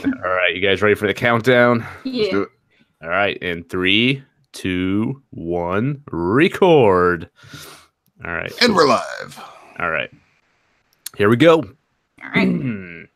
All right, you guys ready for the countdown? Yeah. Let's do it. All right, in 3, 2, 1, record. All right. And we're live. All right. Here we go. All right.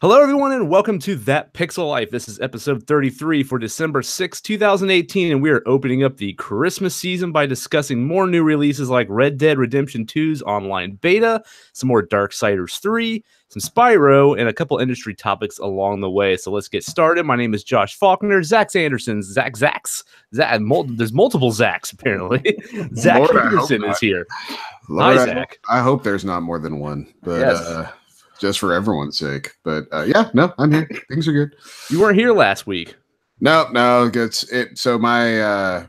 Hello, everyone, and welcome to That Pixel Life. This is episode 33 for December 6, 2018, and we are opening up the Christmas season by discussing more new releases like Red Dead Redemption 2's online beta, some more Darksiders 3, some Spyro, and a couple industry topics along the way. So let's get started. My name is Josh Faulkner, Zach Anderson, there's multiple Zachs, apparently. Zach Lord, Anderson is here. Lord, Hi, Zach. I hope there's not more than one, but Yes. just for everyone's sake. But yeah, no, I'm here. Things are good. You weren't here last week. No, it's it. So my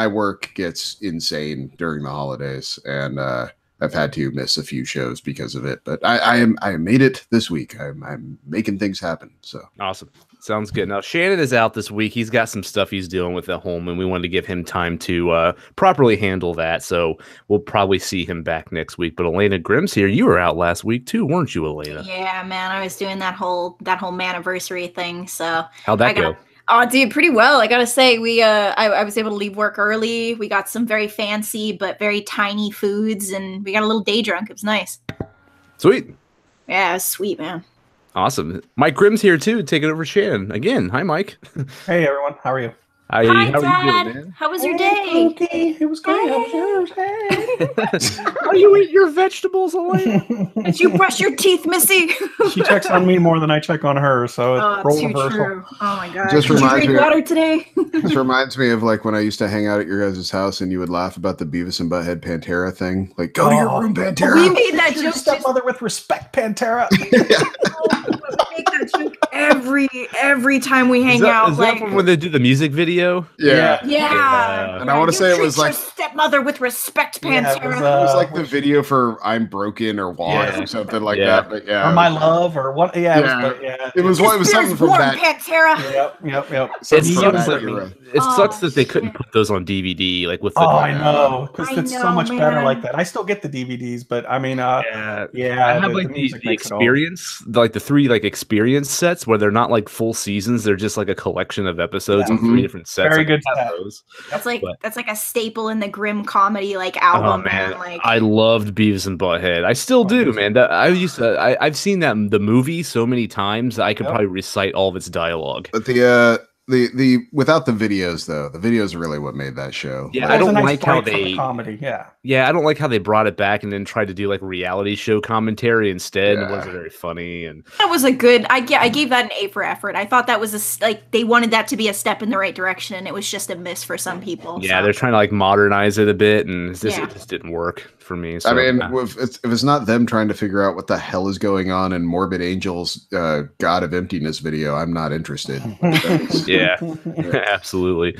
work gets insane during the holidays, and I've had to miss a few shows because of it. But I made it this week. I'm making things happen. So Awesome. Sounds good. Now, Shannon is out this week. He's got some stuff he's dealing with at home, and we wanted to give him time to properly handle that. So we'll probably see him back next week. But Alaina Grimm's here. You were out last week too, weren't you, Alaina? Yeah, man, I was doing that whole maniversary thing. So How'd that go? Oh, dude, pretty well. I gotta say, I was able to leave work early. We got some very fancy but very tiny foods, and we got a little day drunk. It was nice. Sweet. Yeah, it was sweet, man. Awesome. Mike Grimm's here too, taking over Shannon again. Hi, Mike. Hey everyone, how are you? Hi, how are you Dad. doing, man? How was your day? Okay, it was great. How was yours? Hey. Are you eating your vegetables, Alaina? Did you brush your teeth, Missy? She checks on me more than I check on her, so it's role too reversal. true. Oh my god. Just Did you reminds drink me- water today? this reminds me of like when I used to hang out at your guys' house, and you would laugh about the Beavis and Butthead Pantera thing. Like, go to your room, Pantera. We made that Your joke. stepmother with respect, Pantera. We make that joke every time we hang out. Is that when they do the music video? Yeah. Yeah. And I want to say it was treat like your stepmother with respect, Yeah, Pantera. it was, it was like the video for "I'm Broken" or "Why" Yeah. or something like Yeah. that. But yeah, or my love, or what? Yeah, Yeah. it was, it was This something beer's from warm, that. Pantera. Yep. Something from sucks that that- era. It sucks Oh, that they couldn't shit. put those on DVD, like with the. Oh, I know, because I it's so know, much better man. like that. I still get the DVDs, but I mean, Yeah. yeah, I have like the music makes it all. experience, like the 3 like experience sets where they're not like full seasons; they're just like a collection of episodes Yeah. on 3 different sets. Very Like, good I have set. those. That's like But- a staple in the grim comedy like Oh album. man, Like I loved Beavis and Butthead. I still do, man. I've seen the movie so many times that I could Yep. probably recite all of its dialogue. But the without the videos though, the videos are really what made that show. Yeah, Like, I It was don't a nice like how break from the they- comedy. Yeah, Yeah, I don't like how they brought it back and then tried to do like reality show commentary instead. It Yeah. wasn't very funny, and that was a good. I gave that an A for effort. I thought that was like they wanted that to be a step in the right direction. It was just a miss for some people. yeah, so. they're trying to like modernize it a bit, and Yeah. it just didn't work for me. So, I mean, if it's not them trying to figure out what the hell is going on in Morbid Angel's God of Emptiness video, I'm not interested. yeah, absolutely.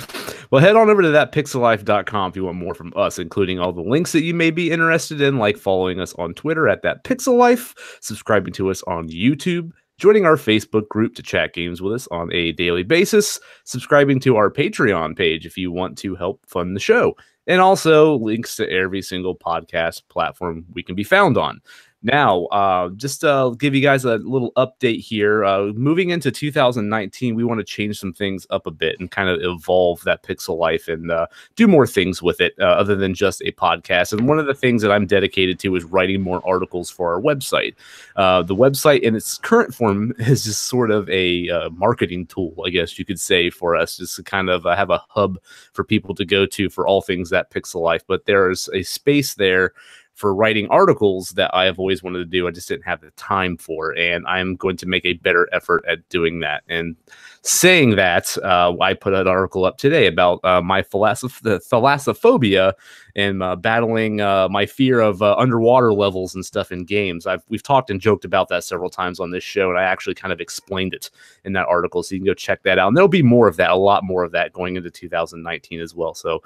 Well, head on over to thatpixellife.com if you want more from us, including all the links that you may be interested in, like following us on Twitter at thatpixellife, subscribing to us on YouTube, joining our Facebook group to chat games with us on a daily basis, subscribing to our Patreon page if you want to help fund the show, and also links to every single podcast platform we can be found on. Now, just give you guys a little update here. Moving into 2019, we want to change some things up a bit and kind of evolve that Pixel Life and do more things with it other than just a podcast. And one of the things that I'm dedicated to is writing more articles for our website. The website in its current form is just sort of a marketing tool, I guess you could say, for us, just to kind of have a hub for people to go to for all things that Pixel Life. But there's a space there for writing articles that I have always wanted to do. I just didn't have the time for, and I'm going to make a better effort at doing that. And saying that, I put an article up today about my thalassophobia and battling my fear of underwater levels and stuff in games. We've talked and joked about that several times on this show, and I actually kind of explained it in that article, so you can go check that out. And there'll be more of that, a lot more of that going into 2019 as well. So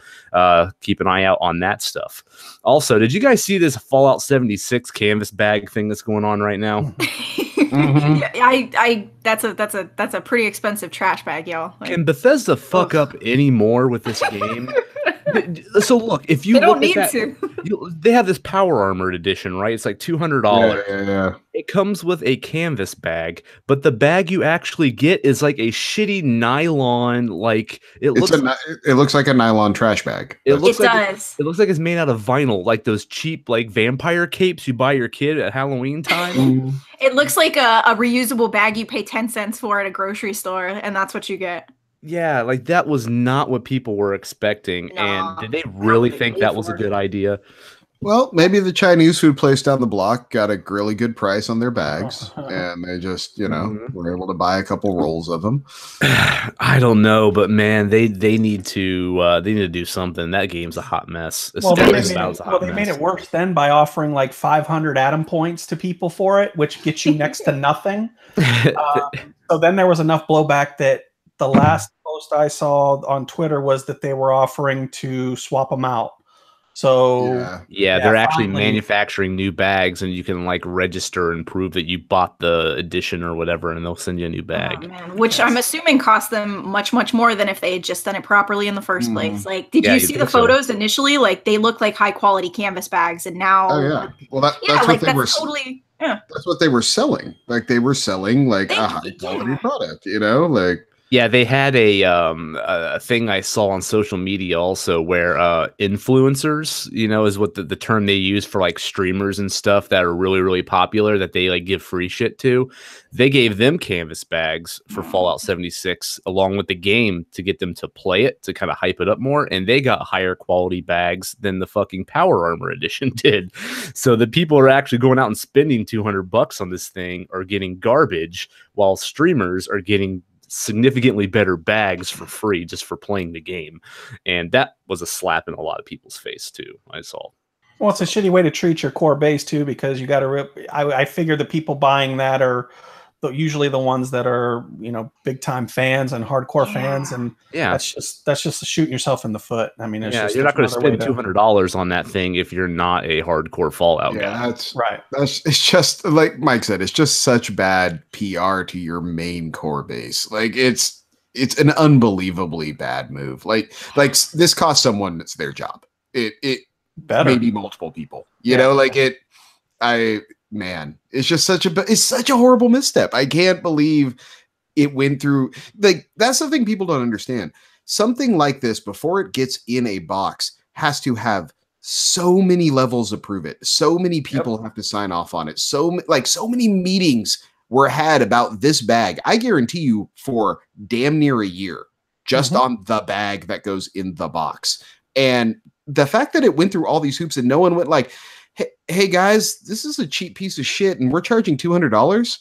keep an eye out on that stuff. Also, did you guys see this Fallout 76 canvas bag thing that's going on right now? Yeah, that's a pretty expensive trash bag, y'all. Like, Can Bethesda fuck up any more with this game? So look, if you They don't look need at to. that, they have this Power Armored edition, right? It's like $200. Yeah. It comes with a canvas bag, but the bag you actually get is like a shitty nylon. Like it looks like a nylon trash bag. It It does. It looks like it's made out of vinyl, like those cheap like vampire capes you buy your kid at Halloween time. It looks like a reusable bag you pay 10 cents for at a grocery store, and that's what you get. Yeah, like that was not what people were expecting. No, and did they really think that was a good idea? Well, maybe the Chinese food place down the block got a really good price on their bags, and they just, were able to buy a couple rolls of them. I don't know, but man, they need to do something. That game's a hot mess. Well, they made it worse then by offering like 500 Atom points to people for it, which gets you next to nothing. So then there was enough blowback that the last post I saw on Twitter was that they were offering to swap them out. So yeah, they're actually manufacturing new bags, and you can like register and prove that you bought the edition or whatever, and they'll send you a new bag. Oh, man. Which I'm assuming cost them much more than if they had just done it properly in the first place. Like, did you see the photos initially? Like, they look like high quality canvas bags, and now well, that's what they were totally. Yeah, that's what they were selling. Like they were selling like a high quality product. Like. Yeah, they had a thing I saw on social media also where influencers, is what the term they use for like streamers and stuff that are really, really popular that they like give free shit to. They gave them canvas bags for Fallout 76 along with the game to get them to play it, to kind of hype it up more. And they got higher quality bags than the fucking Power Armor edition did. So the people are actually going out and spending $200 on this thing are getting garbage, while streamers are getting significantly better bags for free just for playing the game. And that was a slap in a lot of people's face too, I saw. Well, it's a shitty way to treat your core base too, because you got to I figure the people buying that are usually the ones that are, big time fans and hardcore fans, and that's just shooting yourself in the foot. I mean, you're not going to spend $200 on that thing if you're not a hardcore Fallout guy. That's right. It's just like Mike said. It's just such bad PR to your main core base. Like it's an unbelievably bad move. Like this cost someone that's their job. It maybe multiple people. Man, it's just such a horrible misstep. I can't believe it went through. Like, that's the thing people don't understand. Something like this, before it gets in a box, has to have so many levels approve it. So many people have to sign off on it. So many meetings were had about this bag. I guarantee you for damn near a year, just on the bag that goes in the box. And the fact that it went through all these hoops and no one went like, hey guys, this is a cheap piece of shit and we're charging $200.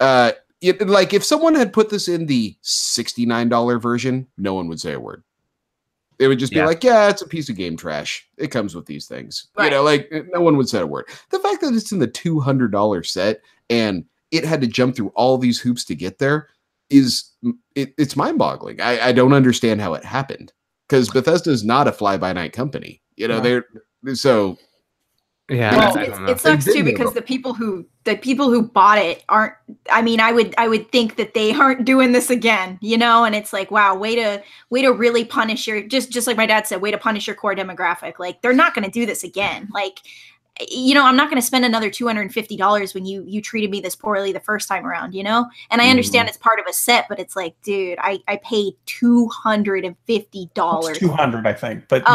Like if someone had put this in the $69 version, no one would say a word. They would just be like, yeah, it's a piece of game trash. It comes with these things. Right. No one would say a word. The fact that it's in the $200 set and it had to jump through all these hoops to get there it's mind-boggling. I don't understand how it happened, because Bethesda is not a fly-by-night company. They're so. Yeah, well, it sucks too, because the people who bought it aren't. I mean, I would think that they aren't doing this again, And it's like, wow, way to really punish your just like my dad said, way to punish your core demographic. Like, they're not going to do this again. Like, I'm not going to spend another $250 when you treated me this poorly the first time around, And I understand it's part of a set, but it's like, dude, I paid $250. It's 200, I think, but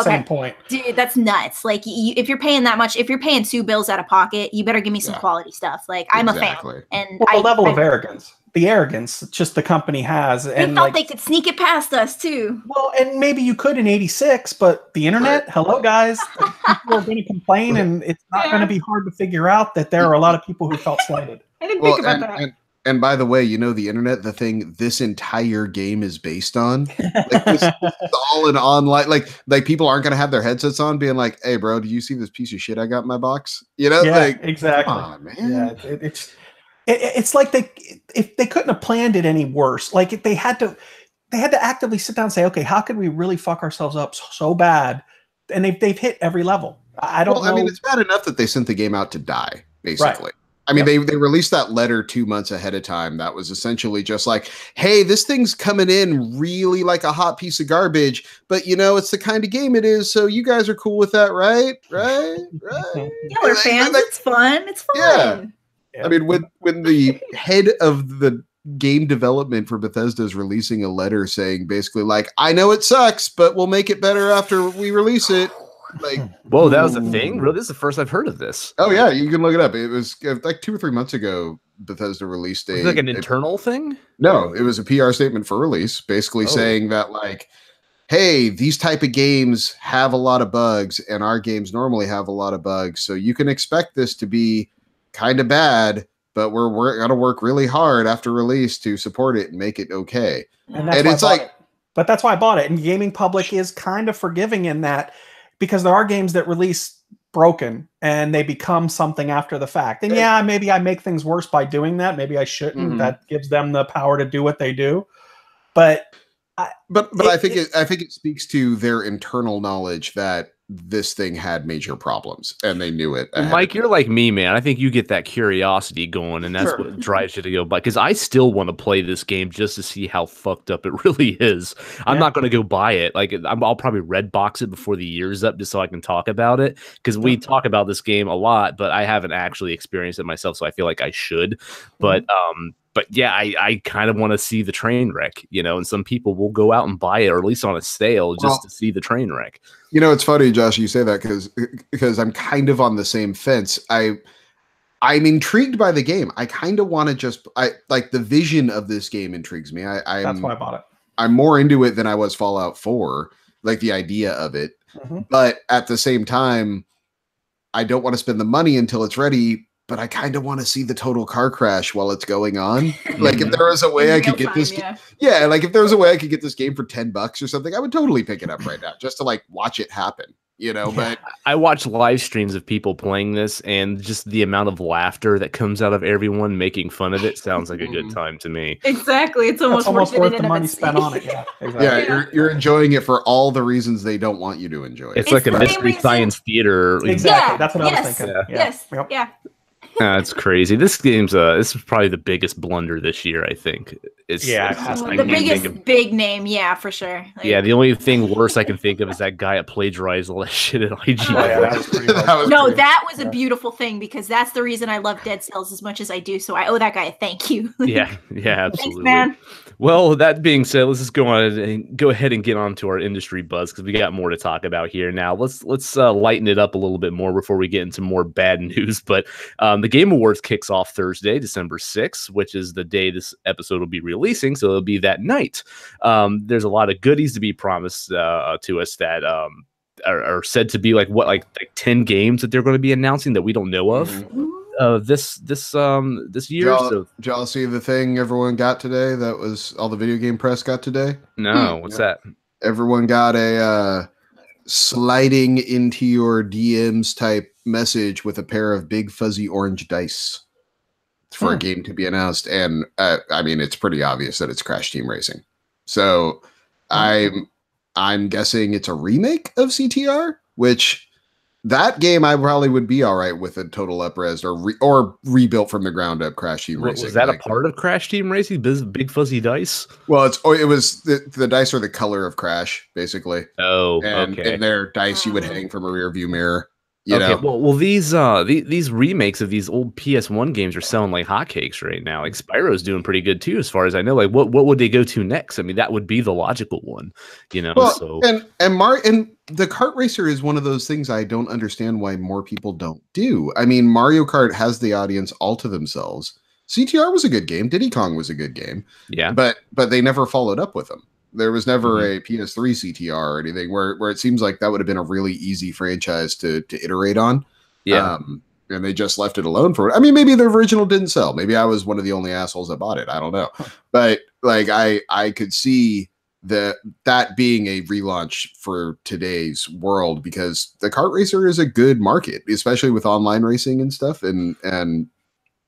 same point. Dude, that's nuts. Like, if you're paying that much, if you're paying $2 bills out of pocket, you better give me some quality stuff. Like, I'm a fan, and the level of arrogance. The arrogance just the company has, and they thought they could sneak it past us too. Well, and maybe you could in '86, but the internet, hello guys, people are going to complain, and it's not going to be hard to figure out that there are a lot of people who felt slighted. I didn't think about that. And by the way, the internet, the thing this entire game is based on, like this all an online, like people aren't going to have their headsets on, being like, "Hey, bro, do you see this piece of shit I got in my box?" Exactly. Come on, man. Yeah, it's like if they couldn't have planned it any worse. Like they had to actively sit down and say, okay, how could we really fuck ourselves up so bad? And they've hit every level. I don't know. I mean, it's bad enough that they sent the game out to die, basically. I mean, they released that letter 2 months ahead of time. That was essentially just like, hey, this thing's coming in really like a hot piece of garbage, but it's the kind of game it is. So you guys are cool with that, right? Right? Yeah, we're fans. It's fun. It's fun. Yeah. I mean, when the head of the game development for Bethesda is releasing a letter saying basically like, I know it sucks, but we'll make it better after we release it. Like, whoa, that was a thing? Really? This is the first I've heard of this. Oh yeah, you can look it up. It was like 2 or 3 months ago. Bethesda released like an internal thing. No, it was a PR statement for release, basically saying that like, hey, these type of games have a lot of bugs, and our games normally have a lot of bugs, so you can expect this to be kind of bad, but we're gonna work really hard after release to support it and make it okay. And it's like, but that's why I bought it. And the gaming public is kind of forgiving in that. Because there are games that release broken and they become something after the fact. And yeah, maybe I make things worse by doing that. Maybe I shouldn't. Mm-hmm. That gives them the power to do what they do. But I think it speaks to their internal knowledge that this thing had major problems and they knew it. Mike, you're like me, man. I think you get that curiosity going, and that's what drives you to go buy. Because I still want to play this game just to see how fucked up it really is. I'm not going to go buy it. Like, I'll probably Redbox it before the year's up just so I can talk about it. Because we talk about this game a lot, but I haven't actually experienced it myself, so I feel like I should. But yeah, I kind of want to see the train wreck, and some people will go out and buy it, or at least on a sale, just to see the train wreck. It's funny, Josh, you say that because I'm kind of on the same fence. I'm intrigued by the game. I kind of want to like the vision of this game intrigues me. That's why I bought it. I'm more into it than I was Fallout 4, like the idea of it. Mm-hmm. But at the same time, I don't want to spend the money until it's ready. But I kind of want to see the total car crash while it's going on. Like if there was a way I could get this, like if there was a way I could get this game for $10 or something, I would totally pick it up right now just to like watch it happen. But I watch live streams of people playing this, and just the amount of laughter that comes out of everyone making fun of it sounds like a good time to me. Exactly, it's almost worth the money spent on it. Yeah, exactly. Yeah, you're enjoying it for all the reasons they don't want you to enjoy it. It's like a mystery science theater. Exactly, that's what I was thinking. Yes. It's crazy. This game's this is probably the biggest blunder this year, I think. It's the biggest big name, for sure. Like, the only thing worse I can think of is that guy that plagiarized all that shit at IGN. That was a beautiful thing, because that's the reason I love Dead Cells as much as I do. So I owe that guy a thank you. yeah, absolutely. Thanks, man. Well, that being said, let's just go ahead and get on to our industry buzz, because we got more to talk about here. Now, let's lighten it up a little bit more before we get into more bad news. But the Game Awards kicks off Thursday, December 6th, which is the day this episode will be releasing, so it'll be that night. There's a lot of goodies to be promised to us that are said to be like 10 games that they're going to be announcing that we don't know of. This year. Did y'all see the thing everyone got today? That was all the video game press got today. No, what's that? Everyone got a sliding into your DMs type message with a pair of big fuzzy orange dice for a game to be announced, and I mean, it's pretty obvious that it's Crash Team Racing. So I'm guessing it's a remake of CTR, which. That game I probably would be all right with a total up-res or rebuilt from the ground up Crash Team Racing. Was that a part of Crash Team Racing? Big fuzzy dice? Well, it was the dice are the color of Crash, basically. Oh, and okay. And they're dice you would hang from a rear view mirror. You okay, know? well, these remakes of these old PS1 games are selling like hotcakes right now. Like Spyro's doing pretty good too, as far as I know. Like, what would they go to next? I mean, that would be the logical one, Well, so and the kart racer is one of those things I don't understand why more people don't do. I mean, Mario Kart has the audience all to themselves. CTR was a good game. Diddy Kong was a good game. Yeah, but they never followed up with them. There was never a PS3 CTR or anything where it seems like that would have been a really easy franchise to iterate on. Yeah. And they just left it alone for it. I mean, maybe the original didn't sell. Maybe I was one of the only assholes that bought it. I don't know. But like I could see that being a relaunch for today's world, because the kart racer is a good market, especially with online racing and stuff. And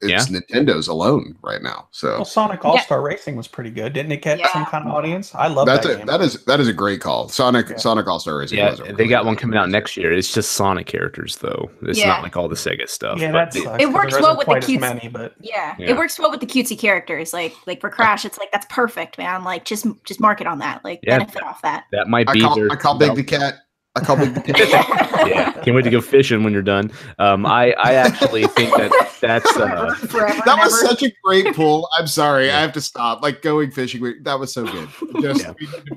it's Nintendo's alone right now. So well, Sonic All-Star Racing was pretty good. Didn't it get some kind of audience? I love that game. That is a great call. Sonic All-Star Racing. Yeah, they got one coming out next year. It's just Sonic characters though. It's not like all the Sega stuff. Yeah, it works well with the cutesy. It works well with the cutesy characters. Like for Crash, it's like that's perfect, man. Like just mark it on that. Like benefit off that. That might be. I call Big the Cat. I call Big the Cat. Yeah, can't wait to go fishing when you're done. I actually think that's that was such a great pull. I'm sorry, I have to stop. Like going fishing, that was so good.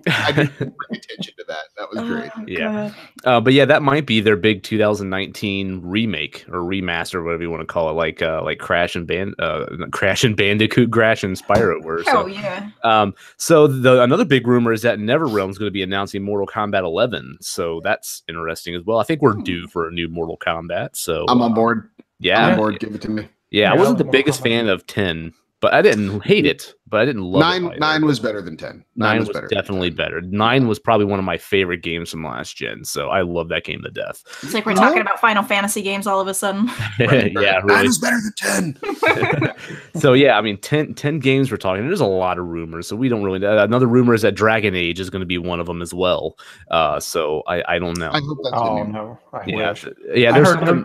I didn't bring attention to that. That was great. Yeah, but yeah, that might be their big 2019 remake or remaster, whatever you want to call it, like Crash and Bandicoot, Crash and Spyro were. Oh yeah. So another big rumor is that NetherRealm is going to be announcing Mortal Kombat 11. So that's interesting as well. I think we're due for a new Mortal Kombat. So I'm on board. Yeah, I'm on board. Give it to me. Yeah, I wasn't the biggest fan of 10, but I didn't hate it. But I didn't love it. 9 was better than 10. 9 was definitely better. 9 was probably one of my favorite games from last gen. So I love that game to death. It's like we're talking about Final Fantasy games all of a sudden. Yeah, really. 9 is better than 10. So yeah, I mean 10 games we're talking. There's a lot of rumors. So we don't really know. Another rumor is that Dragon Age is going to be one of them as well. So I don't know. I hope that's no. I wish. Yeah,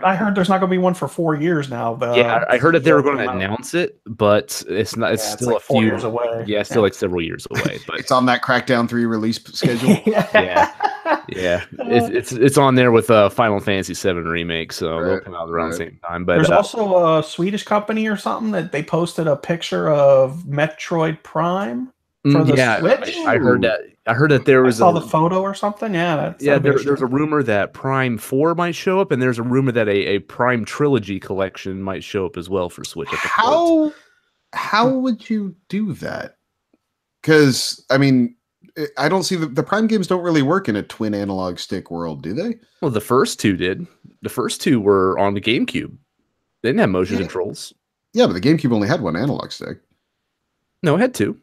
I heard there's not going to be one for 4 years now. But, yeah, I heard that they were going to announce it, but it's not. It's still like a few years away. Yeah, still like several years away. But it's on that Crackdown 3 release schedule. Yeah. It's on there with Final Fantasy VII remake, so they'll come out around the same time. But there's also a Swedish company or something that they posted a picture of Metroid Prime for the Switch. I heard that. I heard that there was the photo or something. Yeah, there's a rumor that Prime 4 might show up, and there's a rumor that a Prime trilogy collection might show up as well for Switch. How would you do that? Because I mean, I don't see the Prime games don't really work in a twin analog stick world, do they? Well, the first two did. The first two were on the GameCube. They didn't have motion controls. Yeah, but the GameCube only had one analog stick. No, it had two.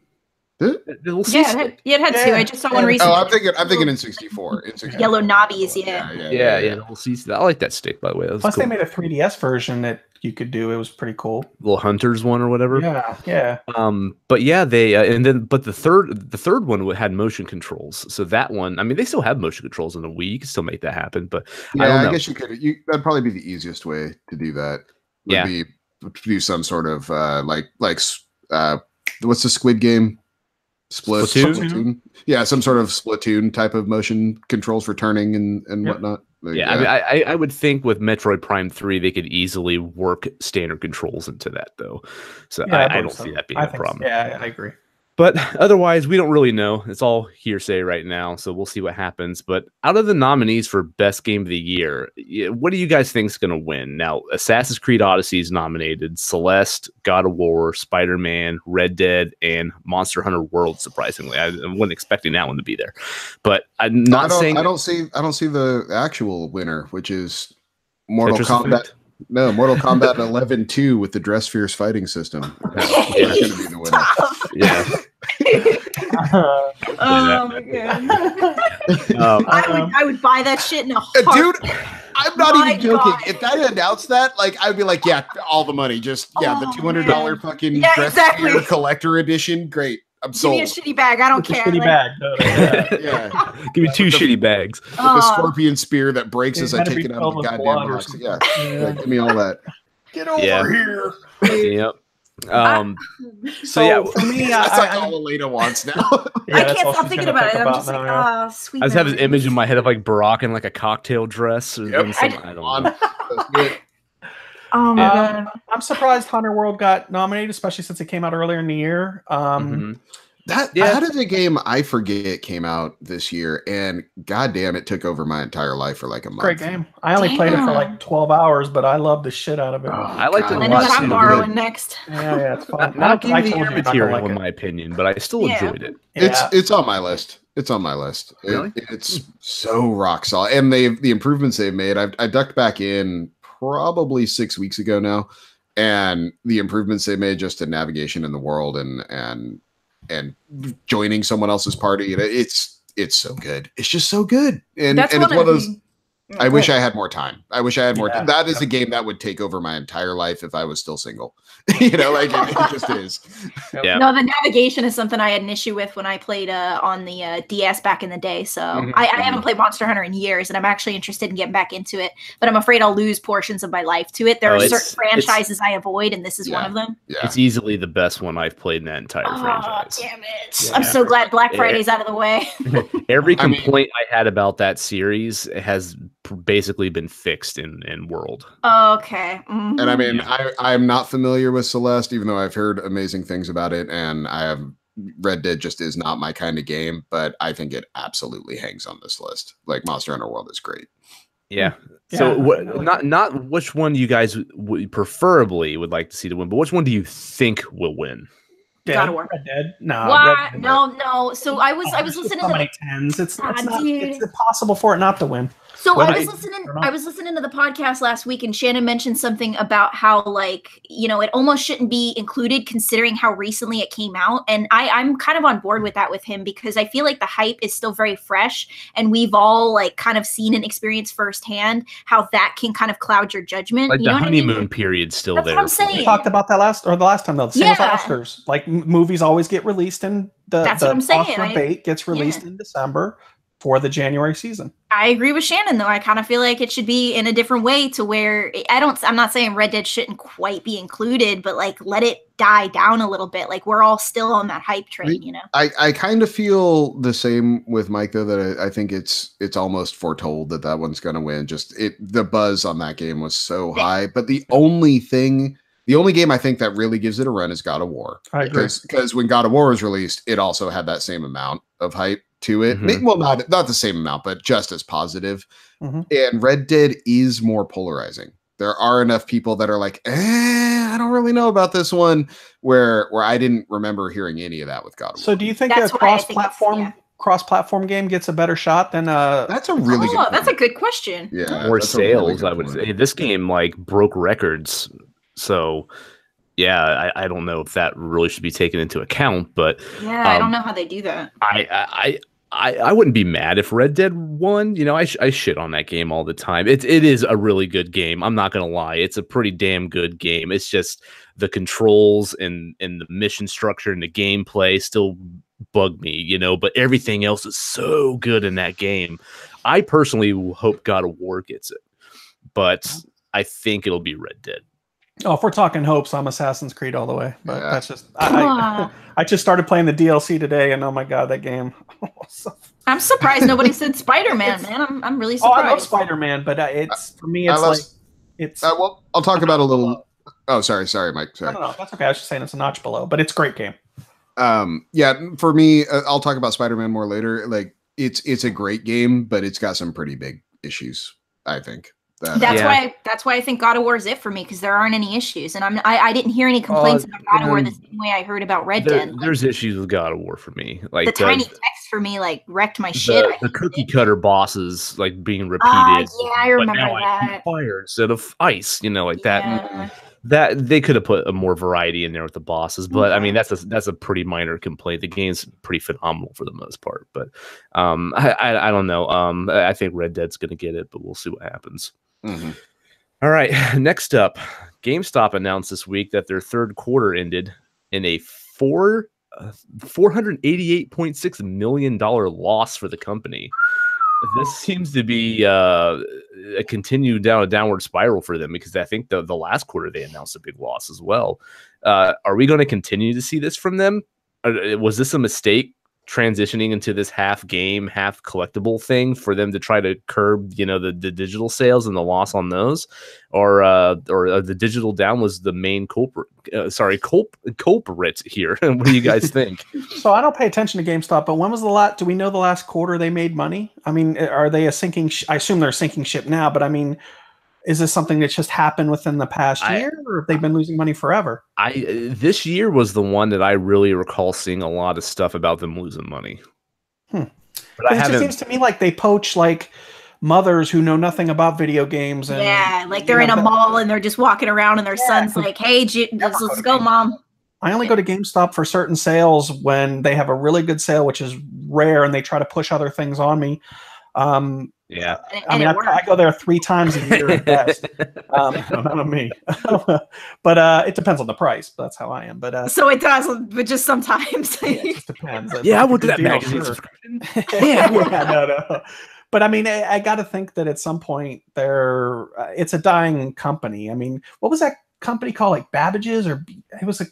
Did it? It had two. I just saw one recently. Oh, I'm thinking in 64. Yellow knobbies, yeah. The whole CC. I like that stick, by the way. Plus, they made a 3DS version that you could do. It was pretty cool. Little Hunters one or whatever. Yeah. But yeah, they but the third one had motion controls. So that one, I mean, they still have motion controls in the Wii. You can still make that happen. But I guess you could. That'd probably be the easiest way to do that. Would be to do some sort of what's the Squid Game? Splatoon? Yeah, some sort of Splatoon type of motion controls for turning and whatnot. I mean, I would think with Metroid Prime 3 they could easily work standard controls into that though. So I don't see that being a problem. Yeah, I agree. But otherwise, we don't really know. It's all hearsay right now, so we'll see what happens. But out of the nominees for Best Game of the Year, what do you guys think is going to win? Now, Assassin's Creed Odyssey is nominated, Celeste, God of War, Spider-Man, Red Dead, and Monster Hunter World. Surprisingly, I wasn't expecting that one to be there. But I'm not saying I don't see the actual winner, which is Mortal Kombat. No, Mortal Kombat 11-2 with the Dress Fierce fighting system. That's going to be the winner. Yeah. Oh my god! I would buy that shit in a heart. Dude, I'm not even joking. God. If I announced that, like, I'd be like, yeah, all the money, just the $200 fucking Dress Fierce collector edition. Great. I'm sold. Give me a shitty bag. I don't care. Shitty bag. Give me two shitty bags. With a scorpion spear that breaks as I take it out of the goddamn box. Yeah. Give me all that. Get over here. Yep. So for me, that's like all Alaina wants now. I can't stop thinking about it. I'm just like, sweet. I just have this image in my head of like Brock in like a cocktail dress. I don't know. Oh my god! I'm surprised Hunter World got nominated, especially since it came out earlier in the year. That is a game I forget came out this year, and goddamn, it took over my entire life for like a month. Great game. I only played it for like 12 hours, but I loved the shit out of it. I liked it. I know what I'm borrowing next. Yeah, it's fun. Not Game of the Year material, in my opinion, but I still enjoyed it. It's on my list. It's on my list. Really? It's so rock solid, and the improvements they've made. I ducked back in probably 6 weeks ago now, and the improvements they made just to navigation in the world and joining someone else's party, it's so good. It's just so good, and it's one of those. I wish I had more time. I wish I had more time. That is Yep. a game that would take over my entire life if I was still single. You know, like it just is. Yeah. No, the navigation is something I had an issue with when I played on the DS back in the day. So I haven't played Monster Hunter in years, and I'm actually interested in getting back into it. But I'm afraid I'll lose portions of my life to it. There are certain franchises I avoid, and this is one of them. Yeah. It's easily the best one I've played in that entire franchise. Damn it. I'm so glad Black Friday's out of the way. Every complaint I had about that series has basically been fixed in World. Okay. Mm-hmm. And I mean, I'm not familiar with Celeste, even though I've heard amazing things about it, and I have Red Dead just is not my kind of game, but I think it absolutely hangs on this list. Like Monster Hunter World is great. Yeah. So not which one you guys preferably would like to see to win, but which one do you think will win? God of War. Red Dead. No. What? No. So I was listening to many tens. It's dude. impossible for it not to win. So I was listening to the podcast last week, and Shannon mentioned something about how, like, you know, it almost shouldn't be included considering how recently it came out. And I'm kind of on board with that with him, because I feel like the hype is still very fresh, and we've all like kind of seen and experienced firsthand how that can kind that your judgment. Like you know the what honeymoon I mean? period's still That's there. what I'm saying. We talked about that the last time though. The same with Oscars. Like movies always get released in That's what I'm saying. Oscar bait gets released in December for the January season. I agree with Shannon, though. I kind of feel like it should be in a different way, to where I'm not saying Red Dead shouldn't quite be included, but like let it die down a little bit. Like we're all still on that hype train, you know? I kind of feel the same with Mike, though, that I think it's almost foretold that one's going to win. Just the buzz on that game was so high. But the only game I think that really gives it a run is God of War. I agree. Because when God of War was released, it also had that same amount of hype to it. Well, not the same amount, but just as positive. And Red Dead is more polarizing. There are enough people that are like, I don't really know about this one, where I didn't remember hearing any of that with God of War. So do you think a cross-platform game gets a better shot than That's a really good that's a good question. Yeah. More sales, I would say. This game like broke records. So yeah, I don't know if that really should be taken into account, but I don't know how they do that. I wouldn't be mad if Red Dead won. You know, I shit on that game all the time. It is a really good game. I'm not gonna lie, it's a pretty damn good game. It's just the controls and the mission structure and the gameplay still bug me, you know. But everything else is so good in that game. I personally hope God of War gets it, but I think it'll be Red Dead. Oh, if we're talking hopes, I'm Assassin's Creed all the way. But that's just I just started playing the DLC today, and oh my god, that game! I'm surprised nobody said Spider-Man, man. I'm really surprised. I love Spider-Man, but it's for me, it's well, I'll talk about a little. Oh, sorry, Mike. Sorry. No, that's okay. I was just saying it's a notch below, but it's a great game. Yeah, for me, I'll talk about Spider-Man more later. Like it's a great game, but it's got some pretty big issues, I think. That's why I think God of War is it for me, because there aren't any issues, and I didn't hear any complaints about God of War the same way I heard about Red Dead. There's issues with God of War for me. Like the tiny text for me like wrecked my shit. The cookie cutter bosses like being repeated. Yeah, I remember that. Fire instead of ice, you know, like that. That they could have put a more variety in there with the bosses, but I mean that's a pretty minor complaint. The game's pretty phenomenal for the most part, but I don't know. I think Red Dead's gonna get it, but we'll see what happens. All right, next up, GameStop announced this week that their third quarter ended in a $488.6 million loss for the company. This seems to be a continued downward spiral for them, because I think the last quarter they announced a big loss as well. Are we going to continue to see this from them? Was this a mistake transitioning into this half game, half collectible thing for them to try to curb, you know, the digital sales and the loss on those, or the digital down was the main culprit here? What do you guys think? So I don't pay attention to GameStop, but when was do we know the last quarter they made money? I mean, are they a sinking? I assume they're a sinking ship now, but I mean, is this something that's just happened within the past year, or have they been losing money forever? This year was the one that I really recall seeing a lot of stuff about them losing money. But it just seems to me like they poach like mothers who know nothing about video games. And, like they're in a mall and they're just walking around and their son's like, "Hey, let's go, Mom." I only go to GameStop for certain sales when they have a really good sale, which is rare, and they try to push other things on me. Yeah. I mean, I go there 3 times a year at best. Not on me. But it depends on the price. That's how I am. But so it does, but just sometimes. Yeah, it just depends. Yeah, I went to that magazine subscription. Yeah, no. But I mean, I got to think that at some point it's a dying company. I mean, what was that company called? Like Babbage's, or it was like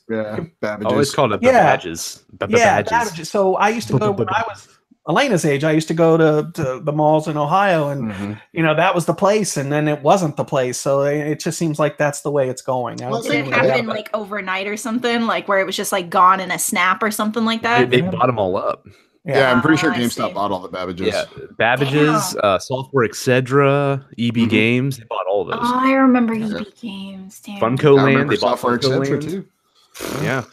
Babbage's. Oh, it's called Babbage's. Babbage's. So I used to go when I was Alaina's age. I used to go to the malls in Ohio, and that was the place. And then it wasn't the place. So it just seems like that's the way it's going. Did it happen like overnight or something, like where it was just like gone in a snap or something like that? They bought them all up. Yeah, I'm pretty sure GameStop bought all the Babbage's. Yeah, Babbage's, Software Etc., EB Games, they bought all of those. Oh, I remember EB Games. Damn. Funko Land, they bought Software Funko Etc. Land too. Yeah.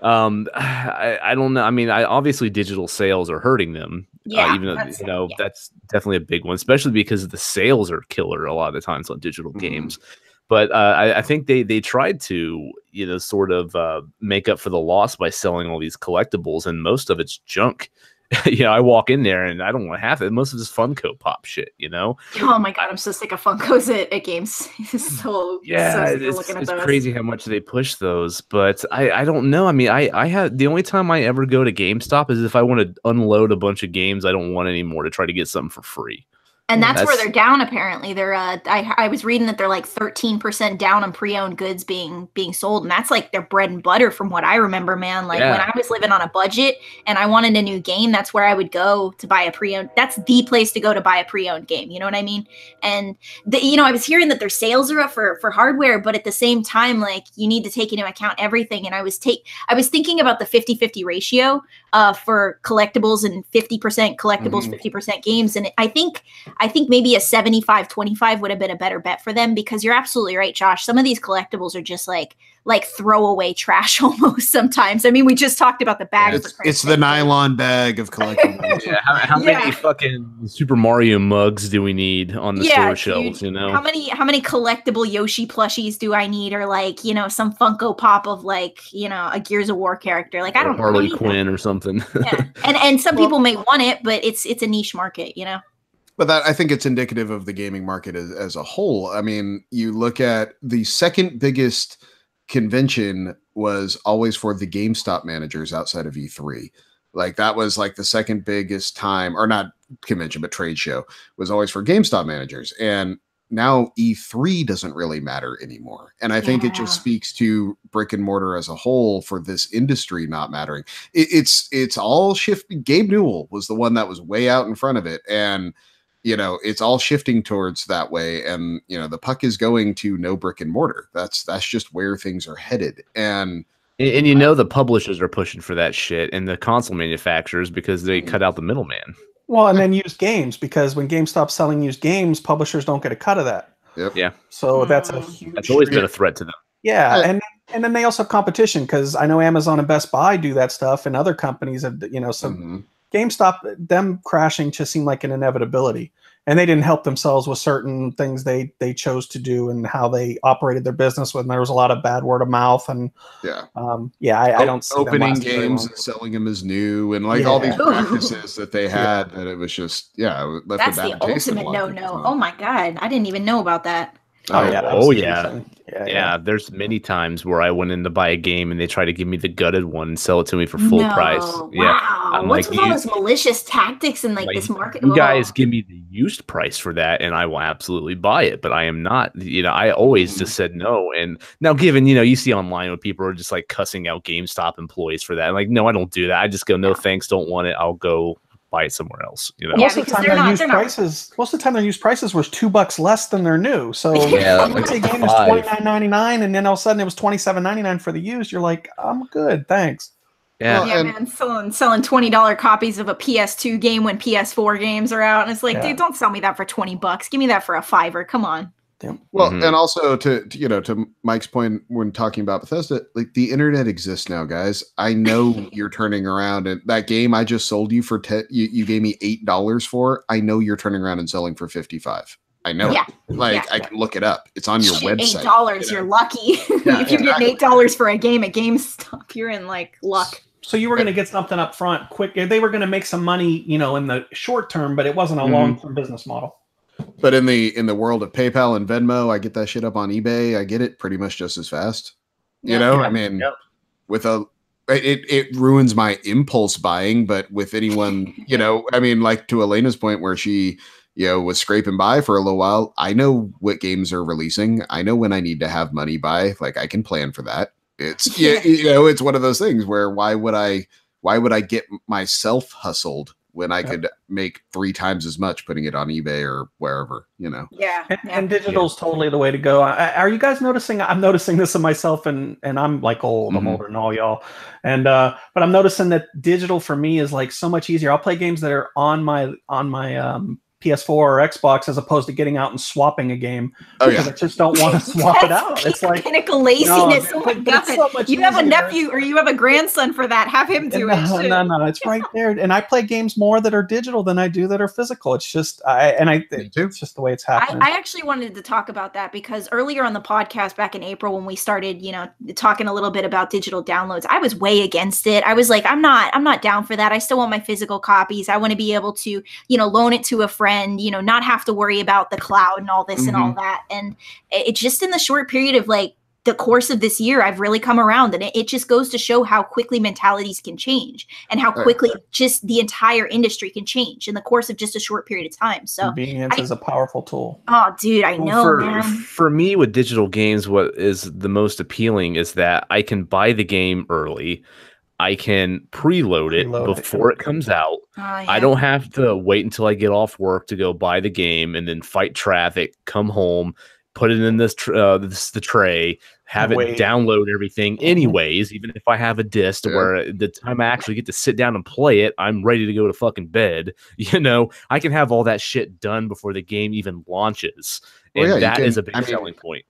I don't know. I mean, obviously digital sales are hurting them. Yeah, even though that's definitely a big one, especially because the sales are killer a lot of the times on digital games. But I think they tried to, sort of make up for the loss by selling all these collectibles, and most of it's junk. I walk in there and I don't want half of it. Most of it's Funko Pop shit, Oh my god, I'm so sick of Funkos at games. It's crazy how much they push those. But I don't know. I mean, I have the only time I ever go to GameStop is if I want to unload a bunch of games I don't want anymore to try to get something for free. And that's where they're down. Apparently, they're. I was reading that they're like 13% down on pre-owned goods being sold, and that's like their bread and butter, from what I remember, man. Like when I was living on a budget and I wanted a new game, that's where I would go to buy a pre-owned. That's the place to go to buy a pre-owned game. You know what I mean? And I was hearing that their sales are up for hardware, but at the same time, like you need to take into account everything. And I was thinking about the 50-50 ratio for collectibles, and 50% collectibles, 50% games, and I think maybe a 75-25 would have been a better bet for them, because you're absolutely right, Josh. Some of these collectibles are just like throwaway trash almost sometimes. I mean, we just talked about the bag. It's the nylon bag of collectibles. How many fucking Super Mario mugs do we need on the store shelves? How many collectible Yoshi plushies do I need, or some Funko Pop of a Gears of War character? Like I don't know, Harley Quinn or something. Yeah, and some people may want it, but it's a niche market, But I think it's indicative of the gaming market as a whole. I mean, you look at the second biggest convention was always for the GameStop managers outside of E3. Like that was like the second biggest time, or not convention, but trade show, was always for GameStop managers. And now E3 doesn't really matter anymore. And I think it just speaks to brick and mortar as a whole for this industry not mattering. It's all shifting. Gabe Newell was the one that was way out in front of it. And it's all shifting towards that way. And, the puck is going to no brick and mortar. That's just where things are headed. And the publishers are pushing for that shit, and the console manufacturers, because they cut out the middleman. Well, and then used games, because when GameStop's selling used games, publishers don't get a cut of that. Yep. Yeah. So that's a huge. That's always been a threat to them. Yeah, and then they also have competition, because I know Amazon and Best Buy do that stuff, and other companies have, some GameStop, them crashing just seemed like an inevitability. And they didn't help themselves with certain things they chose to do and how they operated their business when there was a lot of bad word of mouth. And I don't see opening games and selling them as new, and all these practices that they had, that it was just left that's a bad the taste ultimate no. Oh my god, I didn't even know about that. Yeah. There's many times where I went in to buy a game and they try to give me the gutted one and sell it to me for full price. Yeah. Wow. What's with all those malicious tactics and this market? You guys give me the used price for that and I will absolutely buy it, but I am not, I always just said no. And now given, you see online when people are just cussing out GameStop employees for that. I'm like, no, I don't do that. I just go, no, thanks. Don't want it. I'll go buy it somewhere else. Most of the time their used prices was $2 less than their new. So let's say a game is $29.99 and then all of a sudden it was $27.99 for the used. You're like, I'm good, thanks. Yeah, man, selling $20 copies of a PS2 game when PS4 games are out, and it's like, dude, don't sell me that for $20. Give me that for a $5. Come on. Well, and also to Mike's point when talking about Bethesda, the internet exists now, guys. I know you're turning around, and that game I just sold you for you gave me $8 for. I know you're turning around and selling for $55. I know. Yeah. I can look it up. It's on your website. $8, you're lucky. If you're getting $8 for a game at GameStop, you're in luck. So you were going to get something up front quick. They were going to make some money, in the short term, but it wasn't a long-term business model. But in the world of PayPal and Venmo, I get that shit up on eBay. I get it pretty much just as fast. I mean, with it ruins my impulse buying, but with anyone, I mean, like to Alaina's point where she, was scraping by for a little while. I know what games are releasing. I know when I need to have money by, like I can plan for that. It's it's one of those things where why would I get myself hustled when I could make 3 times as much putting it on eBay or wherever, And digital's totally the way to go. Are you guys noticing? I'm noticing this in myself, and I'm like old. I'm older than all y'all, and but I'm noticing that digital for me is like so much easier. I'll play games that are on my PS4 or Xbox as opposed to getting out and swapping a game because I just don't want to swap it out. It's like pinnacle laziness. Oh my god! So you have a nephew or you have a grandson for that. Have him do it. No, it's right there. And I play games more that are digital than I do that are physical. It's just it's just the way it's happening. I actually wanted to talk about that because earlier on the podcast back in April when we started, talking a little bit about digital downloads, I was way against it. I was like, I'm not down for that. I still want my physical copies. I want to be able to, loan it to a friend. Not have to worry about the cloud and all this and all that. And it just in the short period of like the course of this year, I've really come around, and it just goes to show how quickly mentalities can change and how quickly just the entire industry can change in the course of just a short period of time. So convenience is a powerful tool. Oh, dude, I know, man. For me with digital games, what is the most appealing is that I can buy the game early. I can preload it before it comes out. I don't have to wait until I get off work to go buy the game and then fight traffic, come home, put it in the tray, have it download everything anyways, even if I have a disc where the time I actually get to sit down and play it, I'm ready to go to fucking bed. I can have all that shit done before the game even launches. And that is a big selling point.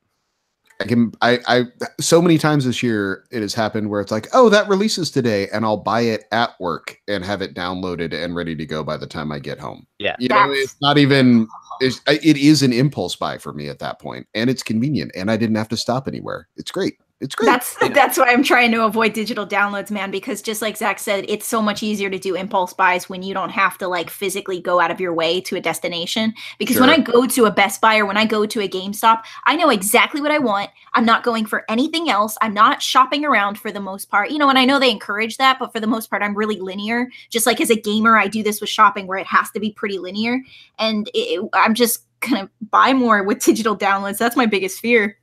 I so many times this year it has happened where it's like, oh, that releases today, and I'll buy it at work and have it downloaded and ready to go by the time I get home. Yeah, it's not even. It is an impulse buy for me at that point, and it's convenient, and I didn't have to stop anywhere. It's great. It's great. That's why I'm trying to avoid digital downloads, man, because just like Zach said, it's so much easier to do impulse buys when you don't have to like physically go out of your way to a destination. Because when I go to a Best Buy or when I go to a GameStop, I know exactly what I want. I'm not going for anything else. I'm not shopping around for the most part, and I know they encourage that, but for the most part, I'm really linear. Just like as a gamer, I do this with shopping where it has to be pretty linear. And I'm just going to buy more with digital downloads. That's my biggest fear.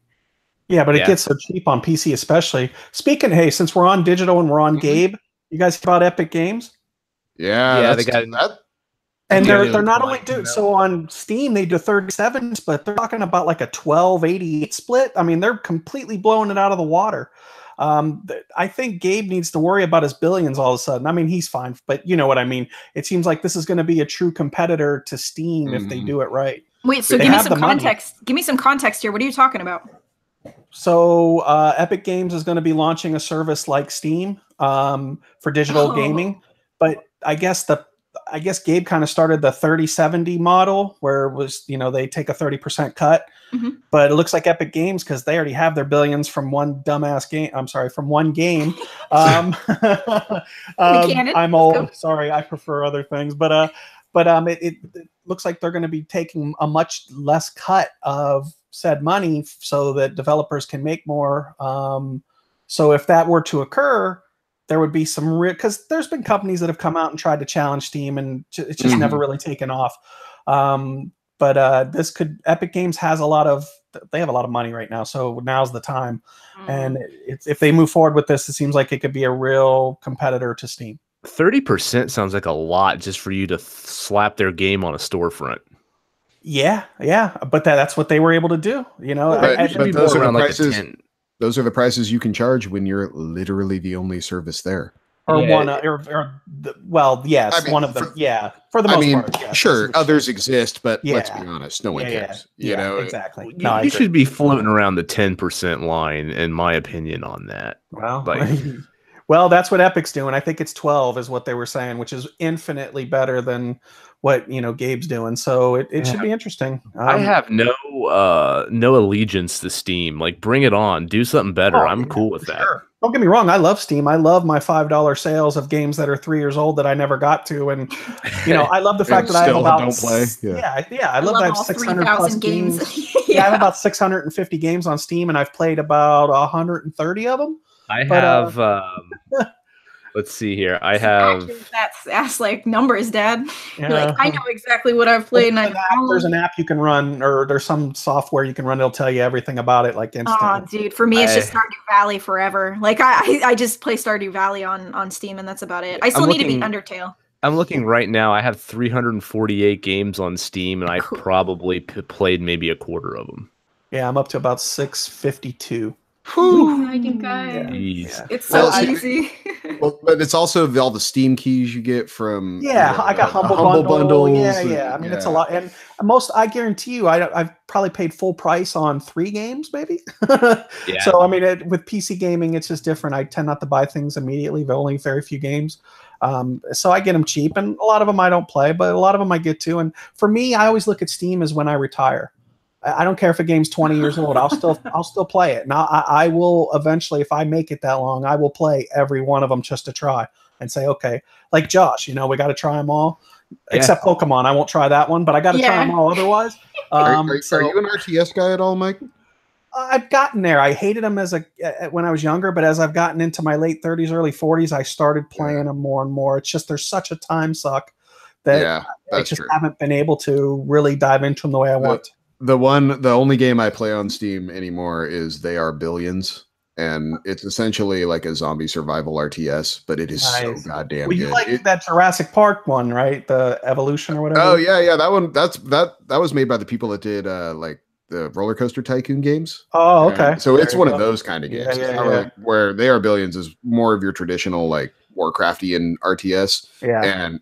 Yeah, but it gets so cheap on PC, especially. Speaking, hey, since we're on digital and we're on Gabe, you guys hear about Epic Games? Yeah, they got that. And they're not only doing so on Steam, they do 37s, but they're talking about like a 12-88 split. I mean, they're completely blowing it out of the water. I think Gabe needs to worry about his billions all of a sudden. I mean, he's fine, but you know what I mean. It seems like this is going to be a true competitor to Steam if they do it right. Wait, so give me some context. Give me some context here. What are you talking about? So Epic Games is going to be launching a service like Steam for digital gaming, but I guess Gabe kind of started the 30-70 model where it was, they take a 30% cut, but it looks like Epic Games, because they already have their billions from one dumbass game. I'm sorry, from one game. I'm old. Sorry, I prefer other things, but it looks like they're going to be taking a much less cut of said money so that developers can make more. So if that were to occur, there would be some because there's been companies that have come out and tried to challenge Steam, and it's just never really taken off. But Epic Games has they have a lot of money right now, so now's the time. And if they move forward with this, it seems like it could be a real competitor to Steam. 30% sounds like a lot just for you to slap their game on a storefront. Yeah, but that's what they were able to do. But those are the prices. Those are the prices you can charge when you're literally the only service there. Or one, yes, I mean, one of them. For the most part. Yeah, sure, others exist, but let's be honest, no one cares. You know, exactly. You should be floating around the 10% line, in my opinion, on that. Well, well, that's what Epic's doing. I think it's 12 is what they were saying, which is infinitely better than what Gabe's doing. So it should be interesting. I have no allegiance to Steam. Like, bring it on. Do something better. I'm cool with that. Sure. Don't get me wrong, I love Steam. I love my $5 sales of games that are 3 years old that I never got to, and I love the fact that I have about don't play. I love that I have 600 plus games. I have about 650 games on Steam, and I've played about 130 of them. I have. Let's see here. I have. That's like numbers, Dad. You're like, I know exactly what I've played. There's an app you can run, or there's some software you can run. It'll tell you everything about it, like instantly. Oh, dude, for me, it's just Stardew Valley forever. Like I just play Stardew Valley on Steam, and that's about it. I still need to beat Undertale. I'm looking right now. I have 348 games on Steam, and I probably played maybe a quarter of them. Yeah, I'm up to about 652. It's so easy. Well, but it's also all the Steam keys you get from. I got Humble Bundle. Yeah. I mean, it's a lot, and I guarantee you, I've probably paid full price on 3 games, maybe. So I mean, with PC gaming, it's just different. I tend not to buy things immediately. But only very few games. So I get them cheap, and a lot of them I don't play, but a lot of them I get to. And for me, I always look at Steam as when I retire. I don't care if a game's 20 years old. I'll still play it. Now I will eventually, if I make it that long, I will play every one of them just to try and say, okay, like Josh, we got to try them all, except Pokemon. I won't try that one, but I got to try them all otherwise. Are you an RTS guy at all, Mike? I've gotten there. I hated them when I was younger, but as I've gotten into my late 30s, early 40s, I started playing them more and more. It's just there's such a time suck that I just haven't been able to really dive into them the way I want. The only game I play on Steam anymore is They Are Billions, and it's essentially like a zombie survival RTS, but it is so goddamn good. You like that Jurassic Park one, right? The Evolution or whatever. Oh yeah, that one. That was made by the people that did like the Roller Coaster Tycoon games. Oh, okay. So it's one of those kind of games. Like, where They Are Billions is more of your traditional like Warcraftian RTS.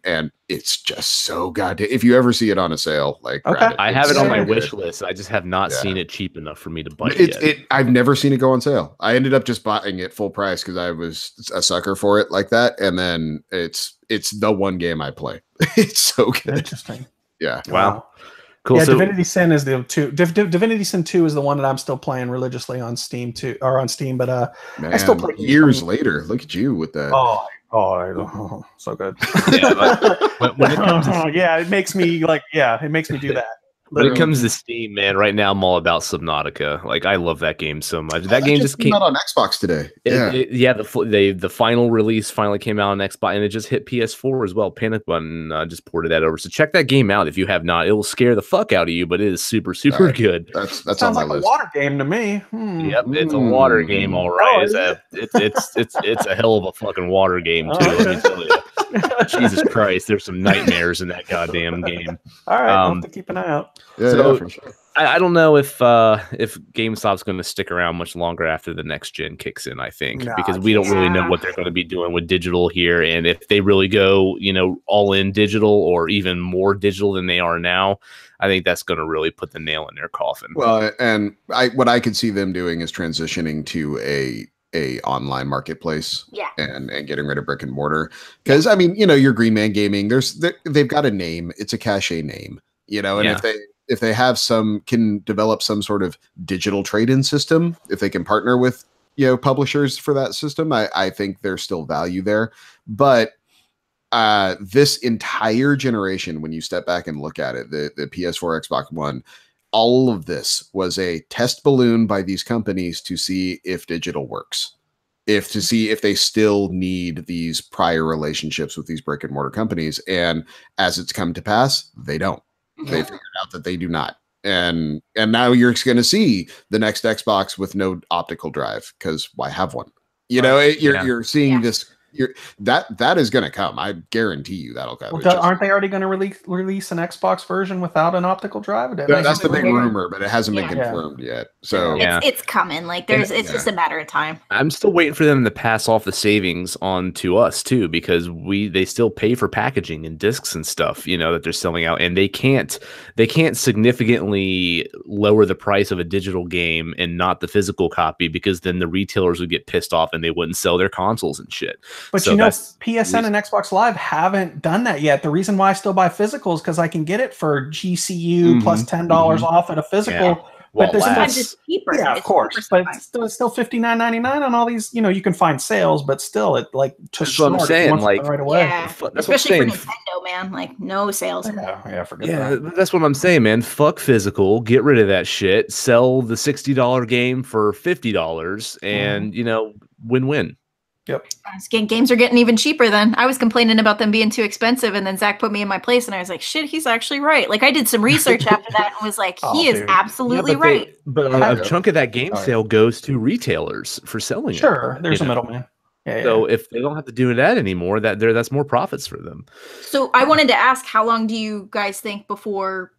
And it's just so goddamn. If you ever see it on a sale, like I have it on my wish list. I just have not seen it cheap enough for me to buy it yet. I've never seen it go on sale. I ended up just buying it full price because I was a sucker for it like that. And then it's the one game I play. It's so good. Interesting. Yeah. Wow. Cool. Yeah, Divinity Sin is the 2. Divinity Sin 2 is the one that I'm still playing religiously on Steam too, or on Steam. But I still play years later. Look at you with that. Oh, so good. When it comes to, it makes me do that. When it comes to Steam, man, right now I'm all about Subnautica. Like, I love that game so much. That game just came out on Xbox today. The final release finally came out on Xbox, and it just hit PS4 as well. Panic Button just ported that over. So check that game out if you have not. It will scare the fuck out of you, but it is super, super good. That sounds on my like list. A water game to me. Yep, it's a water game, all right. It's a hell of a fucking water game too. Let me tell you. Jesus Christ, there's some nightmares in that goddamn game. All right, I'll have to keep an eye out. So, for sure. I don't know if GameStop's going to stick around much longer after the next gen kicks in. I think because we don't really know what they're going to be doing with digital here, and if they really go, all in digital or even more digital than they are now, I think that's going to really put the nail in their coffin. Well, and what I could see them doing is transitioning to a online marketplace, and getting rid of brick and mortar. Because I mean, your Green Man Gaming, they've got a name, it's a cachet name, and if they have can develop some sort of digital trade-in system, if they can partner with publishers for that system, I think there's still value there. But this entire generation, when you step back and look at it, the PS4, Xbox One, all of this was a test balloon by these companies to see if digital works, to see if they still need these prior relationships with these brick and mortar companies. And as it's come to pass, they don't. They figured out that they do not. And now you're going to see the next Xbox with no optical drive, because why have one? You're seeing this. That is going to come. I guarantee you that'll come. Aren't they already going to release an Xbox version without an optical drive? That's the big rumor, but it hasn't been confirmed yet. So it's coming. Like it's just a matter of time. I'm still waiting for them to pass off the savings on to us too, because they still pay for packaging and discs and stuff, that they're selling out, and they can't significantly lower the price of a digital game and not the physical copy, because then the retailers would get pissed off and they wouldn't sell their consoles and shit. But PSN and Xbox Live haven't done that yet. The reason why I still buy physicals is because I can get it for GCU plus $10 off at a physical But there's sometimes it's cheaper. Yeah, it's of course. But it's still $59.99 on all these. You can find sales, but still, it like to that's what I'm saying. Like right away. Yeah, especially for Nintendo, man. Like no sales. Forget that. That's what I'm saying, man. Fuck physical. Get rid of that shit. Sell the $60 game for $50, and win-win. Yep. Games are getting even cheaper then. I was complaining about them being too expensive, and then Zach put me in my place, and I was like, shit, he's actually right. Like, I did some research after that and was like, he is absolutely right. But a chunk of that game sale goes to retailers for selling it. Sure, there's a middleman. So if they don't have to do that anymore, that's more profits for them. So I wanted to ask, how long do you guys think before,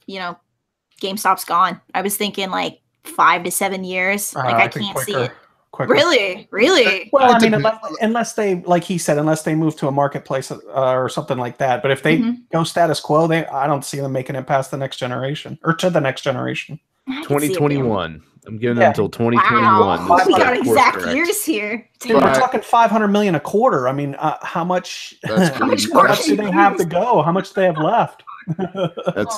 GameStop's gone? I was thinking like 5 to 7 years. Like, I can't see it. Quicker. Really? Well, I mean, unless they, like he said, unless they move to a marketplace or something like that. But if they go status quo, I don't see them making it past the next generation or to the next generation. 2021. I'm giving them until 2021. Wow. We got exact years here. Dude, we're talking $500 million a quarter. I mean, how much do they have to go? How much do they have left?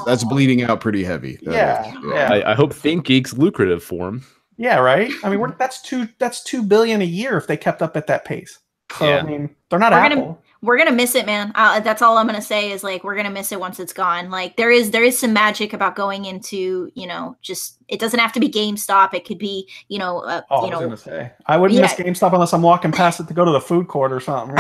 That's bleeding out pretty heavy. I hope ThinkGeek's lucrative for them. Yeah, right. I mean, that's $2 billion a year if they kept up at that pace. So I mean, they're not Apple. We're gonna miss it, man. That's all I'm gonna say is like we're gonna miss it once it's gone. Like there is some magic about going into just it doesn't have to be GameStop. It could be I was gonna say I wouldn't miss GameStop unless I'm walking past it to go to the food court or something.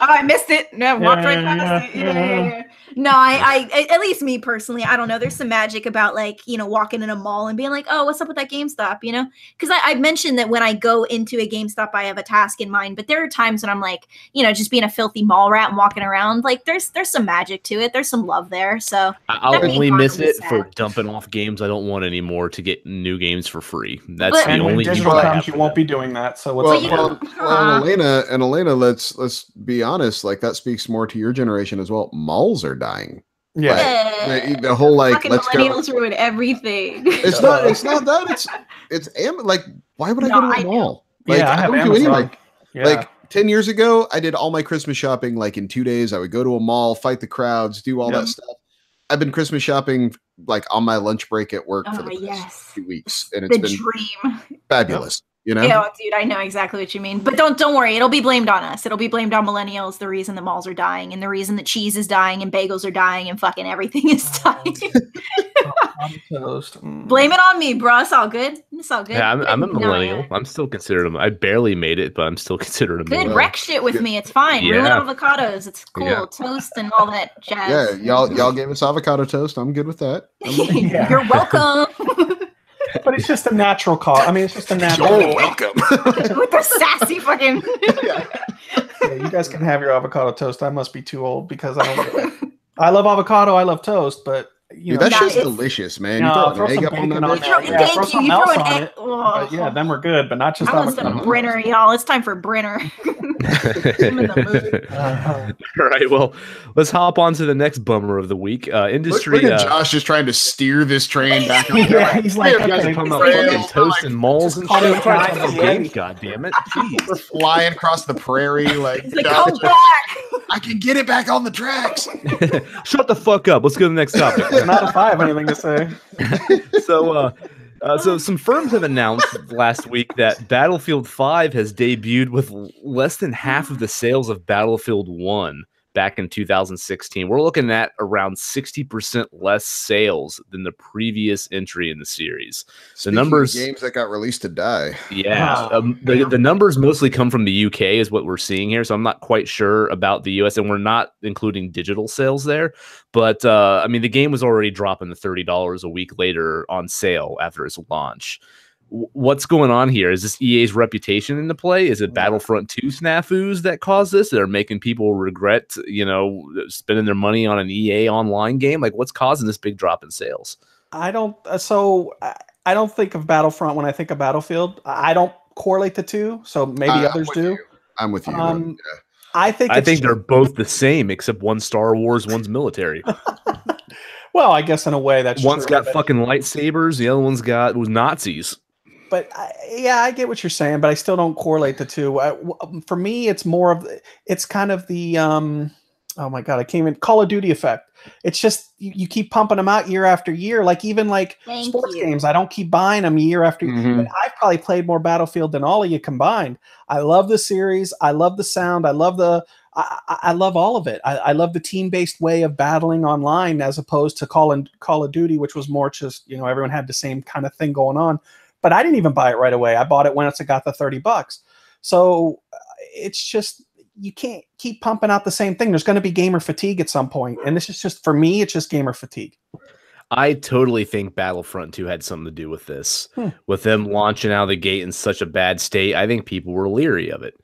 Oh, I missed it. No, walked right past it. Yeah. No, I at least me personally, I don't know. There's some magic about like, walking in a mall and being like, oh, what's up with that GameStop, Because I mentioned that when I go into a GameStop, I have a task in mind. But there are times when I'm like, just being a filthy mall rat and walking around. Like there's some magic to it. There's some love there. So I'll only miss it for dumping off games I don't want anymore to get new games for free. That's the only digital times you won't be doing that. So what's Alaina, let's be honest. Like that speaks more to your generation as well. Malls are dying. Yeah, like, the whole like fucking millennials ruin everything. It's not that. It's like why would I go to a mall? Like I don't do anything. Like 10 years ago, I did all my Christmas shopping like in 2 days. I would go to a mall, fight the crowds, do all that stuff. I've been Christmas shopping like on my lunch break at work for the past 2 weeks, and it's been dream. Fabulous. Yeah, dude, I know exactly what you mean. But don't worry, it'll be blamed on us. It'll be blamed on millennials, the reason the malls are dying, and the reason that cheese is dying, and bagels are dying, and fucking everything is dying. Blame it on me, bro. It's all good. It's all good. Yeah, I'm a millennial. I'm still considered I barely made it, but I'm still considered a millennial. Good, wreck shit with me. It's fine. Ruin avocados. It's cool. Yeah. Toast and all that jazz. Yeah, y'all gave us avocado toast. I'm good with that. You're welcome. But it's just a natural call. I mean, it's just a natural. You're welcome. With the sassy fucking. Yeah, you guys can have your avocado toast. I must be too old because I love avocado. I love toast, but that's just delicious, man. No, throw some bacon on that. Yeah, throw something else on it. Oh. Yeah, then we're good, but not just I want some Brenner, y'all. It's time for Brenner. I'm in the mood. All right, well, let's hop on to the next bummer of the week. Industry. Look at Josh just trying to steer this train back. He's like, you guys are talking about fucking toast and malls and shit. God damn it. Jeez. We're flying across the prairie. Like come back. I can get it back on the tracks. Shut the fuck up. Let's go to the next topic. Not if I have anything to say. So some firms have announced last week that Battlefield 5 has debuted with less than half of the sales of Battlefield 1 back in 2016. We're looking at around 60% less sales than the previous entry in the series. Speaking the numbers of games that got released to die. Yeah, the numbers mostly come from the UK is what we're seeing here. So I'm not quite sure about the US, and we're not including digital sales there. But I mean, the game was already dropping the $30 a week later on sale after its launch. What's going on here? Is this EA's reputation into play? Is it Battlefront 2 snafus that caused this? That are making people regret, spending their money on an EA online game? Like, what's causing this big drop in sales? I don't think of Battlefront when I think of Battlefield. I don't correlate the two, so maybe others do. I'm with you. I think they're both the same, except one's Star Wars, one's military. Well, I guess in a way that's one's got fucking lightsabers, the other one's got Nazis. But I get what you're saying, but I still don't correlate the two. For me, it's more of it's kind of the oh my God, I can't even, Call of Duty effect. It's just, you keep pumping them out year after year. Like even like sports games, I don't keep buying them year after year. And I've probably played more Battlefield than all of you combined. I love the series. I love the sound. I love I love all of it. I love the team-based way of battling online as opposed to Call of Duty, which was more just, you know, everyone had the same kind of thing going on. But I didn't even buy it right away. I bought it when it got the $30. So it's just, you can't keep pumping out the same thing. There's going to be gamer fatigue at some point. And this is just, for me, it's just gamer fatigue. I totally think Battlefront 2 had something to do with this. With them launching out of the gate in such a bad state, I think people were leery of it.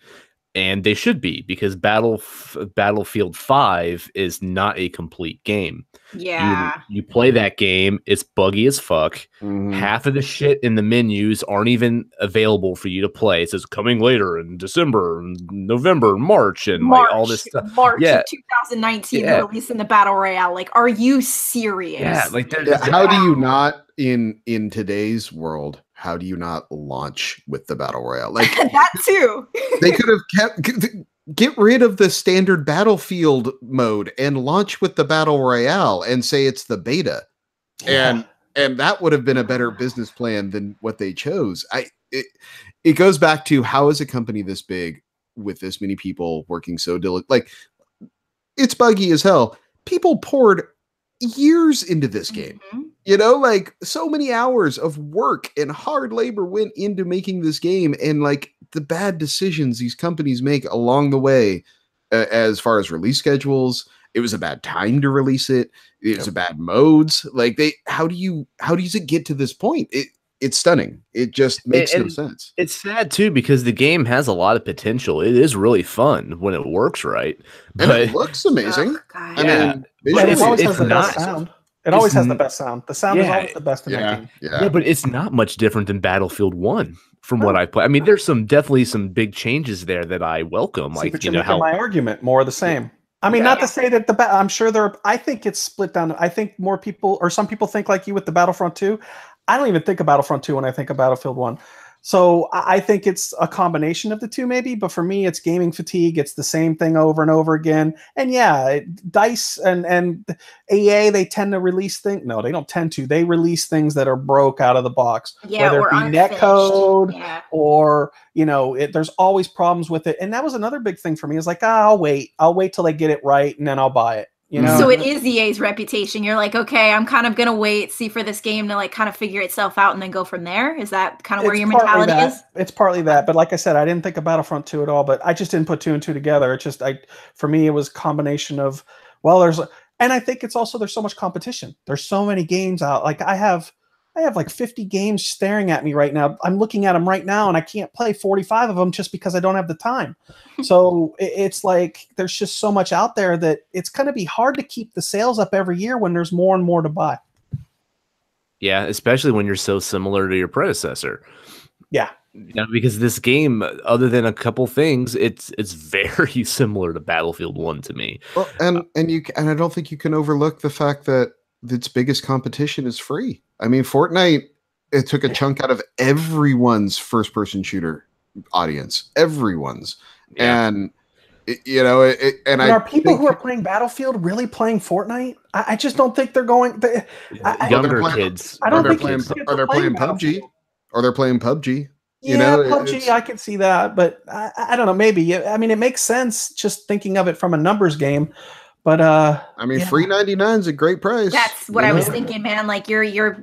And they should be, because Battlefield 5 is not a complete game. Yeah. You play that game, it's buggy as fuck. Half of the shit in the menus aren't even available for you to play. It says coming later in December, and November, March, and like all this stuff. March of 2019, the release in the Battle Royale. Like, are you serious? Yeah, like how do you not in today's world? How do you not launch with the Battle Royale? Like that too. They could have get rid of the standard Battlefield mode and launch with the Battle Royale and say it's the beta. And that would have been a better business plan than what they chose. It goes back to, how is a company this big with this many people working so diligently? Like, it's buggy as hell. People poured years into this game. You know, like so many hours of work and hard labor went into making this game, and like the bad decisions these companies make along the way, as far as release schedules, it was a bad time to release it. It was a bad modes. Like how does it get to this point? It's stunning. It just makes no sense. It's sad too, because the game has a lot of potential. It is really fun when it works right. And it looks amazing. I mean, it always has the best sound. It always has the best sound. The sound is always the best in that game. Yeah, but it's not much different than Battlefield 1 from what I play. I mean, there's definitely some big changes there that I welcome. Like, but you know, how my argument more of the same. I mean, not to say that I'm sure I think it's split down. I think more people, or some people think like you with the Battlefront 2. I don't even think of Battlefront 2 when I think of Battlefield 1. So I think it's a combination of the two, maybe. But for me, it's gaming fatigue. It's the same thing over and over again. And DICE and EA, they tend to release things. No, they don't tend to. They release things that are broke out of the box. Yeah, whether it be netcode or, you know, there's always problems with it. And that was another big thing for me. Is like, I'll wait till they get it right, and then I'll buy it. You know? So it is EA's reputation. You're like, okay, I'm kind of going to wait, see for this game to like kind of figure itself out and then go from there. Is that kind of where your mentality is? It's partly that. But like I said, I didn't think of Battlefront 2 at all, but I just didn't put 2 and 2 together. It's just, for me, it was a combination of, and I think it's also, there's so much competition. There's so many games out. Like I have like 50 games staring at me right now. I'm looking at them right now, and I can't play 45 of them just because I don't have the time. So it's like there's just so much out there that it's going to be hard to keep the sales up every year when there's more and more to buy. Yeah, especially when you're so similar to your predecessor. Yeah. You know, because this game, other than a couple things, it's very similar to Battlefield 1 to me. Well, and I don't think you can overlook the fact that its biggest competition is free. I mean, Fortnite, it took a chunk out of everyone's first-person shooter audience. Everyone's. Yeah. And, are people who are playing Battlefield really playing Fortnite? I just don't think they're going... Younger kids. I don't think are they playing PUBG? Or they're playing PUBG? You know, PUBG, I can see that. But I don't know, maybe. I mean, it makes sense just thinking of it from a numbers game. But I mean, free 99 is a great price. That's what I was thinking, man. Like your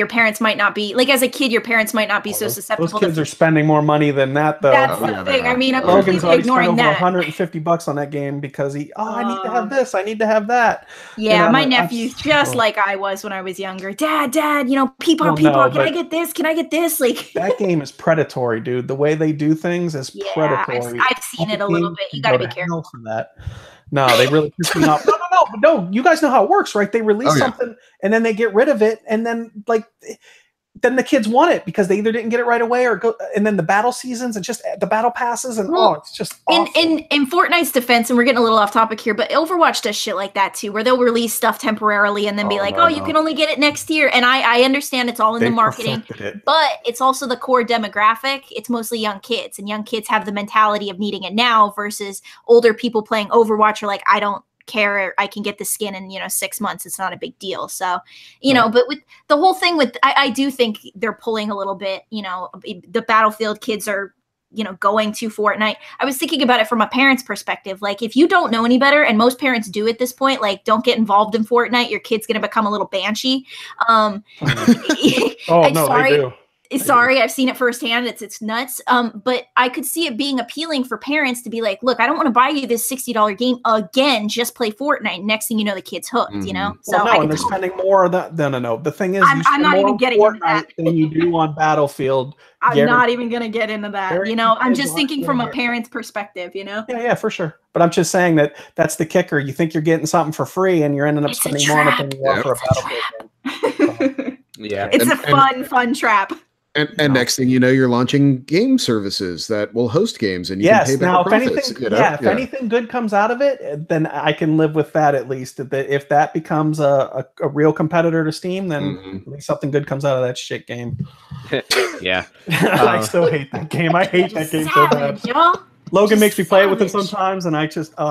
parents might not be like, as a kid, your parents might not be so susceptible. Those kids are spending more money than that, though. That's the thing. I mean, I'm Logan's already ignoring spent over that. $150 on that game because I need to have this, I need to have that. Yeah, my nephew's just like I was when I was younger. Dad, you know, peepaw, can I get this? Can I get this? Like that game is predatory, dude. The way they do things is predatory. I've seen it a little bit. You got to be careful for that. No, they really piss me off. No. You guys know how it works, right? They release something and then they get rid of it, and then then the kids want it because they either didn't get it right away or go. And then the battle seasons and just the battle passes and it's just awful. In Fortnite's defense, and we're getting a little off topic here, but Overwatch does shit like that too, where they'll release stuff temporarily and then be like, you can only get it next year. And I understand it's all in the marketing, but it's also the core demographic. It's mostly young kids, and young kids have the mentality of needing it now versus older people playing Overwatch are like, I don't care. I can get the skin in 6 months. It's not a big deal. So but with the whole thing with I do think they're pulling a little bit. The Battlefield kids are going to Fortnite. I was thinking about it from a parent's perspective. Like, if you don't know any better, and most parents do at this point, like, don't get involved in Fortnite. Your kid's going to become a little banshee. No, sorry. they do. Sorry, I've seen it firsthand. It's nuts. But I could see it being appealing for parents to be like, look, I don't want to buy you this $60 game again. Just play Fortnite. Next thing you know, the kid's hooked. So and they're spending more. No. The thing is, I'm not even getting into that than you do on Battlefield. I'm not even gonna get into that. I'm just thinking from a parent's perspective. Yeah, for sure. But I'm just saying that's the kicker. You think you're getting something for free, and you're ending up spending more on it than you are for a Battlefield game. Yeah, it's a fun trap. And next thing you know, you're launching game services that will host games, and you can pay better now profits. If anything good comes out of it, then I can live with that at least. If that becomes a real competitor to Steam, then at least something good comes out of that shit game. Yeah, I still hate that game. I hate that game so bad. Y'all. Logan makes me play it with him sometimes, and I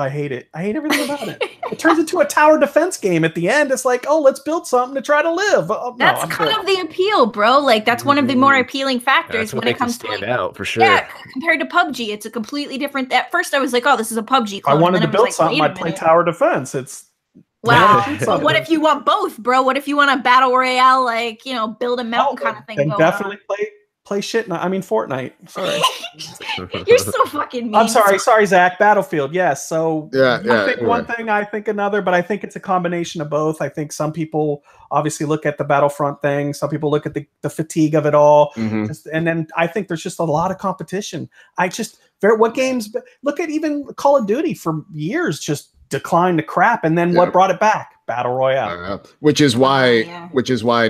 hate it. I hate everything about it. It turns into a tower defense game at the end. It's like, let's build something to try to live. That's kind of the appeal, bro. Like, that's one of the more appealing factors when it comes to stand out for sure. Yeah, compared to PUBG, it's a completely different. At first, I was like, this is a PUBG clone. I wanted to build something. I'd play tower defense. It's wow. But what if you want both, bro? What if you want a battle royale, like build a mountain kind of thing? And definitely play shit. Fortnite. Sorry. You're so fucking mean. I'm sorry, Zach. Battlefield. Yes. So I think one thing, I think another, but I think it's a combination of both. I think some people obviously look at the Battlefront thing. Some people look at the fatigue of it all. And then I think there's just a lot of competition. What games? Look at even Call of Duty for years just declined to crap, and then what brought it back? Battle Royale. Which is why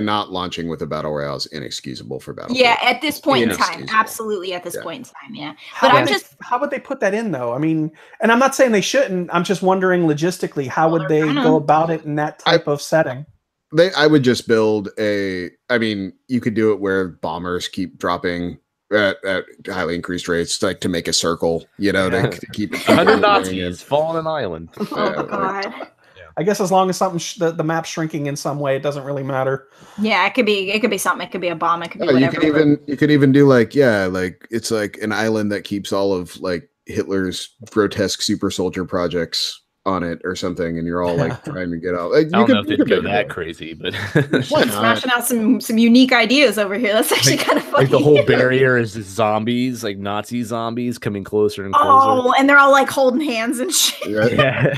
not launching with a Battle Royale is inexcusable for Battlefield. Yeah, at this point in time. Absolutely at this point in time, yeah. But how would they put that in though? I mean, and I'm not saying they shouldn't. I'm just wondering logistically, how would they go about it in that type of setting? I would just build you could do it where bombers keep dropping at highly increased rates, like to make a circle, to keep it. 100 Nazis fall on an island. Oh God. I guess as long as something the map's shrinking in some way, it doesn't really matter. Yeah, it could be something. It could be a bomb. It could be whatever. You could even do it's like an island that keeps all of like Hitler's grotesque super soldier projects on it or something, and you're all like trying to get out. Like, I don't know if they'd go that crazy, but smashing out some unique ideas over here. That's actually kind of funny. Like the whole barrier is just zombies, like Nazi zombies coming closer and closer. Oh, and they're all like holding hands and shit. Yeah.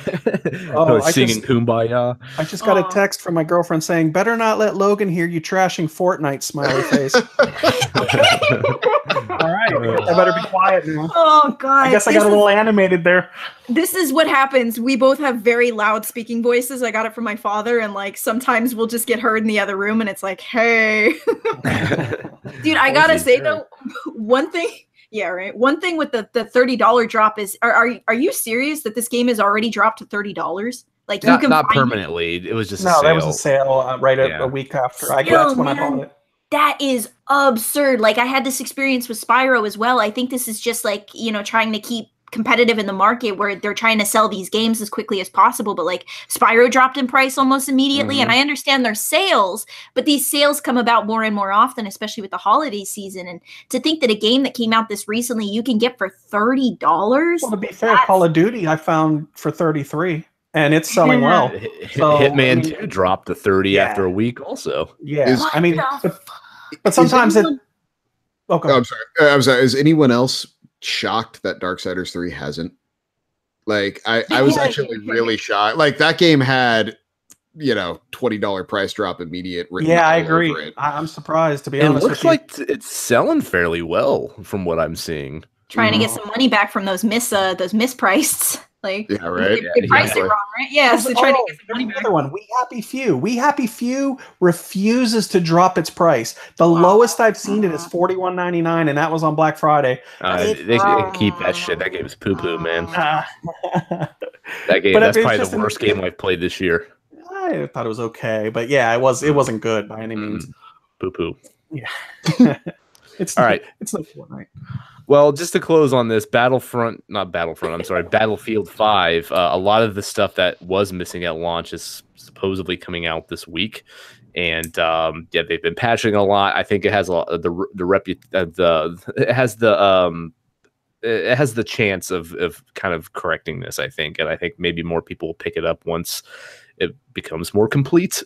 Singing Kumbaya. I just got a text from my girlfriend saying, "Better not let Logan hear you trashing Fortnite." Smiley face. All right, I better be quiet now. Oh God! I guess I got a little animated there. This is what happens. We both have very loud speaking voices. I got it from my father, and like sometimes we'll just get heard in the other room, and it's like, hey, dude. I gotta say though, one thing. Yeah, right. One thing with the $30 drop is, are you serious that this game is already dropped to $30? Like you can not permanently. It was just no. That was a sale right a week after. I guess when I bought it. That is absurd. Like I had this experience with Spyro as well. I think this is just like, trying to keep competitive in the market where they're trying to sell these games as quickly as possible. But like Spyro dropped in price almost immediately. And I understand their sales, but these sales come about more and more often, especially with the holiday season. And to think that a game that came out this recently, you can get for $30. Well, to be fair, Call of Duty, I found for $33. And it's selling well. So, Hitman 2 dropped to 30 after a week also. Yeah. But sometimes it... Okay. Oh, I'm sorry. Is anyone else shocked that Darksiders 3 hasn't? Like, I was actually really shocked. Like, that game had, $20 price drop immediate. Yeah, I agree. I'm surprised, to be honest. It looks like it's selling fairly well from what I'm seeing. Trying to get some money back from those mispriced. Like, yeah, right. They priced it wrong, right? Yeah, so trying to get some money back. Another one. We Happy Few refuses to drop its price. The lowest I've seen it is $41.99, and that was on Black Friday. They keep that shit. That game's poo-poo, man. That game. That's probably the worst game I've played this year. I thought it was okay, but yeah, it wasn't good by any means. Poo-poo. Yeah. It's all right. It's no Fortnite. Well, just to close on this, Battlefield 5, a lot of the stuff that was missing at launch is supposedly coming out this week. And they've been patching a lot. I think it has it has the chance of kind of correcting this, I think. And I think maybe more people will pick it up once it becomes more complete.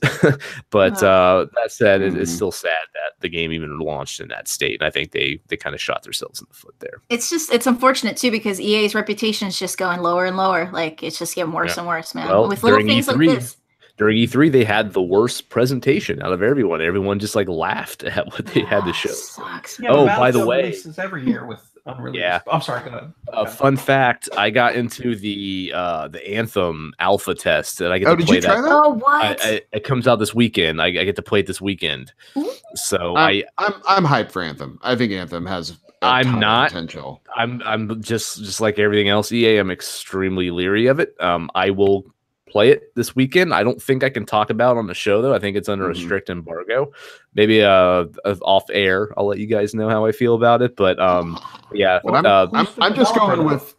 But that said, it's still sad that the game even launched in that state. And I think they kind of shot themselves in the foot there. It's unfortunate too, because EA's reputation is just going lower and lower. Like, it's just getting worse and worse, man. Well, with little things like this. During E3, they had the worst presentation out of everyone. Everyone just like laughed at what they had to show. Sucks. Yeah, by the way, releases every year with unreleased. Yeah, I'm sorry. Go ahead. Fun fact: I got into the Anthem alpha test, and I get to play that. Oh, what? It comes out this weekend. I get to play it this weekend. So I'm hyped for Anthem. I think Anthem has. I'm not potential. I'm just like everything else. EA. I'm extremely leery of it. I will play it this weekend. I don't think I can talk about it on the show though. I think it's under a strict embargo. Maybe off air, I'll let you guys know how I feel about it. But yeah, but I'm just going with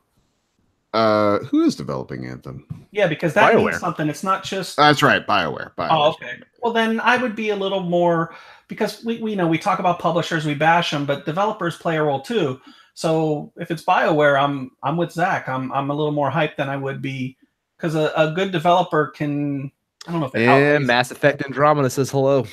who is developing Anthem? Yeah, because that means something. It's not just that's right, BioWare. Oh, okay. Well, then I would be a little more, because we know we talk about publishers, we bash them, but developers play a role too. So if it's BioWare, I'm with Zach. I'm a little more hyped than I would be. Because a good developer can, I don't know if it and Mass Effect Andromeda says hello.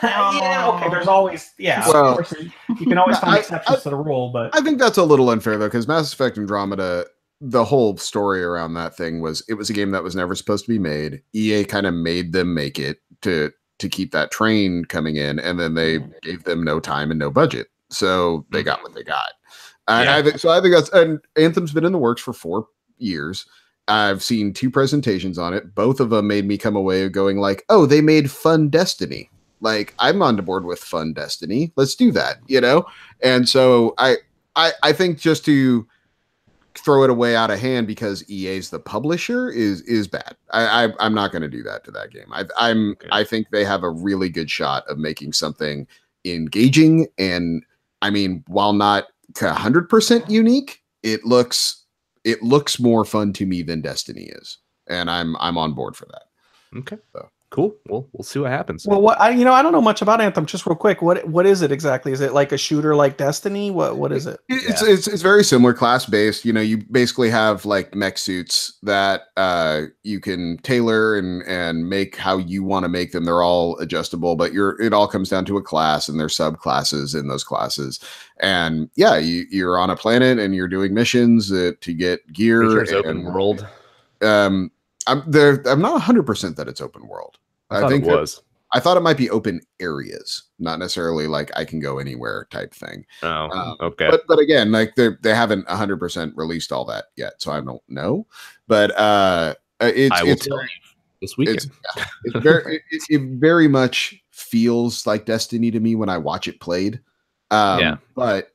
Yeah, okay. There's always, well, of course, you can always find exceptions to the rule, but I think that's a little unfair though, because Mass Effect Andromeda, the whole story around that thing was it was a game that was never supposed to be made. EA kind of made them make it to keep that train coming in, and then they gave them no time and no budget, so they got what they got. I think that's, and Anthem's been in the works for 4 years. I've seen 2 presentations on it. Both of them made me come away going like, oh, they made fun Destiny. Like, I'm on board with fun Destiny. Let's do that, you know? And so I think just to throw it away out of hand because EA's the publisher is bad. I'm not going to do that to that game. I think they have a really good shot of making something engaging. And I mean, while not 100% unique, it looks more fun to me than Destiny is, and I'm on board for that. Okay, so cool. Well, we'll see what happens. Well, I don't know much about Anthem. Just real quick, what is it exactly? Is it like a shooter like Destiny? What is it? It's very similar, class based. You know, you basically have like mech suits that you can tailor and make how you want to make them. They're all adjustable, but it all comes down to a class, and there's subclasses in those classes. And yeah, you're on a planet and you're doing missions to get gear. Sure it's open world. I'm not 100% that it's open world. I think it was. I thought it might be open areas, not necessarily like I can go anywhere type thing. Oh, okay. But again, like they haven't 100% released all that yet, so I don't know. But it's tell you this weekend. It very much feels like Destiny to me when I watch it played. But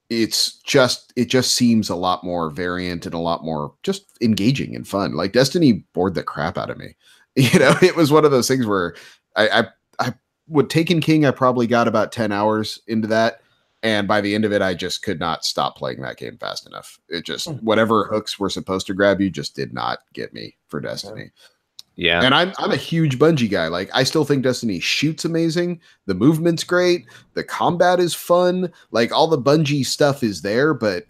it just seems a lot more variant and a lot more just engaging and fun. Like Destiny bored the crap out of me. You know, it was one of those things where I would Taken King. I probably got about 10 hours into that. And by the end of it, I just could not stop playing that game fast enough. It just, whatever hooks were supposed to grab you just did not get me for Destiny. Yeah. And I'm a huge Bungie guy. Like, I still think Destiny shoots amazing. The movement's great. The combat is fun. Like, all the Bungie stuff is there, but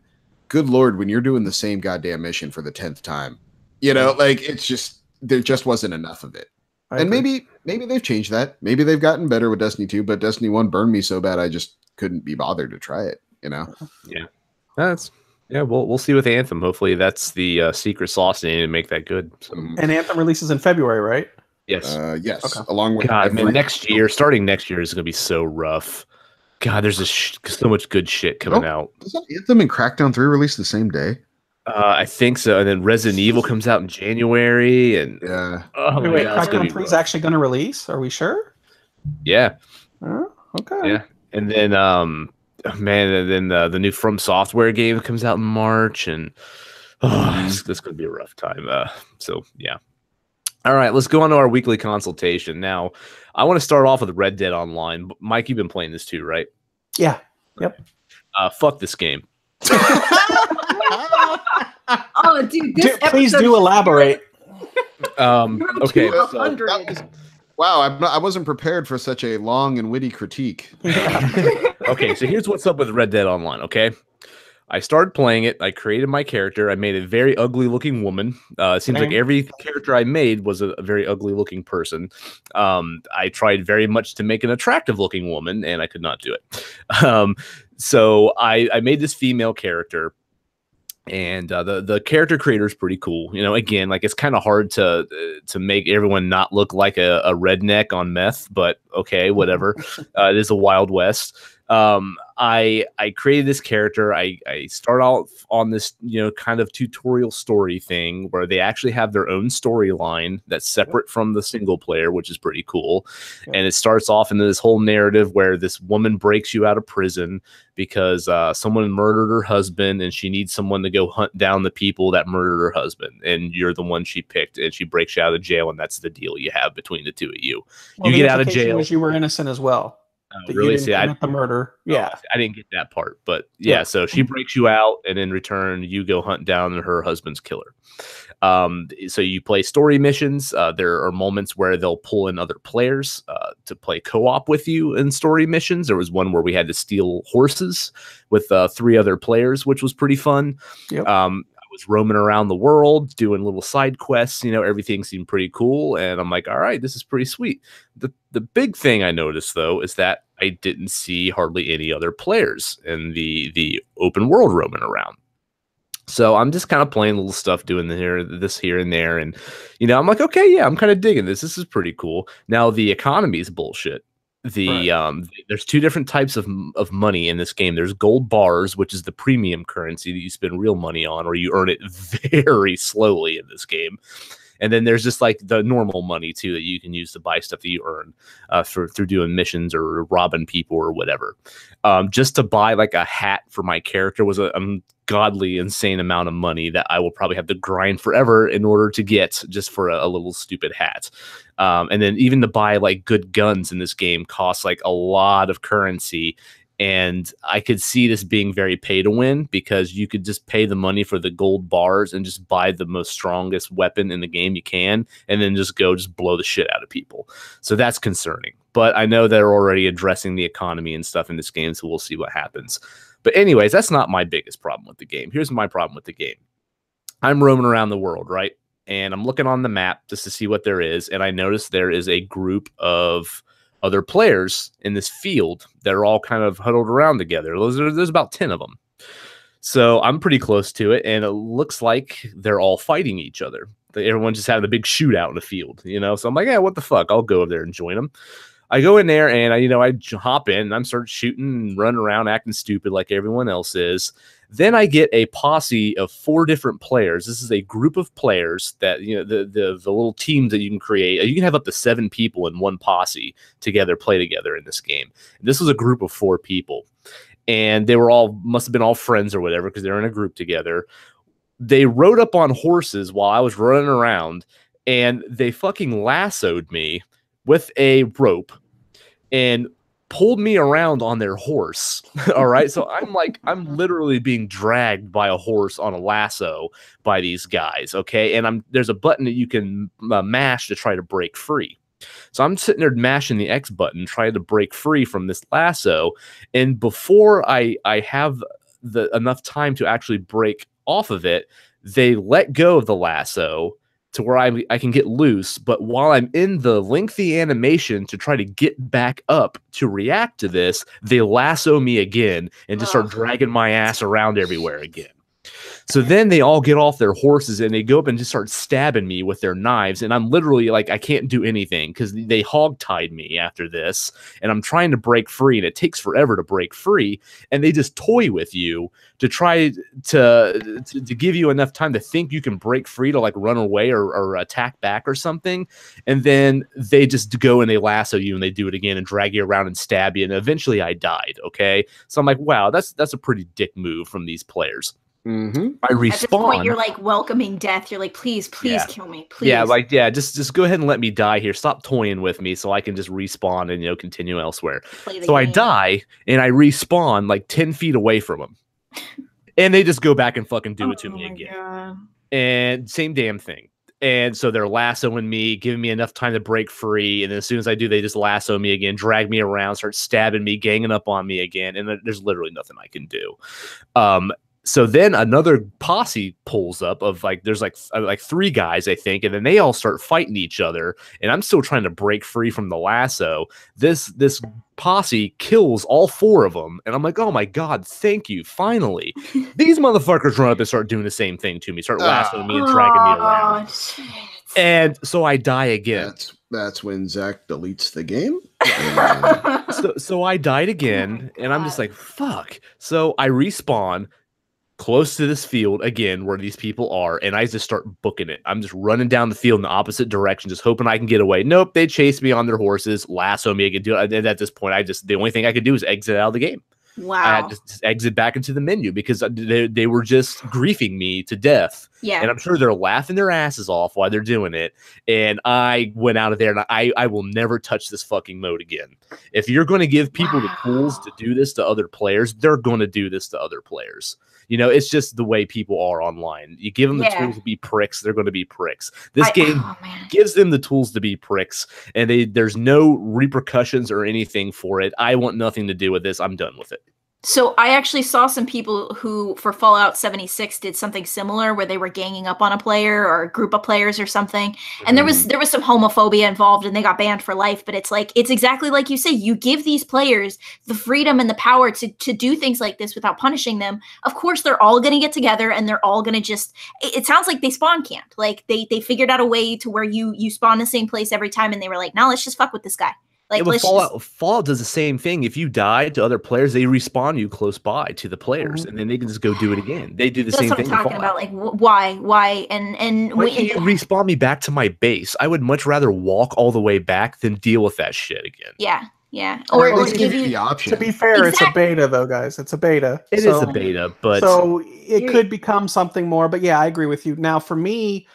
good Lord, when you're doing the same goddamn mission for the 10th time, you know, like, it's just, there just wasn't enough of it. And maybe they've changed that. Maybe they've gotten better with Destiny 2, but Destiny 1 burned me so bad I just couldn't be bothered to try it, you know? Yeah. We'll see with Anthem. Hopefully that's the secret sauce they need to make that good. So. And Anthem releases in February, right? Yes. Yes. Okay. Along with starting next year is going to be so rough. God, there's so much good shit coming out. Doesn't Anthem and Crackdown 3 release the same day? I think so. And then Resident Evil comes out in January. And wait, Crackdown 3 is actually going to release? Are we sure? Yeah. Okay. Yeah. And then, the new From Software game comes out in March, and this going to be a rough time. So yeah. All right, let's go on to our weekly consultation. Now, I want to start off with Red Dead Online. Mike, you've been playing this too, right? Yeah. Yep. Fuck this game. Oh, dude, this please do elaborate. Okay. Wow, I wasn't prepared for such a long and witty critique. Okay, so here's what's up with Red Dead Online, okay? I started playing it. I created my character. I made a very ugly looking woman. It seems like every character I made was a very ugly looking person. I tried very much to make an attractive looking woman, and I could not do it. So I made this female character. And the character creator is pretty cool. You know, again, like it's kind of hard to make everyone not look like a redneck on meth, but okay, whatever. It is a Wild West. I created this character. I start out on this, kind of tutorial story thing where they actually have their own storyline that's separate from the single player, which is pretty cool. And it starts off into this whole narrative where this woman breaks you out of prison because someone murdered her husband and she needs someone to go hunt down the people that murdered her husband. And you're the one she picked, and she breaks you out of jail. And that's the deal you have between the two of you. Well, you get out of jail. You were innocent as well. Really? See, the murder. Yeah, I didn't get that part, but yeah. So she breaks you out, and in return, you go hunt down her husband's killer. So you play story missions. There are moments where they'll pull in other players to play co-op with you in story missions. There was one where we had to steal horses with 3 other players, which was pretty fun. Yep. Was roaming around the world doing little side quests. Everything seemed pretty cool, and I'm like, all right, this is pretty sweet. The big thing I noticed though is that I didn't see hardly any other players in the open world roaming around. So I'm just kind of playing little stuff, doing this here and there, and I'm like, okay, yeah, I'm kind of digging this. This is pretty cool. Now the economy is bullshit. There's 2 different types of money in this game. There's gold bars, which is the premium currency that you spend real money on, or you earn it very slowly in this game. And then there's just like the normal money too that you can use to buy stuff that you earn through doing missions or robbing people or whatever. Just to buy like a hat for my character was a ungodly, insane amount of money that I will probably have to grind forever in order to get just for a little stupid hat. And then even to buy like good guns in this game costs like a lot of currency. And I could see this being very pay to win because you could just pay the money for the gold bars and just buy the most strongest weapon in the game you can, and then just blow the shit out of people. So that's concerning. But I know they're already addressing the economy and stuff in this game, so we'll see what happens. But anyways, that's not my biggest problem with the game. Here's my problem with the game. I'm roaming around the world, right? And I'm looking on the map just to see what there is, and I notice there is a group of other players in this field that are all kind of huddled around together. There's about 10 of them. So I'm pretty close to it, and it looks like they're all fighting each other. Everyone just having a big shootout in the field, So I'm like, yeah, what the fuck? I'll go over there and join them. I go in there, and I hop in, and I'm start shooting and running around acting stupid like everyone else is. Then I get a posse of 4 different players. This is a group of players that, the little teams that you can create. You can have up to 7 people in one posse together, play together in this game. And this was a group of 4 people. And they must have been all friends or whatever because they're in a group together. They rode up on horses while I was running around, and they fucking lassoed me with a rope and pulled me around on their horse. All right. So I'm literally being dragged by a horse on a lasso by these guys. Okay. And there's a button that you can mash to try to break free. So I'm sitting there mashing the X button, trying to break free from this lasso. And before I have enough time to actually break off of it, they let go of the lasso to where I can get loose, but while I'm in the lengthy animation to try to get back up to react to this, they lasso me again and just start dragging my ass around everywhere again. So then they all get off their horses and they go up and just start stabbing me with their knives. And I'm literally like, I can't do anything because they hogtied me after this. And I'm trying to break free, and it takes forever to break free. And they just toy with you to try to give you enough time to think you can break free to like run away or attack back or something. And then they just go and they lasso you and they do it again and drag you around and stab you. And eventually I died. Okay. So I'm like, wow, that's a pretty dick move from these players. I respawn. At this point, you're like welcoming death. You're like, please kill me, please. Yeah, just go ahead and let me die here. Stop toying with me, so I can just respawn and continue elsewhere. So I die and I respawn like 10 feet away from them, and they just go back and fucking do it to me again. God. And same damn thing. And so they're lassoing me, giving me enough time to break free. And then as soon as I do, they just lasso me again, drag me around, start stabbing me, ganging up on me again. And there's literally nothing I can do. So then another posse pulls up of there's like 3 guys, I think. And then they all start fighting each other. And I'm still trying to break free from the lasso. This posse kills all 4 of them. And I'm like, oh my God, thank you. Finally. These motherfuckers run up and start doing the same thing to me, start lassoing me and dragging me around. Shit. And so I die again. That's when Zach deletes the game. So I died again, and I'm just like, fuck. So I respawn close to this field again where these people are, and I just start booking it. I'm just running down the field in the opposite direction, just hoping I can get away. Nope, they chase me on their horses, lasso me. I could do it. And at this point, the only thing I could do is exit out of the game. Wow. I had to just exit back into the menu because they were just griefing me to death. Yeah. And I'm sure they're laughing their asses off while they're doing it. And I went out of there, and I will never touch this fucking mode again. If you're going to give people the tools to do this to other players, they're going to do this to other players. It's just the way people are online. You give them the tools to be pricks, they're going to be pricks. This game gives them the tools to be pricks, and there's no repercussions or anything for it. I want nothing to do with this. I'm done with it. So I actually saw some people who, for Fallout 76, did something similar where they were ganging up on a player or a group of players or something. And there was some homophobia involved, and they got banned for life. But it's exactly like you say. You give these players the freedom and the power to do things like this without punishing them. Of course, they're all going to get together, and they're all going to just. It sounds like they spawn camped. Like they figured out a way to where you spawn in the same place every time, and they were like, "Now let's just fuck with this guy." Fallout does the same thing. If you die to other players, they respawn you close by to the players, and then they can just go do it again. They do the same thing. That's what I'm talking about. Like, why, and why can't you respawn me back to my base? I would much rather walk all the way back than deal with that shit again. Yeah. Or give you the option. To be fair, It's a beta, though, guys. It's a beta. It is a beta, but so it could become something more. But yeah, I agree with you. Now, for me,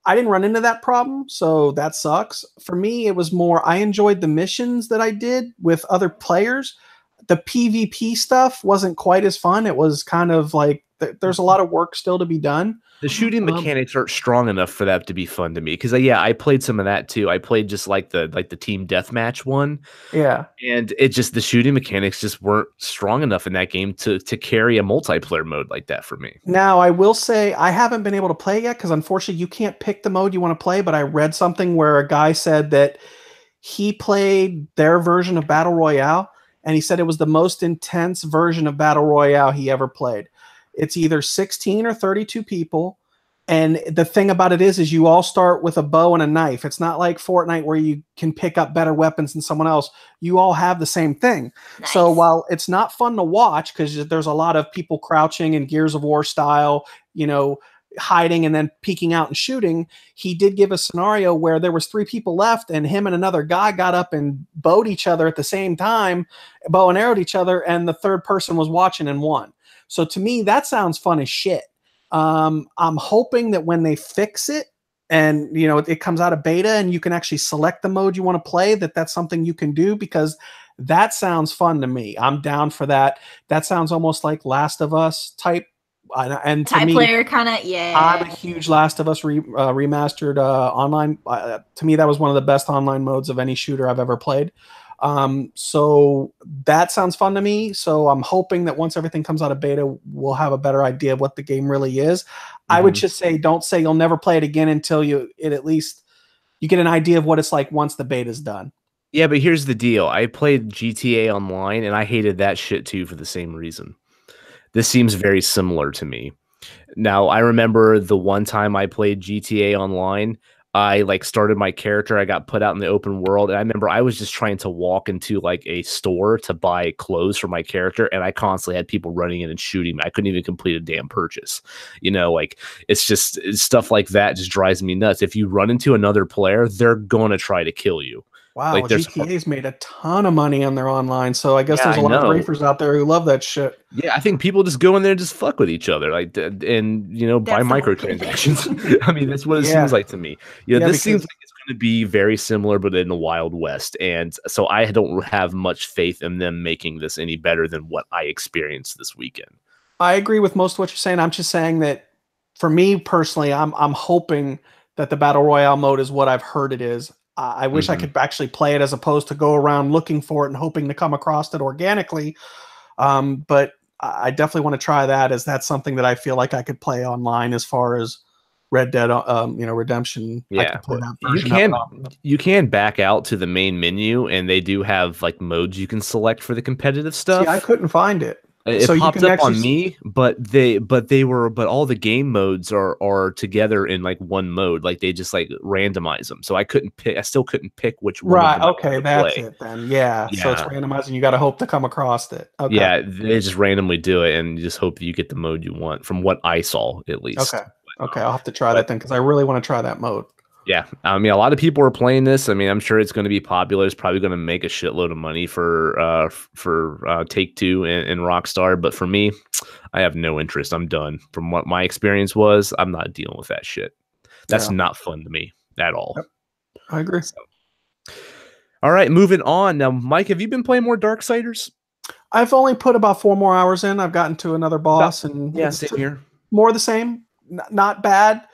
I didn't run into that problem, so that sucks. For me, it was more, I enjoyed the missions that I did with other players. The PvP stuff wasn't quite as fun. It was kind of like, there's a lot of work still to be done. The shooting mechanics aren't strong enough for that to be fun to me. Because I played some of that too. I played just like the team deathmatch one. Yeah. And the shooting mechanics just weren't strong enough in that game to carry a multiplayer mode like that for me. Now, I will say I haven't been able to play yet because unfortunately you can't pick the mode you want to play. But I read something where a guy said that he played their version of Battle Royale, and he said it was the most intense version of Battle Royale he ever played. It's either 16 or 32 people. And the thing about it is you all start with a bow and a knife. It's not like Fortnite where you can pick up better weapons than someone else. You all have the same thing. Nice. So while it's not fun to watch because there's a lot of people crouching in Gears of War style, hiding and then peeking out and shooting, he did give a scenario where there was 3 people left and him and another guy got up and bowed each other at the same time, bow and arrowed each other, and the third person was watching and won. So to me, that sounds fun as shit. I'm hoping that when they fix it and, it comes out of beta and you can actually select the mode you want to play, that's something you can do, because that sounds fun to me. I'm down for that. That sounds almost like Last of Us type. And to me, player kind of, yeah. I'm a huge Last of Us remastered online. To me, that was one of the best online modes of any shooter I've ever played. So that sounds fun to me. So I'm hoping that once everything comes out of beta, we'll have a better idea of what the game really is. I would just say, don't say you'll never play it again until at least you get an idea of what it's like once the beta's done. Yeah, but here's the deal. I played GTA Online and I hated that shit too for the same reason. This seems very similar to me. Now, I remember the one time I played GTA Online, I started my character. I got put out in the open world. And I remember I was just trying to walk into a store to buy clothes for my character. And I constantly had people running in and shooting me. I couldn't even complete a damn purchase. It's stuff like that just drives me nuts. If you run into another player, they're going to try to kill you. Wow, Like, GTA's made a ton of money on their online, so I guess there's a lot of griefers out there who love that shit. Yeah, I think people just go in there and just fuck with each other, like, and buy microtransactions. I mean, that's what it seems like to me. This seems like it's going to be very similar, but in the Wild West, and so I don't have much faith in them making this any better than what I experienced this weekend. I agree with most of what you're saying. I'm just saying that for me personally, I'm hoping that the Battle Royale mode is what I've heard it is. I wish I could actually play it as opposed to go around looking for it and hoping to come across it organically. But I definitely want to try that, as that's something that I feel like I could play online as far as Red Dead, Redemption. Yeah, you can back out to the main menu, and they do have like modes you can select for the competitive stuff. See, I couldn't find it. It popped up on me, but all the game modes are together in like one mode. Like they just like randomize them. So I still couldn't pick which one. Right. Okay. That's it then. Yeah. So it's randomizing. You got to hope to come across it. Okay. Yeah. They just randomly do it, and you just hope that you get the mode you want, from what I saw at least. Okay. Okay. I'll have to try that then, because I really want to try that mode. Yeah, I mean, a lot of people are playing this. I mean, I'm sure it's going to be popular. It's probably going to make a shitload of money for Take-Two and Rockstar. But for me, I have no interest. I'm done. From what my experience was, I'm not dealing with that shit. That's not fun to me at all. Yep. I agree. So. All right, moving on. Now, Mike, have you been playing more Darksiders? I've only put about 4 more hours in. I've gotten to another boss, and same here. More of the same. Not bad.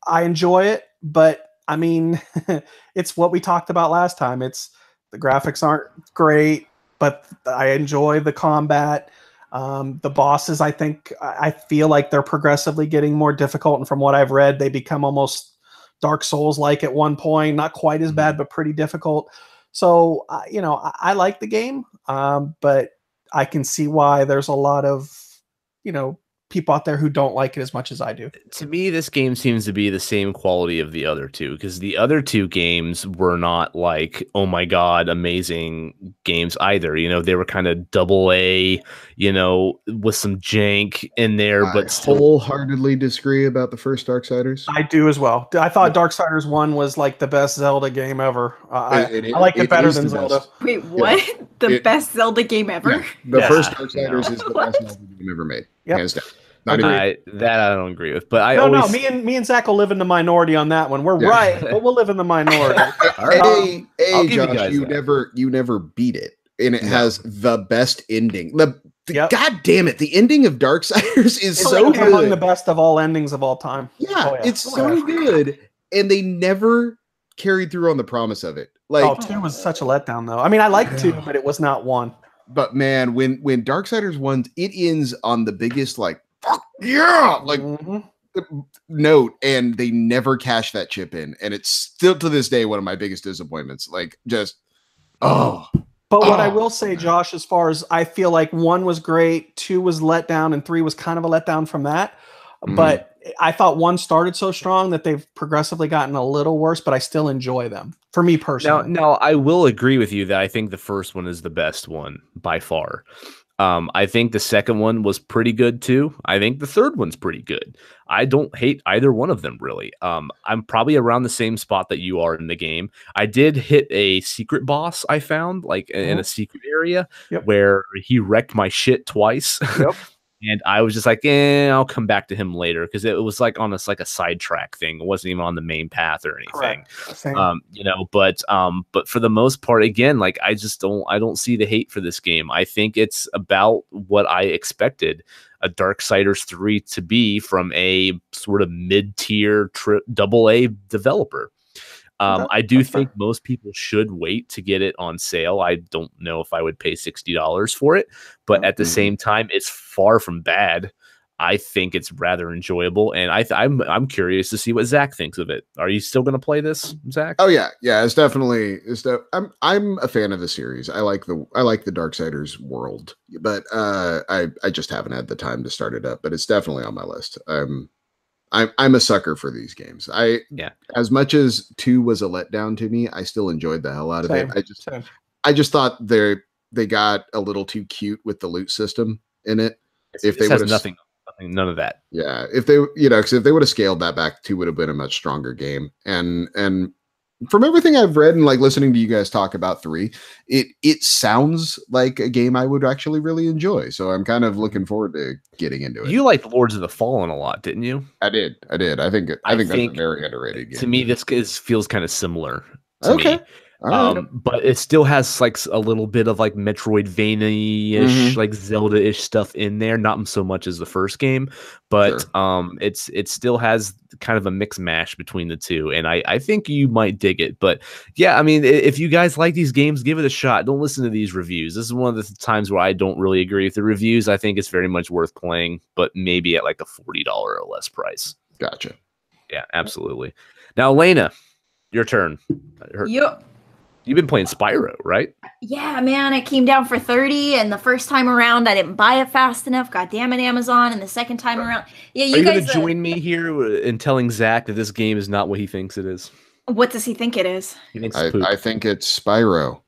I enjoy it, but I mean, it's what we talked about last time. It's the graphics aren't great, but I enjoy the combat. The bosses, I feel like they're progressively getting more difficult. And from what I've read, they become almost Dark Souls-like at one point. Not quite as bad, but pretty difficult. So, I like the game, but I can see why there's a lot of, people out there who don't like it as much as I do. To me, this game seems to be the same quality of the other two, because the other two games were not like, oh my god, amazing games either. They were kind of AA, with some jank in there. But still wholeheartedly disagree about the first Darksiders. I do as well. I thought Darksiders 1 was like the best Zelda game ever. I like it better than Zelda. Wait, what? The best Zelda game ever? Yeah. The first Darksiders is the best Zelda game ever made. Hands down. That I don't agree with, but no. Me and Zach will live in the minority on that one. We're right, but we'll live in the minority. Josh, you never beat it, and it has the best ending. God damn it, the ending of Darksiders is so good. Among the best of all endings of all time. Yeah, it's so good, and they never carried through on the promise of it. 2 was such a letdown, though. I mean, I liked 2, but it was not 1. But man, when Darksiders 1, it ends on the biggest note, and they never cash that chip in, and it's still to this day one of my biggest disappointments. But what I will say, Josh, as far as I feel like 1 was great, 2 was let down, and 3 was kind of a letdown from that. But I thought 1 started so strong that they've progressively gotten a little worse, but I still enjoy them, for me personally. Now, I will agree with you that I think the first one is the best one by far. I think the second one was pretty good too. I think the third one's pretty good. I don't hate either one of them really. I'm probably around the same spot that you are in the game. I did hit a secret boss I found in a secret area where he wrecked my shit twice. Yep. And I was just like, I'll come back to him later, because it was like on a sidetrack thing. It wasn't even on the main path or anything. But for the most part, again, I don't see the hate for this game. I think it's about what I expected a Darksiders 3 to be from a sort of mid-tier AA developer. I do think most people should wait to get it on sale. I don't know if I would pay $60 for it, but at the same time, it's far from bad. I think it's rather enjoyable, and I'm curious to see what Zach thinks of it. Are you still going to play this, Zach? Oh yeah, it's definitely. I'm a fan of the series. I like the Darksiders world, but I just haven't had the time to start it up. But it's definitely on my list. I'm a sucker for these games. As much as 2 was a letdown to me, I still enjoyed the hell out of it. I just thought they got a little too cute with the loot system in it. If they would have none of that. Yeah, if they because if they would have scaled that back, 2 would have been a much stronger game. And from everything I've read and like listening to you guys talk about 3, it sounds like a game I would actually really enjoy. So I'm kind of looking forward to getting into it. You liked Lords of the Fallen a lot, didn't you? I did. I think that's a very underrated game. To me, this feels kind of similar to okay. me. But it still has like a little bit of like Metroidvania-ish, like Zelda-ish stuff in there. Not so much as the first game, but it still has kind of a mix mash between the two, and I think you might dig it. But yeah, I mean, if you guys like these games, give it a shot. Don't listen to these reviews. This is one of the times where I don't really agree with the reviews. I think it's very much worth playing, but maybe at like a $40 or less price. Gotcha. Yeah, absolutely. Now, Alaina, your turn. You've been playing Spyro, right? Yeah, man, it came down for 30, and the first time around, I didn't buy it fast enough. God damn it, Amazon! And the second time around, yeah, you guys. Are you going to join me here in telling Zach that this game is not what he thinks it is? What does he think it is? He thinks I think it's Spyro.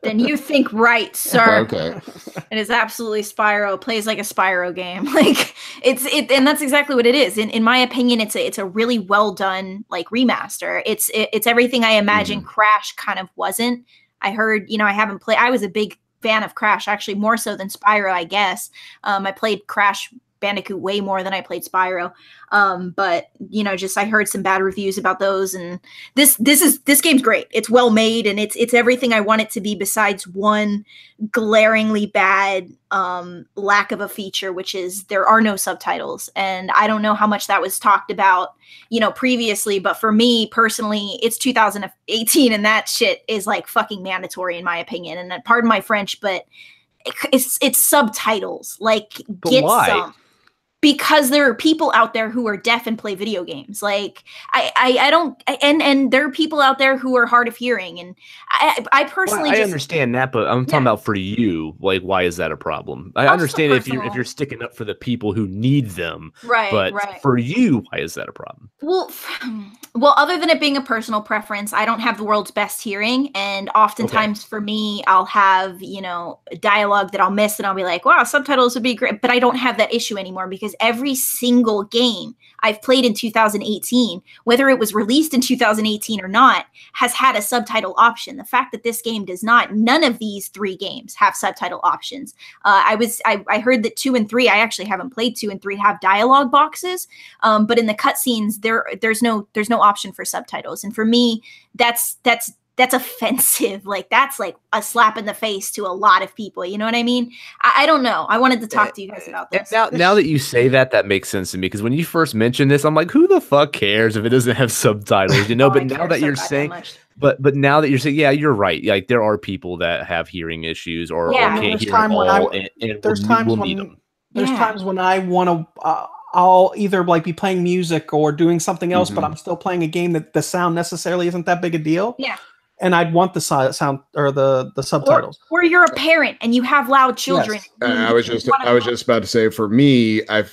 Then you think right, sir. Okay. It is absolutely Spyro. It plays like a Spyro game. Like and that's exactly what it is. In my opinion, it's a really well done like remaster. It's everything I imagined Crash kind of wasn't. I heard, I haven't played. I was a big fan of Crash, actually more so than Spyro, I guess. I played Crash Bandicoot way more than I played Spyro. But I heard some bad reviews about those, and this game's great. It's well made, and it's everything I want it to be besides one glaringly bad lack of a feature, which is there are no subtitles. And I don't know how much that was talked about, previously, but for me personally, it's 2018 and that shit is like fucking mandatory in my opinion. And pardon my French, but it's subtitles. Like, but get why? some. Because there are people out there who are deaf and play video games. Like I don't, and there are people out there who are hard of hearing. And I personally, I understand that, but I'm talking about for you. Like, why is that a problem? I understand if you're sticking up for the people who need them, right? But for you, why is that a problem? Well, other than it being a personal preference, I don't have the world's best hearing, and oftentimes for me, I'll have dialogue that I'll miss, and I'll be like, "Wow, subtitles would be great," but I don't have that issue anymore because every single game I've played in 2018, whether it was released in 2018 or not, has had a subtitle option. The fact that this game does not, none of these 3 games have subtitle options. I heard that 2 and 3, I actually haven't played 2 and 3, have dialogue boxes, but in the cutscenes, there's no option for subtitles. And for me, that's offensive. Like, that's like a slap in the face to a lot of people. You know what I mean? I don't know. I wanted to talk to you guys about this. Now that you say that makes sense to me, because when you first mentioned this, I'm like, who the fuck cares if it doesn't have subtitles? But now that you're saying, but now that you're saying, yeah, you're right. Like, there are people that have hearing issues or can't hear at all, and there's times when I want to. I'll either like be playing music or doing something else, but I'm still playing a game that the sound necessarily isn't that big a deal. Yeah. And I'd want the sound or the subtitles. Or you're a parent and you have loud children. Yes. I was just about to say, for me, I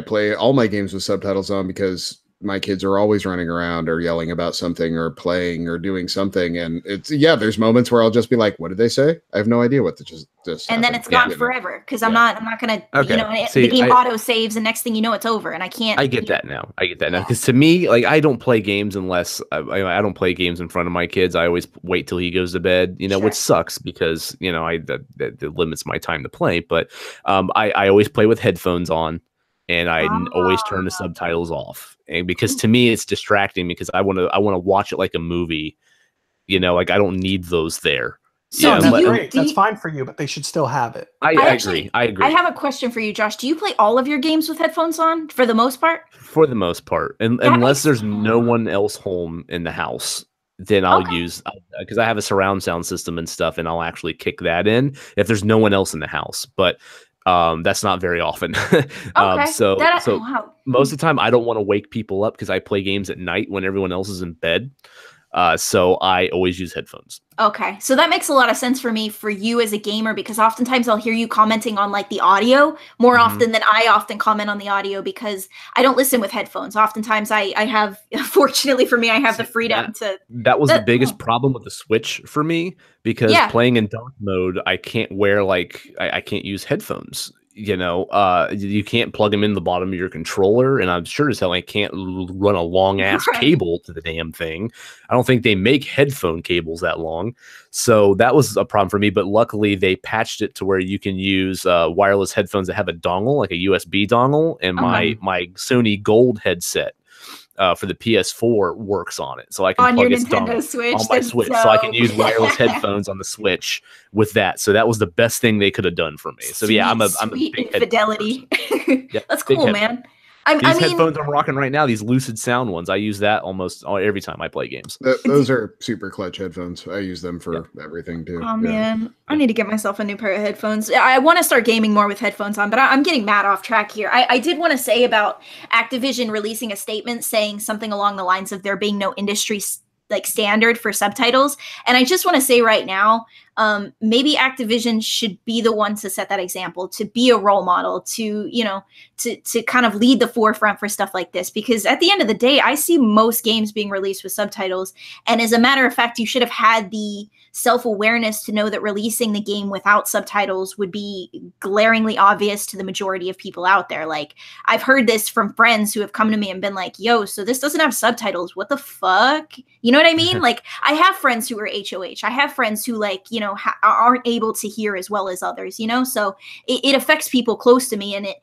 play all my games with subtitles on because my kids are always running around or yelling about something or playing or doing something. And there's moments where I'll just be like, what did they say? I have no idea what this and then it's gone forever. Cause I'm not going to, the game auto saves and next thing you know, it's over and I can't. I get that now. Cause to me, like, I don't play games unless I don't play games in front of my kids. I always wait till he goes to bed, which sucks because, that limits my time to play. But I always play with headphones on. And I always turn the subtitles off, and because to me it's distracting because I want to watch it like a movie, like I don't need those there. So that's fine for you, but they should still have it. I agree. I have a question for you, Josh. Do you play all of your games with headphones on for the most part? For the most part, unless there's no one else home in the house, then I'll use, because I have a surround sound system and stuff, and I'll actually kick that in if there's no one else in the house. But that's not very often. So most of the time I don't want to wake people up because I play games at night when everyone else is in bed. So I always use headphones. Okay. So that makes a lot of sense for me, for you as a gamer, because oftentimes I'll hear you commenting on like the audio more often than I often comment on the audio because I don't listen with headphones. Oftentimes I have, fortunately for me, I have the freedom to. That was the biggest problem with the Switch for me because playing in dark mode, I can't wear I can't use headphones. you can't plug them in the bottom of your controller, and I'm sure as hell I can't run a long ass cable to the damn thing. I don't think they make headphone cables that long, so that was a problem for me. But luckily, they patched it to where you can use wireless headphones that have a dongle, like a USB dongle, and my Sony Gold headset for the PS4 works on it, so I can on plug your its Nintendo Switch on my Switch, so I can use wireless headphones on the Switch with that. So that was the best thing they could have done for me. So yeah, I'm a big fidelity. Yep, that's cool, man. These headphones I'm rocking right now, these Lucid Sound ones, I use that almost every time I play games. Those are super clutch headphones. I use them for everything too. Oh man, I need to get myself a new pair of headphones. I want to start gaming more with headphones on, but I'm getting mad off track here. I did want to say about Activision releasing a statement saying something along the lines of there being no industry standard for subtitles, and I just want to say right now, maybe Activision should be the one to set that example, to be a role model, to kind of lead the forefront for stuff like this. Because at the end of the day, I see most games being released with subtitles, and as a matter of fact, you should have had the self-awareness to know that releasing the game without subtitles would be glaringly obvious to the majority of people out there. Like, I've heard this from friends who have come to me and been like, yo, so this doesn't have subtitles, what the fuck? You know what I mean? Like, I have friends who are HOH. I have friends who aren't able to hear as well as others, so it affects people close to me, and it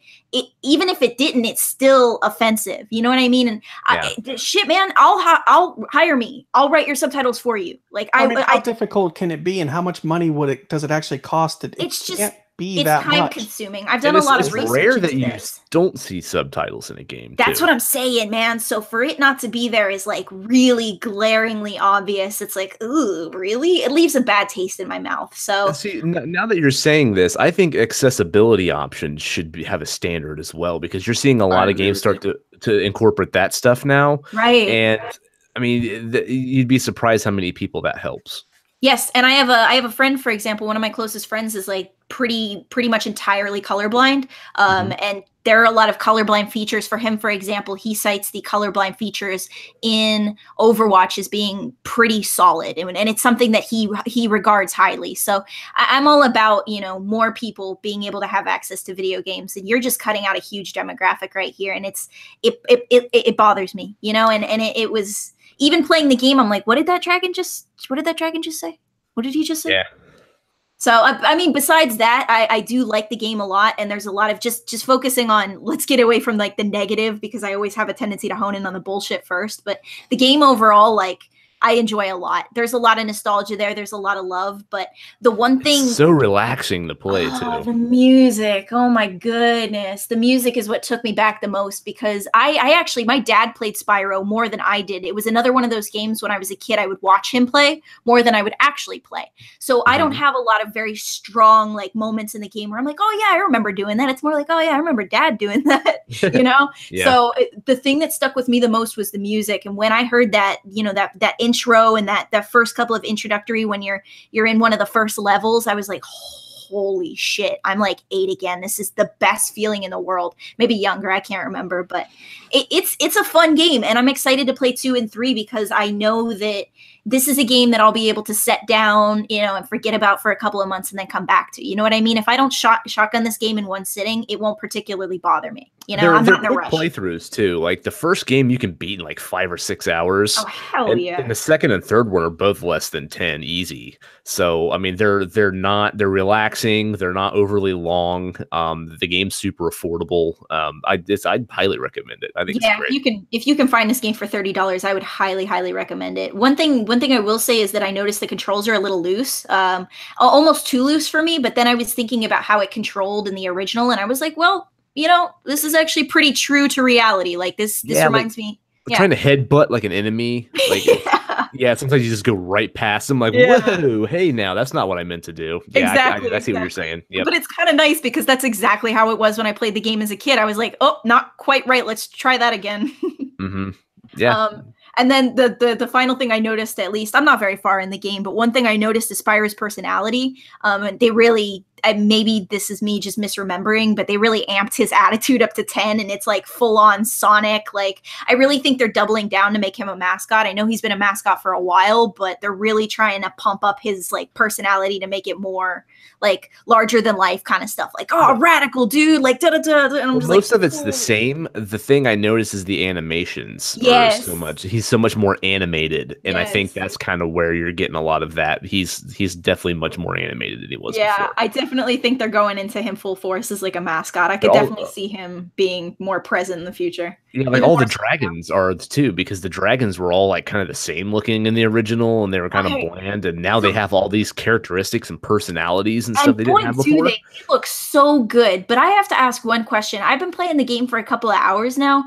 even if it didn't, it's still offensive. You know what I mean? And shit, man, I'll hire me. I'll write your subtitles for you. Like, how difficult can it be, and how much money does it actually cost? It's time consuming. I've done a lot of research. It's rare that you don't see subtitles in a game. That's what I'm saying, man. So for it not to be there is like really glaringly obvious. It's like, ooh, really? It leaves a bad taste in my mouth. So see, now that you're saying this, I think accessibility options should have a standard as well, because you're seeing a lot of games start to incorporate that stuff now. Right. And I mean, you'd be surprised how many people that helps. Yes, and I have a friend, for example, one of my closest friends is like pretty much entirely colorblind. And there are a lot of colorblind features for him. For example, he cites the colorblind features in Overwatch as being pretty solid, and it's something that he regards highly. So I'm all about, more people being able to have access to video games, and you're just cutting out a huge demographic right here, and it bothers me, and it was. Even playing the game, I'm like, what did that dragon just say? What did he just say? Yeah. So, I mean, besides that, I do like the game a lot. And there's a lot of just focusing on, let's get away from like the negative, because I always have a tendency to hone in on the bullshit first. But the game overall, like, I enjoy a lot. There's a lot of nostalgia there. There's a lot of love. But the one thing... It's so relaxing to play, too. The music. Oh, my goodness. The music is what took me back the most, because I actually... My dad played Spyro more than I did. It was another one of those games when I was a kid, I would watch him play more than I would actually play. So I don't have a lot of very strong like moments in the game where I'm like, oh, yeah, I remember doing that. It's more like, oh, yeah, I remember Dad doing that, Yeah. So the thing that stuck with me the most was the music. And when I heard that, that intro and that first couple of introductory, when you're in one of the first levels, I was like, holy shit, I'm like 8 again. This is the best feeling in the world. Maybe younger, I can't remember, but it's a fun game, and I'm excited to play 2 and 3 because I know that this is a game that I'll be able to set down, and forget about for a couple of months and then come back to. You know what I mean? If I don't shotgun this game in one sitting, it won't particularly bother me. I'm not in a rush. Playthroughs too. Like the first game you can beat in like 5 or 6 hours. Oh hell yeah! And the second and third one are both less than 10, easy. So I mean, they're relaxing. They're not overly long. The game's super affordable. I'd highly recommend it. I think it's great. If you can find this game for $30, I would highly recommend it. One thing I will say is that I noticed the controls are a little loose, almost too loose for me. But then I was thinking about how it controlled in the original, and I was like, well, this is actually pretty true to reality. Like this reminds me. Yeah. Trying to headbutt like an enemy. Like, sometimes you just go right past them. Like, whoa, hey, now that's not what I meant to do. Yeah, exactly. I see what you're saying. Yep. But it's kind of nice because that's exactly how it was when I played the game as a kid. I was like, oh, not quite right. Let's try that again. Yeah. And then the final thing I noticed, at least, I'm not very far in the game, but one thing I noticed is Spyro's personality. They really, maybe this is me just misremembering, but they really amped his attitude up to 10, and it's like full on Sonic. Like, I really think they're doubling down to make him a mascot. I know he's been a mascot for a while, but they're really trying to pump up his like personality to make it more like larger than life kind of stuff. Like, oh, radical dude, like da da da. And I'm just most like, of it's the same. The thing I notice is the animations. Yes. Are so much. He's so much more animated, and I think that's kind of where you're getting a lot of that. He's definitely much more animated than he was. Yeah, before. I definitely think they're going into him full force as like a mascot. I could definitely see him being more present in the future. Yeah, like all the dragons are too, because the dragons were all like kind of the same looking in the original, and they were kind of bland, and now they have all these characteristics and personalities and stuff they didn't have before. They look so good, but I have to ask one question. I've been playing the game for a couple of hours now.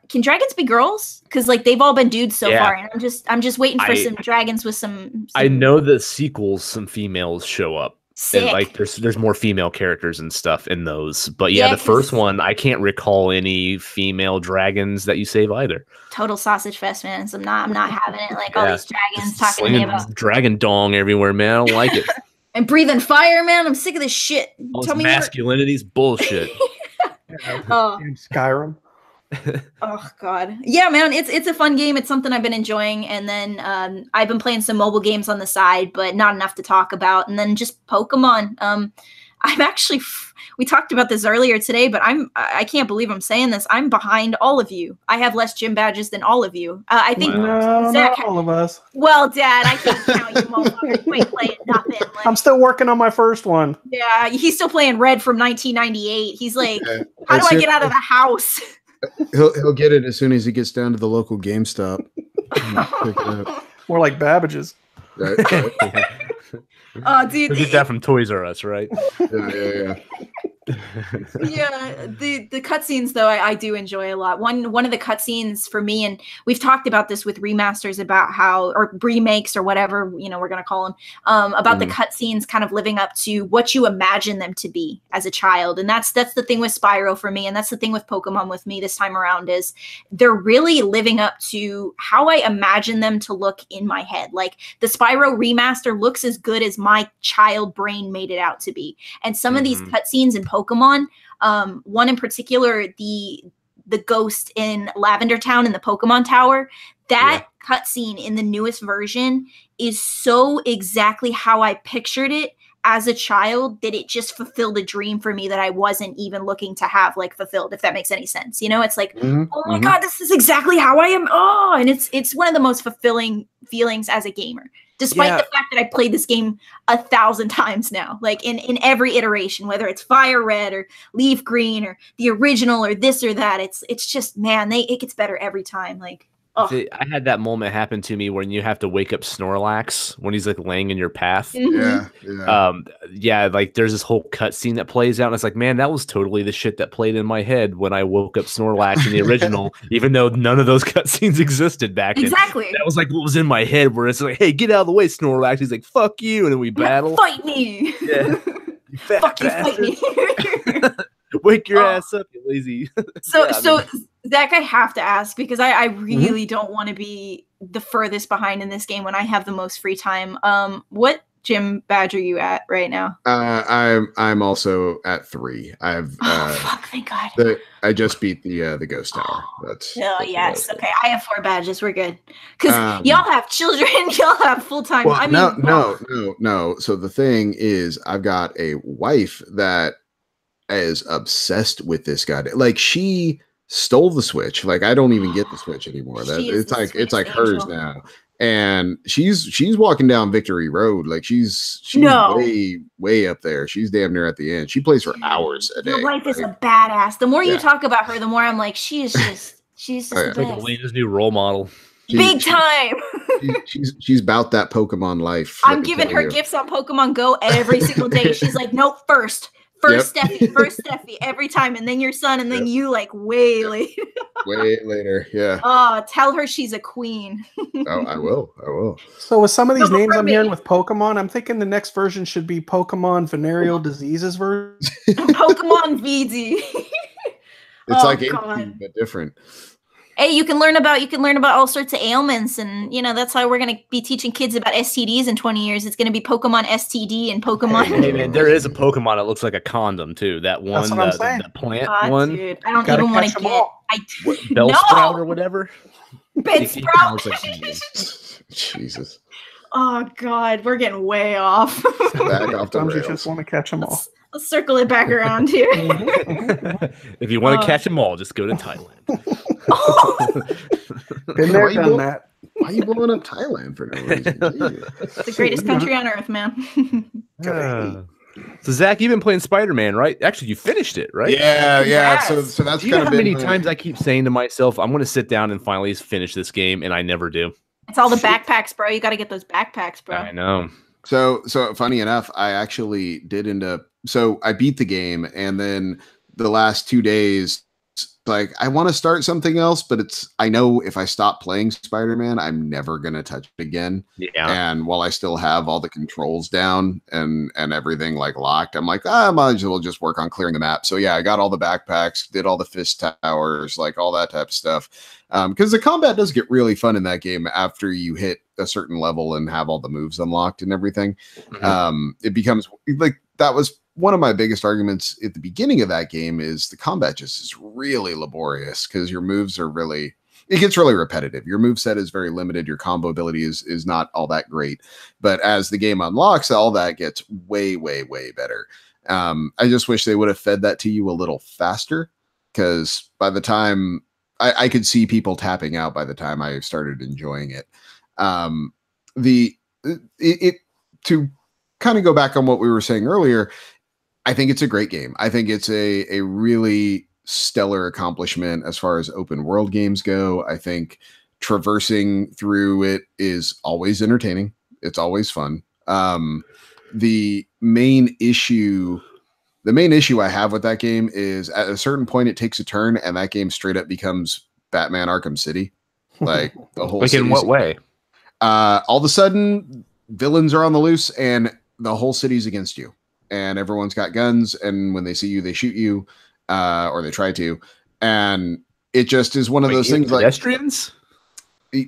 Can dragons be girls? Because like they've all been dudes so far, and I'm just waiting for some dragons with some. I know the sequels, some females show up. Sick. And like there's more female characters and stuff in those, but yeah, the first one I can't recall any female dragons that you save either. Total sausage fest, man. So I'm not having it. Like all these dragons talking to me about dragon dong everywhere, man. I don't like it. And breathing fire, man. I'm sick of this shit. All this masculinity's bullshit. Skyrim. Oh god, yeah, man, it's a fun game. It's something I've been enjoying, and then I've been playing some mobile games on the side, but not enough to talk about. And then just Pokemon. I'm actually we talked about this earlier today, but I can't believe I'm saying this. I'm behind all of you. I have less gym badges than all of you. I think no, Zach, not all of us. Well, Dad, I can't count you, motherfucker. You ain't playing nothing. Like, I'm still working on my first one. Yeah, he's still playing Red from 1998. He's like, how do I get out of the house? He'll get it as soon as he gets down to the local GameStop. Pick it up. More like Babbage's. Right. Oh, dude, we get that from Toys R Us, right? Yeah. Yeah, the cutscenes though I do enjoy a lot. One of the cutscenes for me, and we've talked about this with remasters about how, or remakes or whatever we're gonna call them, about the cutscenes kind of living up to what you imagine them to be as a child, and that's the thing with Spyro for me, and that's the thing with Pokemon with me this time around, is they're really living up to how I imagine them to look in my head. Like the Spyro remaster looks as good as my child brain made it out to be, and some of these cutscenes in Pokemon, one in particular, the ghost in Lavender Town in the Pokemon Tower, that cutscene in the newest version is so exactly how I pictured it as a child that it just fulfilled a dream for me that I wasn't even looking to have like fulfilled, if that makes any sense. It's like, oh my God, this is exactly how I am. Oh, and it's one of the most fulfilling feelings as a gamer. Despite the fact that I played this game 1,000 times now, like in every iteration, whether it's Fire Red or Leaf Green or the original or this or that, it's just, man, it gets better every time. Like, oh. I had that moment happen to me when you have to wake up Snorlax when he's like laying in your path. Yeah. Like there's this whole cutscene that plays out, and it's like, man, that was totally the shit that played in my head when I woke up Snorlax in the original, even though none of those cutscenes existed back then. Exactly. That was like what was in my head, where it's like, hey, get out of the way, Snorlax. He's like, fuck you, and then we battle. Fight me. Yeah. You fat Fuck you, bastard. fight me. Wake your ass up, you lazy. So Zach, I have to ask, because I really don't want to be the furthest behind in this game when I have the most free time. What gym badge are you at right now? I'm also at 3. Fuck, thank God. I just beat the Ghost Tower. That's yes. Okay, I have 4 badges. We're good. Because y'all have children. Y'all have full time. Well, no. So the thing is, I've got a wife that is obsessed with this guy. Like, she stole the Switch. Like, I don't even get the Switch anymore. It's like hers now. And she's walking down Victory Road. Like, she's way up there. She's damn near at the end. She plays for hours a day. Your wife is a badass. The more you talk about her, the more I'm like, she's just the best. Like Alaina's new role model. Big time. she's about that Pokemon life. I'm giving her gifts on Pokemon Go every single day. She's like, nope, first Steffi, every time, and then your son, and then you, like, way later. Way later, yeah. Oh, tell her she's a queen. Oh, I will. So with some of these names I'm hearing with Pokemon, I'm thinking the next version should be Pokemon Venereal Diseases version. Pokemon VD. It's like 18, but different. Hey, you can learn about all sorts of ailments, and that's how we're gonna be teaching kids about STDs in 20 years. It's gonna be Pokemon STD and Pokemon. Hey man, there is a Pokemon that looks like a condom too. That one, the plant one. Dude, I don't even want to get. Bellsprout or whatever. Bellsprout. Jesus. Oh God, we're getting way off. Back off the Sometimes you rails. just want to catch them all. Let's circle it back around here. If you want to catch them all, just go to Thailand. Been there, done that. Why are you blowing up Thailand for no reason? It's the greatest country on earth, man. So Zach, you've been playing Spider-Man, right? Actually, you finished it, right? Yeah. Yes. So that's Do you know kind how of many times I keep saying to myself, I'm going to sit down and finally finish this game, and I never do. It's all the backpacks, bro. You got to get those backpacks, bro. I know. So funny enough, I actually did end up. So I beat the game, and then the last 2 days, like I want to start something else, but I know if I stop playing Spider-Man, I'm never gonna touch it again. Yeah. And while I still have all the controls down and everything like locked, I'm like, I might as well just work on clearing the map. So yeah, I got all the backpacks, did all the fist towers, like all that type of stuff. Because the combat does get really fun in that game after you hit a certain level and have all the moves unlocked and everything. Mm-hmm. It becomes like that was one of my biggest arguments at the beginning of that game is the combat just is really laborious because your moves are it gets really repetitive. Your move set is very limited. Your combo ability is not all that great. But as the game unlocks, all that gets way, way, way better. I just wish they would have fed that to you a little faster because by the time I could see people tapping out by the time I started enjoying it. To kind of go back on what we were saying earlier, I think it's a great game. I think it's a really stellar accomplishment as far as open world games go. I think traversing through it is always entertaining. It's always fun. The main issue I have with that game is at a certain point it takes a turn and that game straight up becomes Batman Arkham City. Like the whole Like in what way? All of a sudden villains are on the loose and the whole city's against you. And everyone's got guns, and when they see you, they shoot you, or they try to. And it just is one of those things pedestrians? Like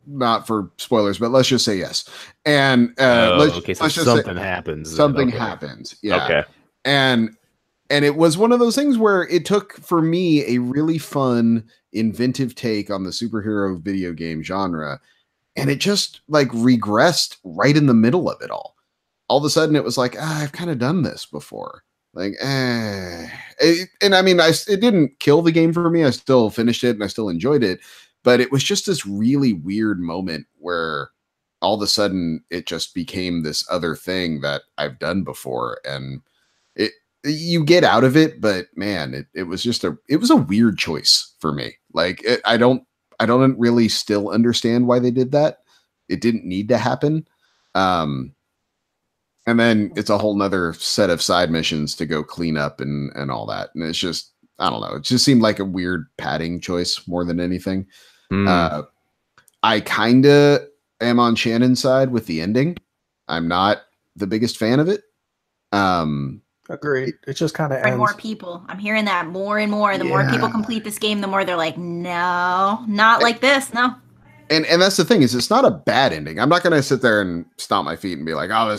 not for spoilers, but let's just say yes. And okay, so something happens. Something happens. Yeah. Okay. And it was one of those things where it took for me a really fun, inventive take on the superhero video game genre. And it just like regressed right in the middle of it all. All of a sudden it was like, I've kind of done this before. Like, and I mean, it didn't kill the game for me. I still finished it and I still enjoyed it, but it was just this really weird moment where all of a sudden it just became this other thing that I've done before. And you get out of it, but man, it was just a weird choice for me. Like I don't really still understand why they did that. It didn't need to happen. And then it's a whole nother set of side missions to go clean up and all that. And it's just, I don't know. It just seemed like a weird padding choice more than anything. I kind of am on Shannon's side with the ending. I'm not the biggest fan of it. Agreed. It just kind of ends. More people. I'm hearing that more and more. The more people complete this game, the more they're like, no, not like this. No. And that's the thing is it's not a bad ending. I'm not going to sit there and stomp my feet and be like, oh,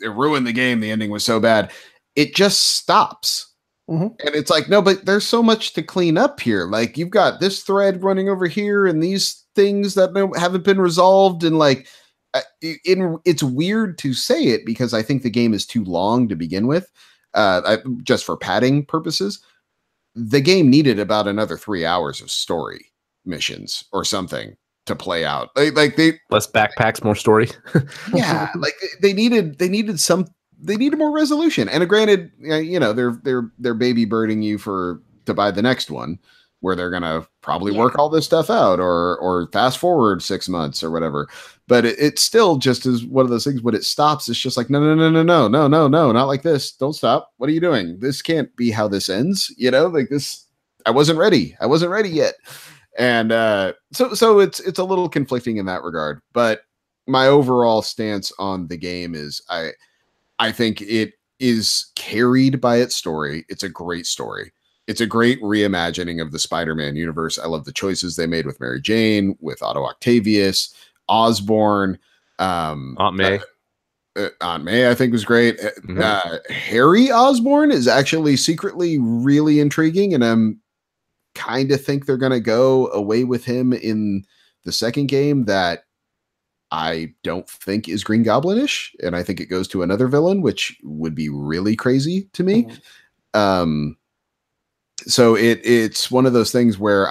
it ruined the game. The ending was so bad. It just stops. Mm-hmm. And it's like, no, but there's so much to clean up here. Like you've got this thread running over here and these things that haven't been resolved. And like, it's weird to say it because I think the game is too long to begin with, just for padding purposes. The game needed about another 3 hours of story missions or something to play out. Like less backpacks, more story. Yeah, like they needed more resolution. And granted, you know, they're baby birding you to buy the next one where they're gonna probably work all this stuff out or fast forward 6 months or whatever. But it still just is one of those things when it stops, it's just like, no, not like this. Don't stop. What are you doing? This can't be how this ends. You know, like this, I wasn't ready yet. And so it's a little conflicting in that regard. But my overall stance on the game is I think it is carried by its story. It's a great story. it's a great reimagining of the Spider-Man universe. I love the choices they made with Mary Jane, with Otto Octavius, Osborn, Aunt May. Aunt May, I think, was great. Harry Osborn is actually secretly really intriguing, and I'm kind of think they're going to go away with him in the second game that I don't think is Green Goblin-ish, and I think it goes to another villain, which would be really crazy to me. So it's one of those things where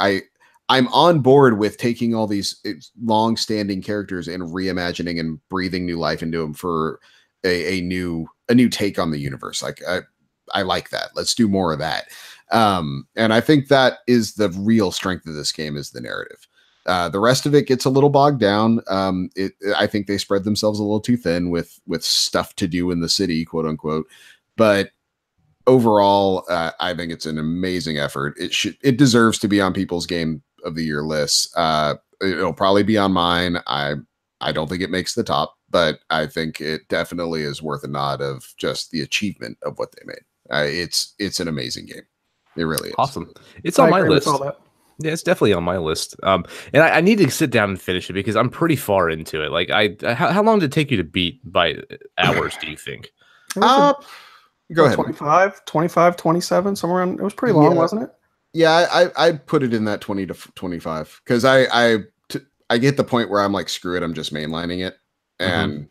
I'm on board with taking all these long-standing characters and reimagining and breathing new life into them for a new take on the universe. Like I like that. Let's do more of that. And I think that is the real strength of this game, is the narrative. The rest of it gets a little bogged down. I think they spread themselves a little too thin with stuff to do in the city, quote unquote. But overall, I think it's an amazing effort. It deserves to be on people's Game of the Year lists. It'll probably be on mine. I don't think it makes the top, but I think it definitely is worth a nod of just the achievement of what they made. It's an amazing game. It really is. Awesome. It's on my list. Yeah, it's definitely on my list. And I need to sit down and finish it because I'm pretty far into it. Like, how long did it take you to beat by hours, do you think? Go ahead. 25, 27, somewhere around. It was pretty long, wasn't it? Yeah, I put it in that 20 to 25 because I get the point where I'm like, screw it, I'm just mainlining it. And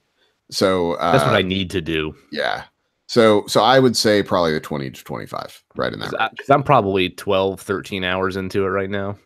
so that's what I need to do. Yeah. So I would say probably the 20 to 25, right in that. Because I'm probably 12, 13 hours into it right now.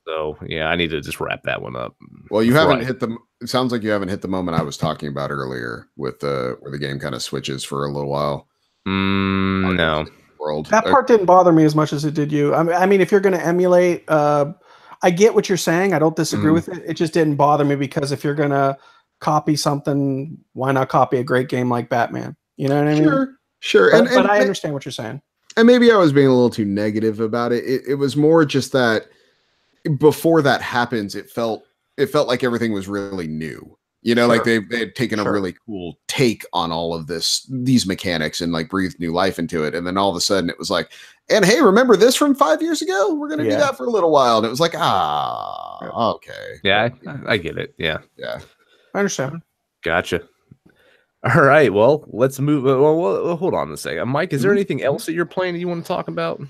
So yeah, I need to just wrap that one up. Well, you haven't hit the. It sounds like you haven't hit the moment I was talking about earlier with where the game kind of switches for a little while. No. World. That part didn't bother me as much as it did you. I mean, if you're going to emulate, I get what you're saying. I don't disagree with it. It just didn't bother me because if you're going to copy something, why not copy a great game like Batman? You know what I mean? Sure. But I understand what you're saying. And maybe I was being a little too negative about it. It was more just that before that happens, it felt like everything was really new. You know, like they had taken a really cool take on all of these mechanics and like breathed new life into it. And then all of a sudden it was like, and hey, remember this from 5 years ago? We're going to do that for a little while. And it was like, okay. Yeah, I get it. Yeah. Yeah. I understand. Gotcha. All right. Well, let's move. Well, hold on a second. Mike, is there anything else that you're playing that you want to talk about?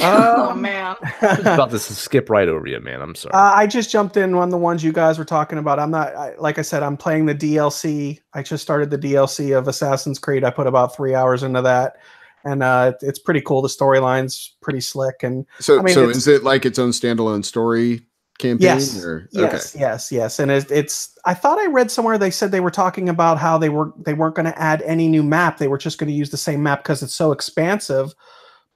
Oh man, I'm just about to skip right over you, man. I'm sorry. I just jumped in on the ones you guys were talking about. I'm not, like I said, I'm playing the DLC. I just started the DLC of Assassin's Creed. I put about 3 hours into that, and it's pretty cool. The storyline's pretty slick, and so is it like its own standalone story campaign? Yes. Yes. And it's. I thought I read somewhere they said they were talking about how they weren't going to add any new map. They were just going to use the same map because it's so expansive.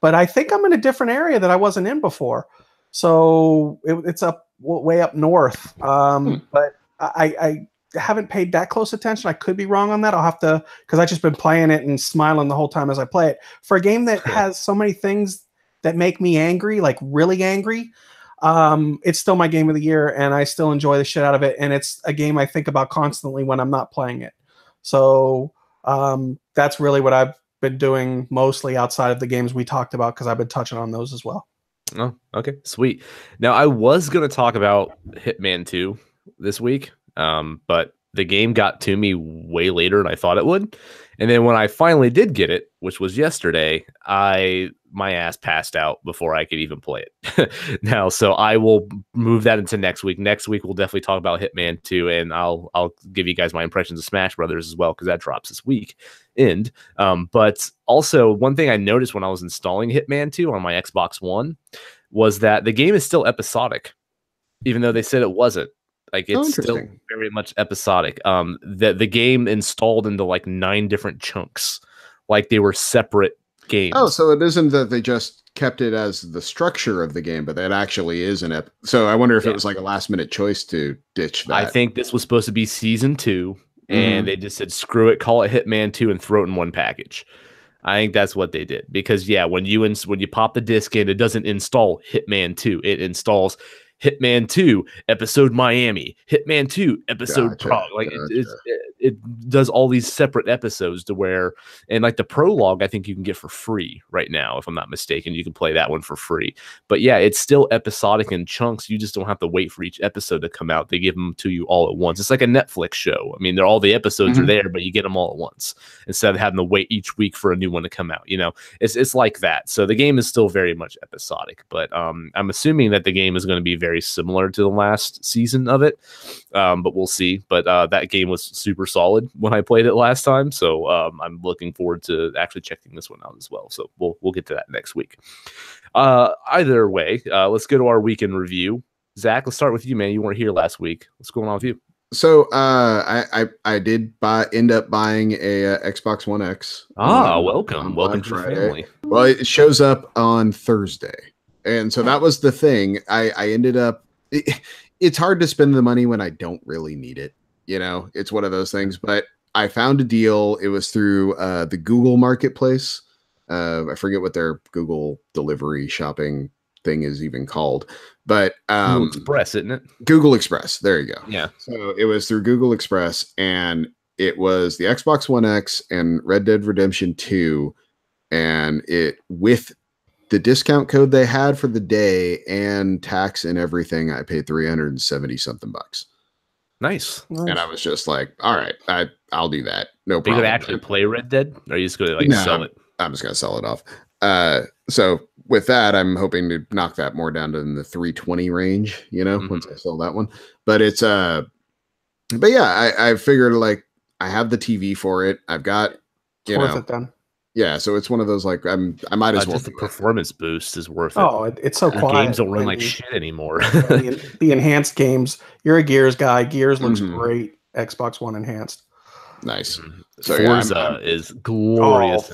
But I think I'm in a different area that I wasn't in before. So it's way up north. But I haven't paid that close attention. I could be wrong on that. I'll have to, because I've just been playing it and smiling the whole time as I play it. For a game that has so many things that make me angry, like really angry, it's still my game of the year, and I still enjoy the shit out of it. And it's a game I think about constantly when I'm not playing it. So that's really what I've been doing mostly outside of the games we talked about, because I've been touching on those as well. Oh, okay, sweet. Now I was going to talk about Hitman 2 this week, but the game got to me way later than I thought it would. And then when I finally did get it, which was yesterday, my ass passed out before I could even play it. Now, so I will move that into next week. Next week we'll definitely talk about Hitman 2, and I'll give you guys my impressions of Smash Brothers as well, because that drops this week. But also one thing I noticed when I was installing Hitman 2 on my Xbox One was that the game is still episodic, even though they said it wasn't. Like, it's still very much episodic. The game installed into like 9 different chunks, like they were separate games. Oh, so it isn't that they just kept it as the structure of the game, but that actually is so I wonder if it was like a last minute choice to ditch that. I think this was supposed to be season 2, and they just said, screw it, call it Hitman 2 and throw it in one package. I think that's what they did, because when you pop the disc in, it doesn't install Hitman 2. It installs Hitman 2 episode Miami, Hitman 2 episode Prague. Like it does all these separate episodes to where, and like the prologue, I think you can get for free right now, if I'm not mistaken. You can play that one for free. But yeah, it's still episodic in chunks. You just don't have to wait for each episode to come out. They give them to you all at once. It's like a Netflix show. I mean, all the episodes are there, but you get them all at once instead of having to wait each week for a new one to come out. You know, it's like that. So the game is still very much episodic, but I'm assuming that the game is going to be very similar to the last season of it. But we'll see. But that game was super solid when I played it last time, so I'm looking forward to actually checking this one out as well. So we'll get to that next week. Either way, let's go to our weekend review. Zach, let's start with you, man. You weren't here last week. What's going on with you? So I did end up buying a Xbox One X. Welcome to the family. Well, it shows up on Thursday, and so that was the thing. I ended up. It's hard to spend the money when I don't really need it. You know, it's one of those things. But I found a deal. It was through the Google Marketplace. I forget what their Google delivery shopping thing is even called, but Google Express, isn't it? Google Express. There you go. Yeah. So it was through Google Express, and it was the Xbox One X and Red Dead Redemption 2, and it with the discount code they had for the day and tax and everything, I paid $370 something bucks. Nice. And I was just like, all right, I'll do that. No problem. Are you gonna actually play Red Dead? Or are you just gonna sell it? I'm just gonna sell it off. So with that, I'm hoping to knock that more down to the 320 range, you know, once I sell that one. But it's but yeah, I figured like I have the TV for it. I've got worth it then. Yeah, so it's one of those like I might as well. Just the performance boost is worth it. Oh, it's so quiet. Games don't run like shit anymore. The enhanced games. You're a Gears guy. Gears looks great. Xbox One enhanced. Nice. So Forza is glorious.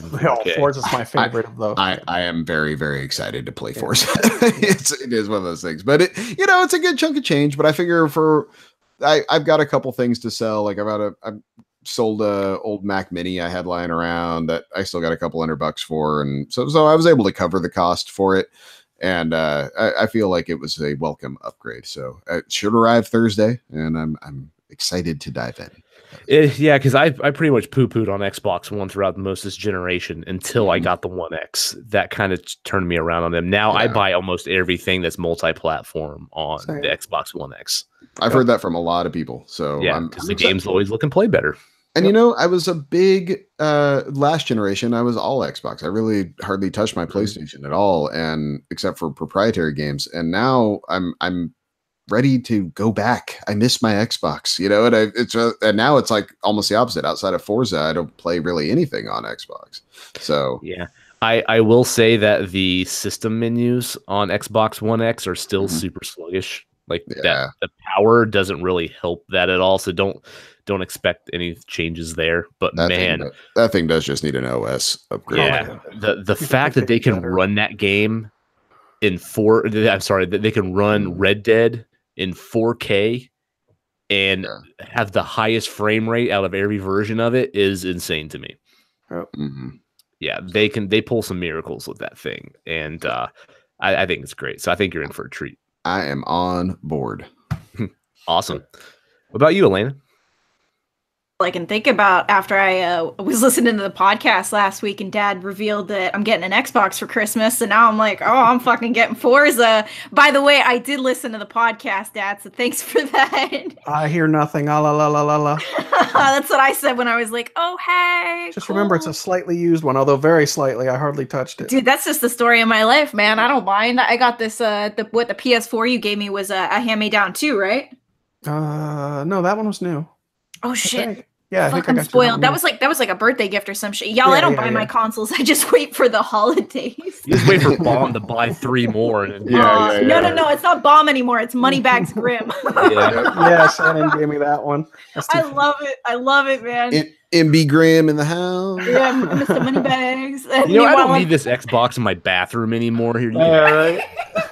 Forza's my favorite of those. I am very, very excited to play Forza. It is one of those things, but it's a good chunk of change. But I figure I've got a couple things to sell. Like I've sold a old Mac Mini I had lying around that I still got a couple $100 for, and so I was able to cover the cost for it. And I feel like it was a welcome upgrade. So it should arrive Thursday, and I'm excited to dive in. Yeah, because I pretty much poo-pooed on Xbox One throughout most of this generation until I got the One X. That kind of turned me around on them. Now I buy almost everything that's multi-platform on the Xbox One X. I've heard that from a lot of people. So yeah, because the games always look and play better. And I was a big last generation. I was all Xbox. I really hardly touched my PlayStation at all, and except for proprietary games. And now I'm ready to go back. I miss my Xbox, and now it's like almost the opposite. Outside of Forza, I don't play really anything on Xbox. So yeah, I will say that the system menus on Xbox One X are still super sluggish. Like that, the power doesn't really help that at all. So don't expect any changes there. But that thing does just need an OS upgrade. Yeah, the fact that they can run that game in that they can run Red Dead in 4K and have the highest frame rate out of every version of it is insane to me. Yeah, they pull some miracles with that thing, and I think it's great. So I think you're in for a treat. I am on board. Awesome. What about you, Alaina? I can think about after I was listening to the podcast last week and Dad revealed that I'm getting an Xbox for Christmas, and now I'm like, oh, I'm fucking getting Forza. By the way, I did listen to the podcast, Dad, so thanks for that. I hear nothing. La la la la la. That's what I said when I was like, oh, hey. Just remember, it's a slightly used one, although very slightly. I hardly touched it. Dude, that's just the story of my life, man. I don't mind. I got this, the PS4 you gave me was a hand-me-down too, right? No, that one was new. Oh, shit. Yeah, fuck, I'm spoiled. That was like a birthday gift or some shit. Y'all, I don't buy my consoles. I just wait for the holidays. You just wait for Bomb to buy 3 more. And No, it's not Bomb anymore. It's Moneybags Grimm. Yes, Shannon gave me that one. I love it, man. MB Grimm in the house. Yeah, Mr. Moneybags. I don't need this Xbox in my bathroom anymore. Here, right.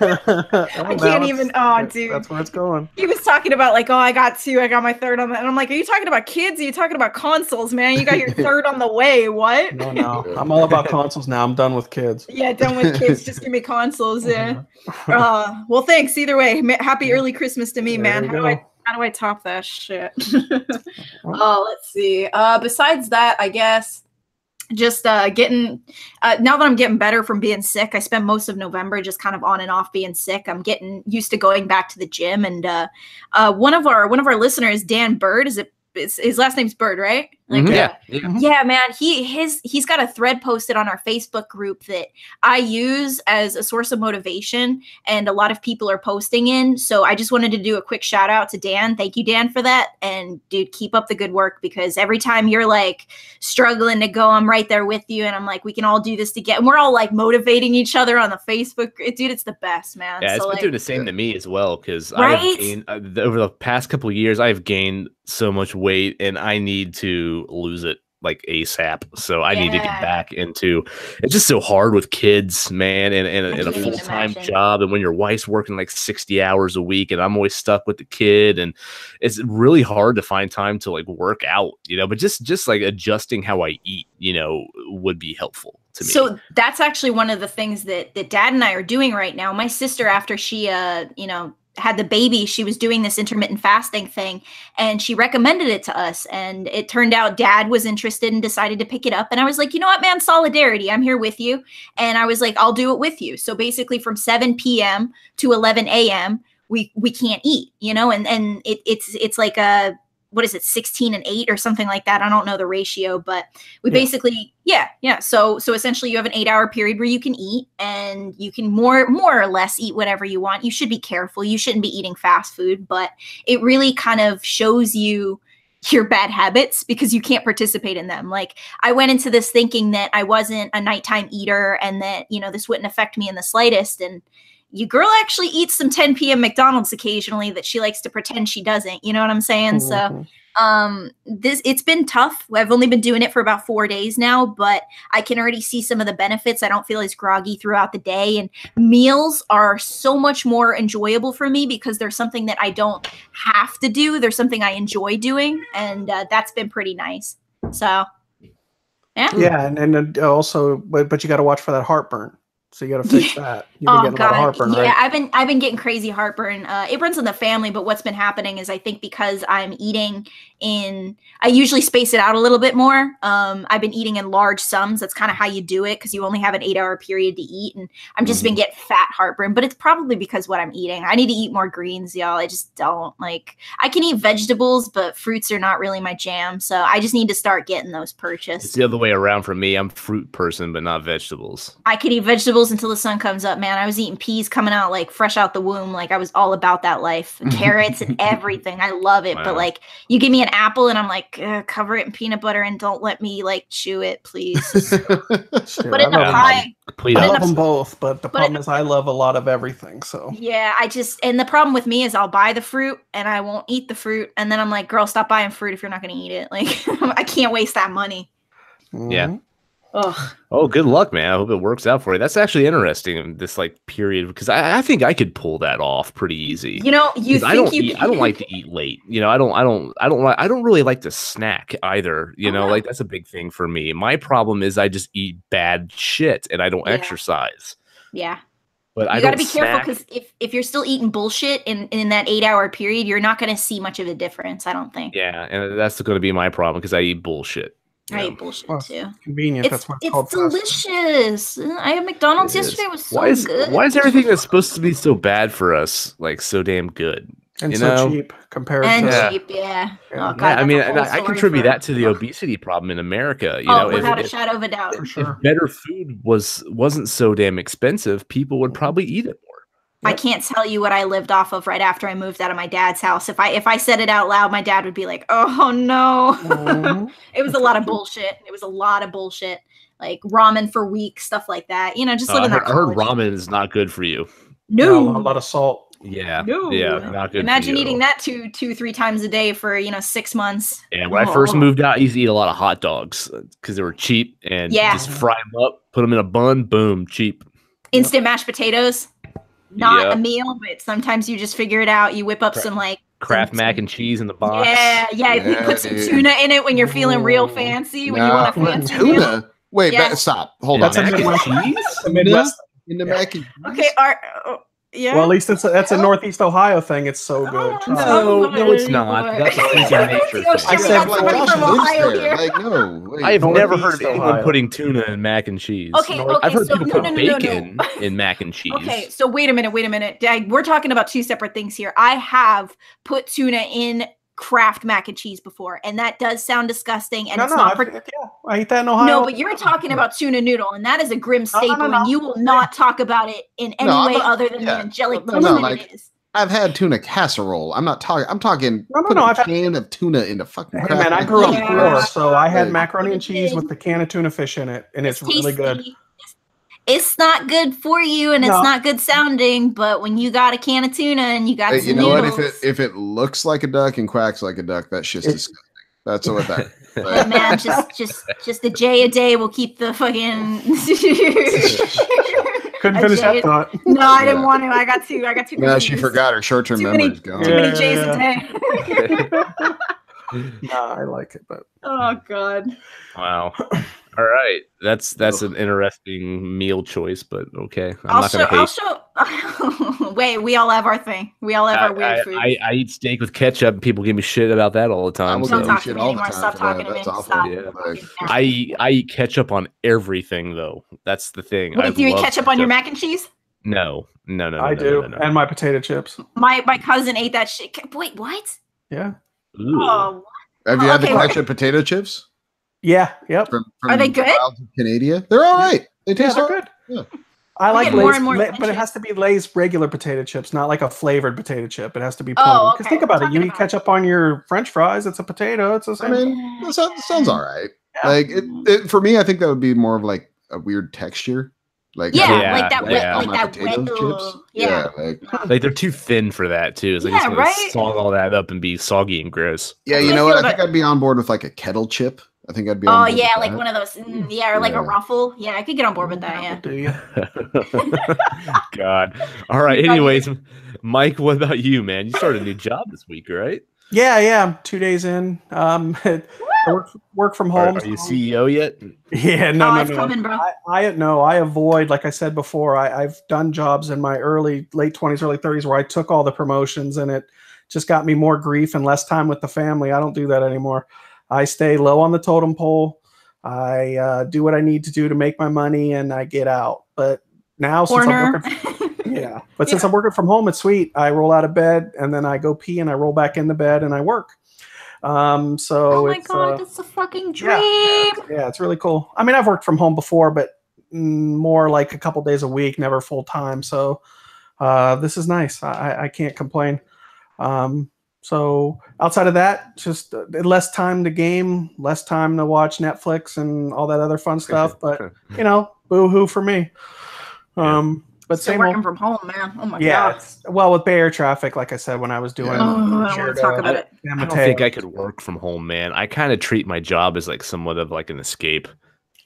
I can't even. Oh, dude, that's where it's going. He was talking about like, oh, I got 2, I got my 3rd on that, and I'm like, are you talking about kids? Are you talking about consoles, man? You got your 3rd on the way. What? No, I'm all about consoles now. I'm done with kids. Yeah, done with kids. Just give me consoles. Yeah. Well, thanks. Either way, happy early Christmas to me, man. How do I top that shit? Oh, let's see. Besides that, I guess just getting now that I'm getting better from being sick. I spent most of November just kind of on and off being sick. I'm getting used to going back to the gym, and one of our listeners, Dan Bird, his last name's Bird, right? Like, yeah, man. He's got a thread posted on our Facebook group that I use as a source of motivation, and a lot of people are posting in. So I just wanted to do a quick shout out to Dan. Thank you, Dan, for that. And dude, keep up the good work, because every time you're like struggling to go, I'm right there with you, and I'm like, we can all do this together. And we're all like motivating each other on the Facebook. Dude, it's the best, man. Yeah, it's been doing the same to me as well, because I have gained over the past couple of years. I've gained so much weight, and I need to lose it like ASAP. So I need to get back into it's just so hard with kids, man, and a full-time job, and when your wife's working like 60 hours a week, and I'm always stuck with the kid, and it's really hard to find time to like work out, but just like adjusting how I eat, would be helpful to me. So that's actually one of the things that Dad and I are doing right now. My sister, after she had the baby, she was doing this intermittent fasting thing, and she recommended it to us, and it turned out Dad was interested and decided to pick it up. And I was like, you know what, man, solidarity, I'm here with you. And I was like, I'll do it with you. So basically from 7 p.m. to 11 a.m. we can't eat, and it's like a, what is it, 16 and 8 or something like that. I don't know the ratio, but we basically, So essentially you have an 8-hour period where you can eat, and you can more or less eat whatever you want. You should be careful. You shouldn't be eating fast food, but it really kind of shows you your bad habits because you can't participate in them. Like, I went into this thinking that I wasn't a nighttime eater, and that, this wouldn't affect me in the slightest. And your girl actually eats some 10 p.m. McDonald's occasionally that she likes to pretend she doesn't. You know what I'm saying? So it's been tough. I've only been doing it for about 4 days now, but I can already see some of the benefits. I don't feel as groggy throughout the day, and meals are so much more enjoyable for me because there's something that I don't have to do. There's something I enjoy doing, and that's been pretty nice. So, yeah. Yeah, and also, but you got to watch for that heartburn. So you got to fix that. You've been getting a lot of heartburn, right? Yeah, I've been getting crazy heartburn. It runs in the family, but what's been happening is I think because I'm eating I usually space it out a little bit more. I've been eating in large sums. That's kind of how you do it because you only have an 8-hour period to eat, and I'm just been getting fat heartburn. But it's probably because what I'm eating. I need to eat more greens, y'all. I just don't like. I can eat vegetables, but fruits are not really my jam. So I just need to start getting those purchased. It's the other way around for me. I'm a fruit person, but not vegetables. I could eat vegetables until the sun comes up, man. I was eating peas coming out like fresh out the womb. Like I was all about that life. Carrots and everything. I love it. Wow. But like you give me an apple and I'm like, cover it in peanut butter and don't let me like chew it, please. Put it in a pie. I love them both, but the problem is I love a lot of everything. So yeah, and the problem with me is I'll buy the fruit and I won't eat the fruit. And then I'm like, girl, stop buying fruit if you're not going to eat it. Like I can't waste that money. Yeah. Ugh. Oh, good luck, man. I hope it works out for you. That's actually interesting in this like period because I think I could pull that off pretty easy. You think I don't like to eat late. I don't really like to snack either. Like that's a big thing for me. My problem is I just eat bad shit and I don't exercise. Yeah. But you got to be careful because if you're still eating bullshit in that 8-hour period, you're not going to see much of a difference, I don't think. Yeah, and that's going to be my problem because I eat bullshit. I eat bullshit too. Convenient. That's what it's called. It's delicious. I had McDonald's yesterday. It was so good. Why is everything that's supposed to be so bad for us like so damn good? And so cheap compared to cheap, yeah. Oh, God, I mean, I contribute that to the obesity problem in America. Without a shadow of a doubt. For sure. If better food wasn't so damn expensive, people would probably eat it more. I can't tell you what I lived off of right after I moved out of my dad's house. If I said it out loud, my dad would be like, "Oh no." It was a lot of bullshit. Like ramen for weeks, stuff like that. Just living that. I heard ramen is not good for you. No, a lot of salt. Yeah. No. Yeah, not good. Imagine eating that 2-3 times a day for 6 months. And when I first moved out, I used to eat a lot of hot dogs because they were cheap and just fry them up, put them in a bun, boom, cheap. Instant mashed potatoes. Not a meal, but sometimes you just figure it out. You whip up some like Kraft mac and cheese in the box. Yeah. You put some tuna in it when you're feeling real fancy. When you want a fancy tuna. Meal. Wait, stop. Hold on. That's a Midwest. In the mac and cheese? Okay, Yeah. Well, at least that's a Northeast Ohio thing. It's so good. No, it's not. That's a freak of nature thing. I said, like, somebody Josh from lives Ohio there. here. Like, no. Wait, I've never heard Northeast of anyone Ohio. putting tuna in mac and cheese. Okay, I've heard so people no. put bacon in mac and cheese. Okay, so wait a minute. We're talking about two separate things here. I have put tuna in Kraft mac and cheese before, and that does sound disgusting. And I eat that in Ohio. No, but you're talking about tuna noodle, and that is a grim staple, and you will not talk about it in any way other than the angelic person it is. I've had tuna casserole. I'm not talking. I'm talking. I've had a can of tuna into fucking. Hey man, I grew up poor, so I had macaroni and cheese with the can of tuna fish in it, and it's really good. It's not good for you, and it's not good sounding. But when you got a can of tuna and you got some noodles, what? If it looks like a duck and quacks like a duck, that's just disgusting. That's what that. Hey man, just a J a day will keep the fucking. Couldn't finish that thought. No, I didn't want to. I got too. No, she forgot her short-term memories. Too many J's a day. Nah, I like it, but oh god. Wow. All right, that's an interesting meal choice, but okay. I'm not gonna hate. Wait, we all have our thing. We all have our weird food. I eat steak with ketchup, and people give me shit about that all the time. Don't talk to me anymore. Stop talking to me. Stop. Yeah. I eat ketchup on everything, though. That's the thing. Wait, do you eat ketchup on your mac and cheese? No. I do, and my potato chips. My cousin ate that shit. Wait, what? Yeah. Ooh. Oh. Have you had the ketchup potato chips? Yeah. Yep. From Are they good? Canada? They're all right. They taste good. Yeah. I like Lay's, but it has to be Lay's regular potato chips, not like a flavored potato chip. It has to be plain. Because think about it, you eat ketchup on your French fries. It's a potato. It's the same. I mean, that sounds all right. Yeah. Like it for me, I think that would be more of like a weird texture. Like like that wet chips. Yeah, like they're too thin for that too. It's like it's gonna sog all that up and be soggy and gross. Yeah, you know what? I think I'd be on board with like a kettle chip. I think I'd be on board with like one of those. Or like a ruffle. Yeah, I could get on board with that. Yeah. Do you? God. All right. Anyways, Mike, what about you, man? You started a new job this week, right? Yeah. I'm 2 days in. I work from home. Are you CEO yet? Yeah, no. Coming, bro. I avoid, like I said before, I've done jobs in my late 20s, early 30s where I took all the promotions and it just got me more grief and less time with the family. I don't do that anymore. I stay low on the totem pole. I do what I need to do to make my money and I get out. But now since I'm working, since I'm working from home, it's sweet. I roll out of bed and then I go pee and I roll back in the bed and I work. Oh my god, it's a fucking dream. Yeah, it's really cool. I mean, I've worked from home before, but more like a couple days a week, never full time. So this is nice. I can't complain. So outside of that, just less time to game, less time to watch Netflix and all that other fun stuff. But boo-hoo for me. But still working from home, man. Oh my god. Yeah. Well, with Bay Area traffic, like I said, when I was doing, I want to talk about it. I don't think I could work from home, man. I kind of treat my job as like somewhat of like an escape.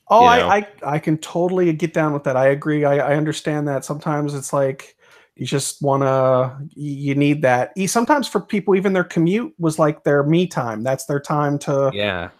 Oh, I can totally get down with that. I agree. I understand that. Sometimes it's like you just you need that. Sometimes for people, even their commute was like their me time. That's their time to. Yeah.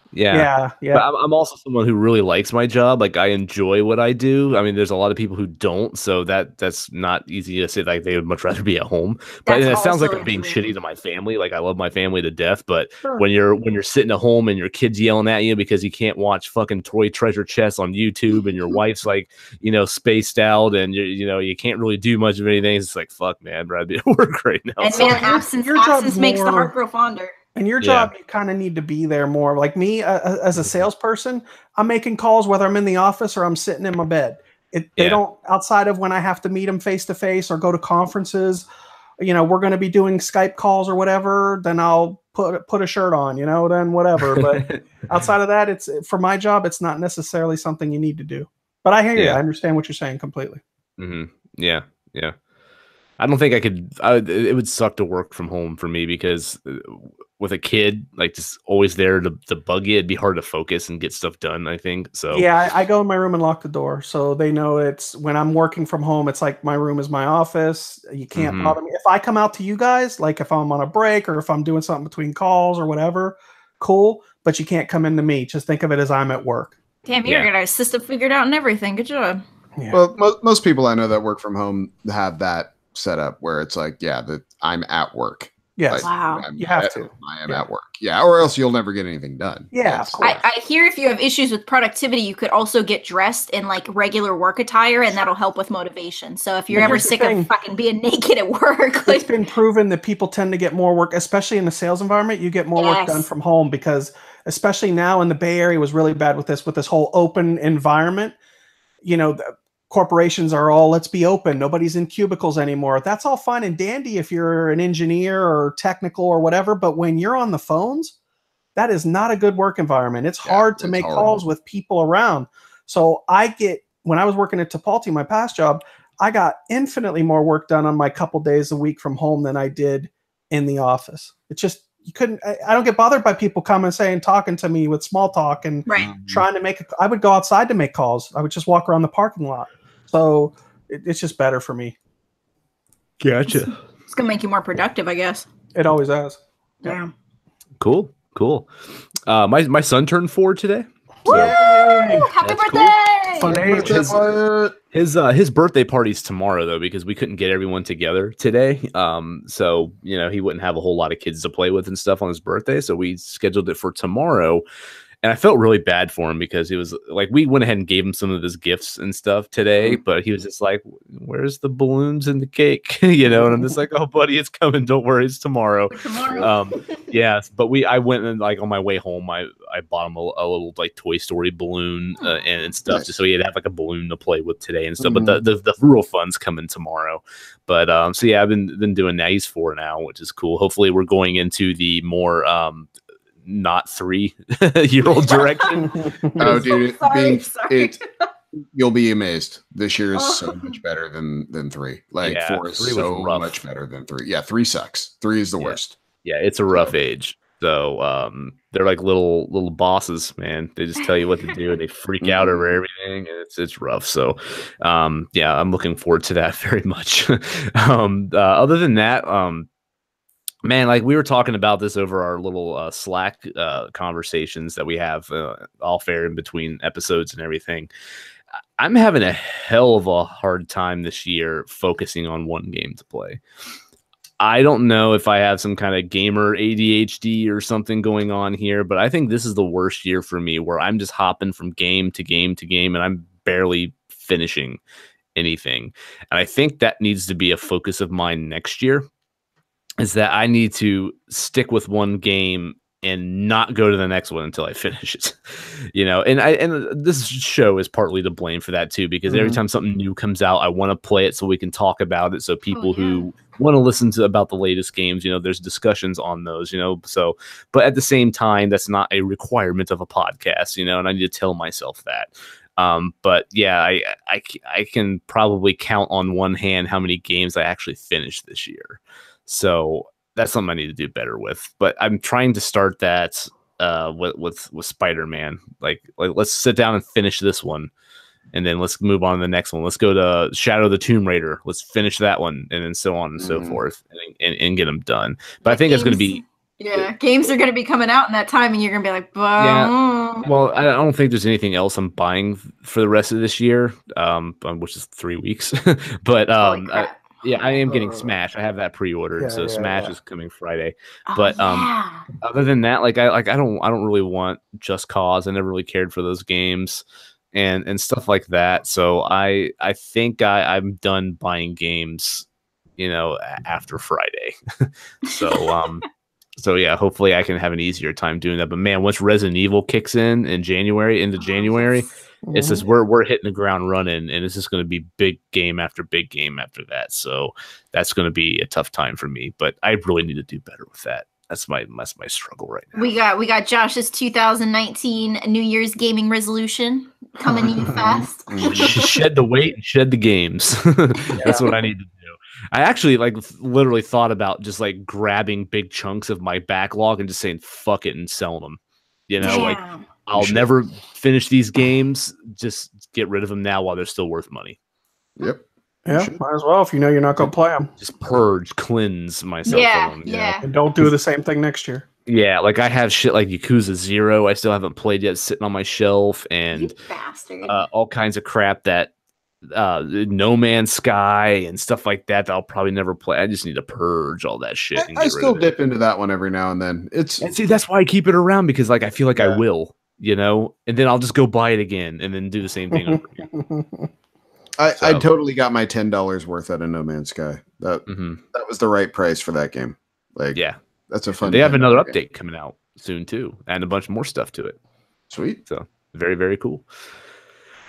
But I'm also someone who really likes my job. Like I enjoy what I do. I mean, there's a lot of people who don't, so that's not easy to say. Like they would much rather be at home. But it sounds like I'm being shitty to my family. Like I love my family to death, but when you're sitting at home and your kid's yelling at you because you can't watch fucking toy treasure chests on YouTube, and your wife's like spaced out, and you can't really do much of anything. It's like fuck, man, I'd rather be at work right now. And man, absence makes the heart grow fonder. In your job, you kind of need to be there more. Like me, as a salesperson, I'm making calls whether I'm in the office or I'm sitting in my bed. They don't, outside of when I have to meet them face to face or go to conferences, we're going to be doing Skype calls or whatever, then I'll put a shirt on, then whatever. But outside of that, it's for my job, it's not necessarily something you need to do. But I hear you. I understand what you're saying completely. Mm-hmm. Yeah. I don't think I could. It would suck to work from home for me because with a kid, like just always there to bug you, it'd be hard to focus and get stuff done. I think so. Yeah, I go in my room and lock the door, so they know it's when I'm working from home. It's like my room is my office. You can't bother me. If I come out to you guys, like if I'm on a break or if I'm doing something between calls or whatever, cool. But you can't come into me. Just think of it as I'm at work. Damn, you're got a system figured out and everything. Good job. Yeah. Well, most people I know that work from home have that setup where it's like, yeah, that I'm at work. Yes. Like, Wow. You have to. I am at work. Yeah, or else you'll never get anything done. Yeah, of course. I hear if you have issues with productivity, you could also get dressed in like regular work attire, and that'll help with motivation. So if you're ever sick of fucking being naked at work, it's been proven that people tend to get more work, especially in the sales environment. You get more work done from home because, especially now in the Bay Area, was really bad with this whole open environment. You know, corporations are all, let's be open. Nobody's in cubicles anymore. That's all fine and dandy if you're an engineer or technical or whatever. But when you're on the phones, that is not a good work environment. It's hard to make calls with people around. So when I was working at Tipalti, my past job, I got infinitely more work done on my couple days a week from home than I did in the office. It's just, I don't get bothered by people coming and saying, talking to me with small talk and trying to I would go outside to make calls. I would just walk around the parking lot. So it's just better for me. Gotcha. It's going to make you more productive, I guess. It always has. Yeah. Cool. My son turned 4 today. Woo! Happy birthday! Cool. His birthday party's tomorrow though, because we couldn't get everyone together today. So he wouldn't have a whole lot of kids to play with and stuff on his birthday. So we scheduled it for tomorrow. And I felt really bad for him because he was like, we went ahead and gave him some of his gifts and stuff today, but he was just like, where's the balloons and the cake? And I'm just like, oh buddy, it's coming. Don't worry. It's tomorrow. Yes. But I went and like on my way home, I bought him a little like Toy Story balloon and stuff just so he'd have like a balloon to play with today and stuff. But the real fun's coming tomorrow. But so yeah, I've been doing that. He's 4 now, which is cool. Hopefully we're going into the more, not 3-year-old direction. Oh, dude, you'll be amazed. This year is so much better than 3. Like 4 is so much better than 3. Yeah, 3 sucks. 3 is the worst. Yeah, it's a rough age. So they're like little bosses, man. They just tell you what to do and they freak out over everything, and it's rough. So yeah, I'm looking forward to that very much. Other than that, man, like we were talking about this over our little Slack conversations that we have all fair in between episodes and everything. I'm having a hell of a hard time this year focusing on one game to play. I don't know if I have some kind of gamer ADHD or something going on here, but I think this is the worst year for me where I'm just hopping from game to game to game and I'm barely finishing anything. And I think that needs to be a focus of mine next year. Is that I need to stick with one game and not go to the next one until I finish it, and this show is partly to blame for that too, because every time something new comes out, I want to play it so we can talk about it. So people who want to listen to about the latest games, there's discussions on those, so, but at the same time, that's not a requirement of a podcast, and I need to tell myself that. But yeah, I can probably count on one hand how many games I actually finished this year. So that's something I need to do better with. But I'm trying to start that with Spider-Man. Like let's sit down and finish this one, and then let's move on to the next one. Let's go to Shadow of the Tomb Raider. Let's finish that one, and then so on and so forth, and get them done. But I think it's going to be games are going to be coming out in that time, and you're going to be like, well, I don't think there's anything else I'm buying for the rest of this year, which is 3 weeks. But I am getting Smash. I have that pre-ordered, so Smash is coming Friday. But other than that, like I don't really want Just Cause. I never really cared for those games and stuff like that. So I think I'm done buying games, after Friday. So yeah, hopefully I can have an easier time doing that. But man, once Resident Evil kicks into January. It's just we're hitting the ground running, and it's just going to be big game after big game after that. So that's going to be a tough time for me. But I really need to do better with that. That's my struggle right now. We got Josh's 2019 New Year's gaming resolution coming in fast. Shed the weight, shed the games. That's what I need to do. I actually literally thought about just grabbing big chunks of my backlog and just saying fuck it and selling them. I'll never finish these games. Just get rid of them now while they're still worth money. Yep. Yeah, might as well if you're not going to play them. Just cleanse myself. Yeah. And don't do the same thing next year. Yeah, like I have shit like Yakuza 0 I still haven't played yet sitting on my shelf, and bastard. All kinds of crap that No Man's Sky and stuff like that I'll probably never play. I just need to purge all that shit. I still dip into that one every now and then. And see, that's why I keep it around, because like I feel like I will, you know, and then I'll just go buy it again and then do the same thing over again. I totally got my $10 worth out of No Man's Sky. That was the right price for that game. Like, yeah, that's a fun. They have another update coming out soon too, and a bunch more stuff to it. Sweet. So very, very cool.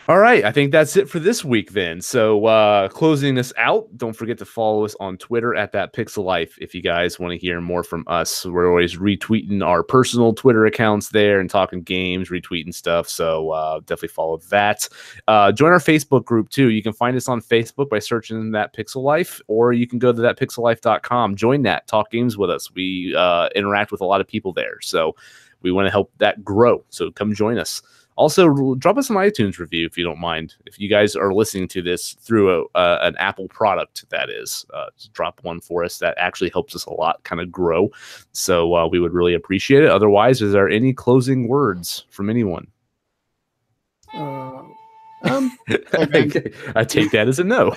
All right, I think that's it for this week then. So closing this out, don't forget to follow us on Twitter at @thatpixellife if you guys want to hear more from us. We're always retweeting our personal Twitter accounts there and talking games, retweeting stuff. So definitely follow that. Join our Facebook group too. You can find us on Facebook by searching That Pixel Life, or you can go to thatpixellife.com. Join that, talk games with us. We interact with a lot of people there. So we want to help that grow. So come join us. Also, drop us an iTunes review if you don't mind. If you guys are listening to this through an Apple product, that is, drop one for us. That actually helps us a lot kind of grow. So we would really appreciate it. Otherwise, is there any closing words from anyone? I take that as a no.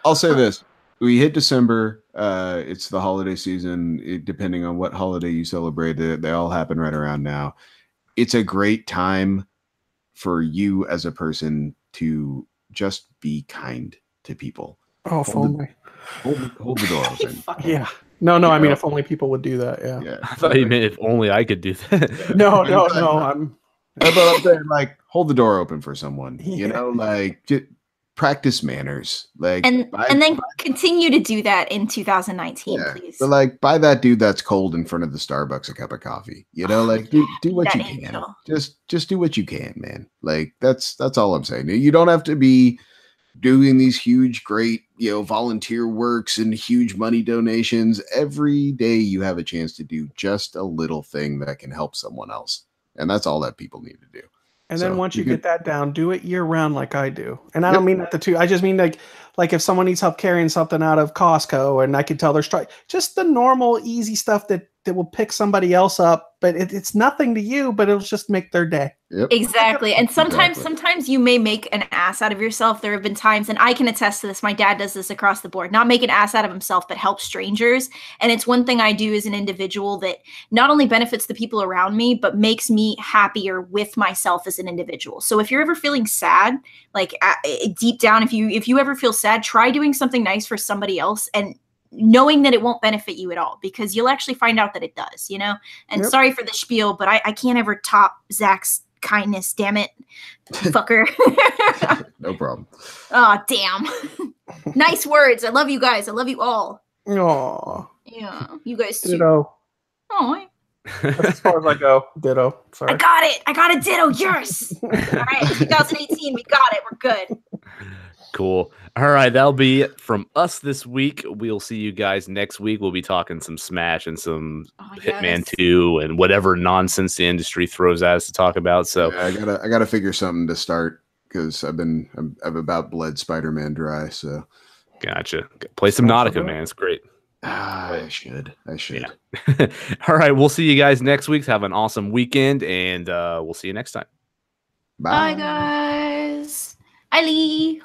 I'll say this. We hit December. It's the holiday season. Depending on what holiday you celebrate, they all happen right around now. It's a great time for you as a person to just be kind to people. Oh, if only. Hold the door open. Yeah. No, I mean, if only people would do that. Yeah. I thought you meant if only I could do that. No. I'm saying, like, hold the door open for someone. You know, like, just practice manners. Like, and then continue to do that in 2019, please. But like, buy that dude that's cold in front of the Starbucks a cup of coffee. You know, like, do what you can. Just do what you can, man. Like, that's all I'm saying. You don't have to be doing these huge, great, volunteer works and huge money donations. Every day you have a chance to do just a little thing that can help someone else. And that's all that people need to do. And then once you get that down, do it year round like I do. And I don't mean that the two. I just mean like if someone needs help carrying something out of Costco and I can tell they're just the normal, easy stuff that will pick somebody else up. But it's nothing to you, but it'll just make their day. Yep. Exactly. And sometimes you may make an ass out of yourself. There have been times, and I can attest to this. My dad does this across the board. Not make an ass out of himself, but help strangers. And it's one thing I do as an individual that not only benefits the people around me, but makes me happier with myself as an individual. So if you're ever feeling sad, like deep down, if you ever feel sad, try doing something nice for somebody else, and knowing that it won't benefit you at all, because you'll actually find out that it does, And sorry for the spiel, but I can't ever top Zach's kindness. Damn it, fucker. No problem. Oh, damn. Nice words. I love you guys. I love you all. Aww. Yeah, you guys too. Ditto. Oh, that's as far as I go. Ditto. Sorry. I got it. I got a ditto. Yours. All right, 2018. We got it. We're good. Cool. All right, that'll be it from us this week. We'll see you guys next week. We'll be talking some Smash and some Hitman 2 and whatever nonsense the industry throws at us to talk about. So yeah, I gotta figure something to start, because I've about bled Spider-Man dry. So gotcha. Play some Nautica, man. It's great. I should. Yeah. All right, we'll see you guys next week. Have an awesome weekend, and we'll see you next time. Bye guys. Ali.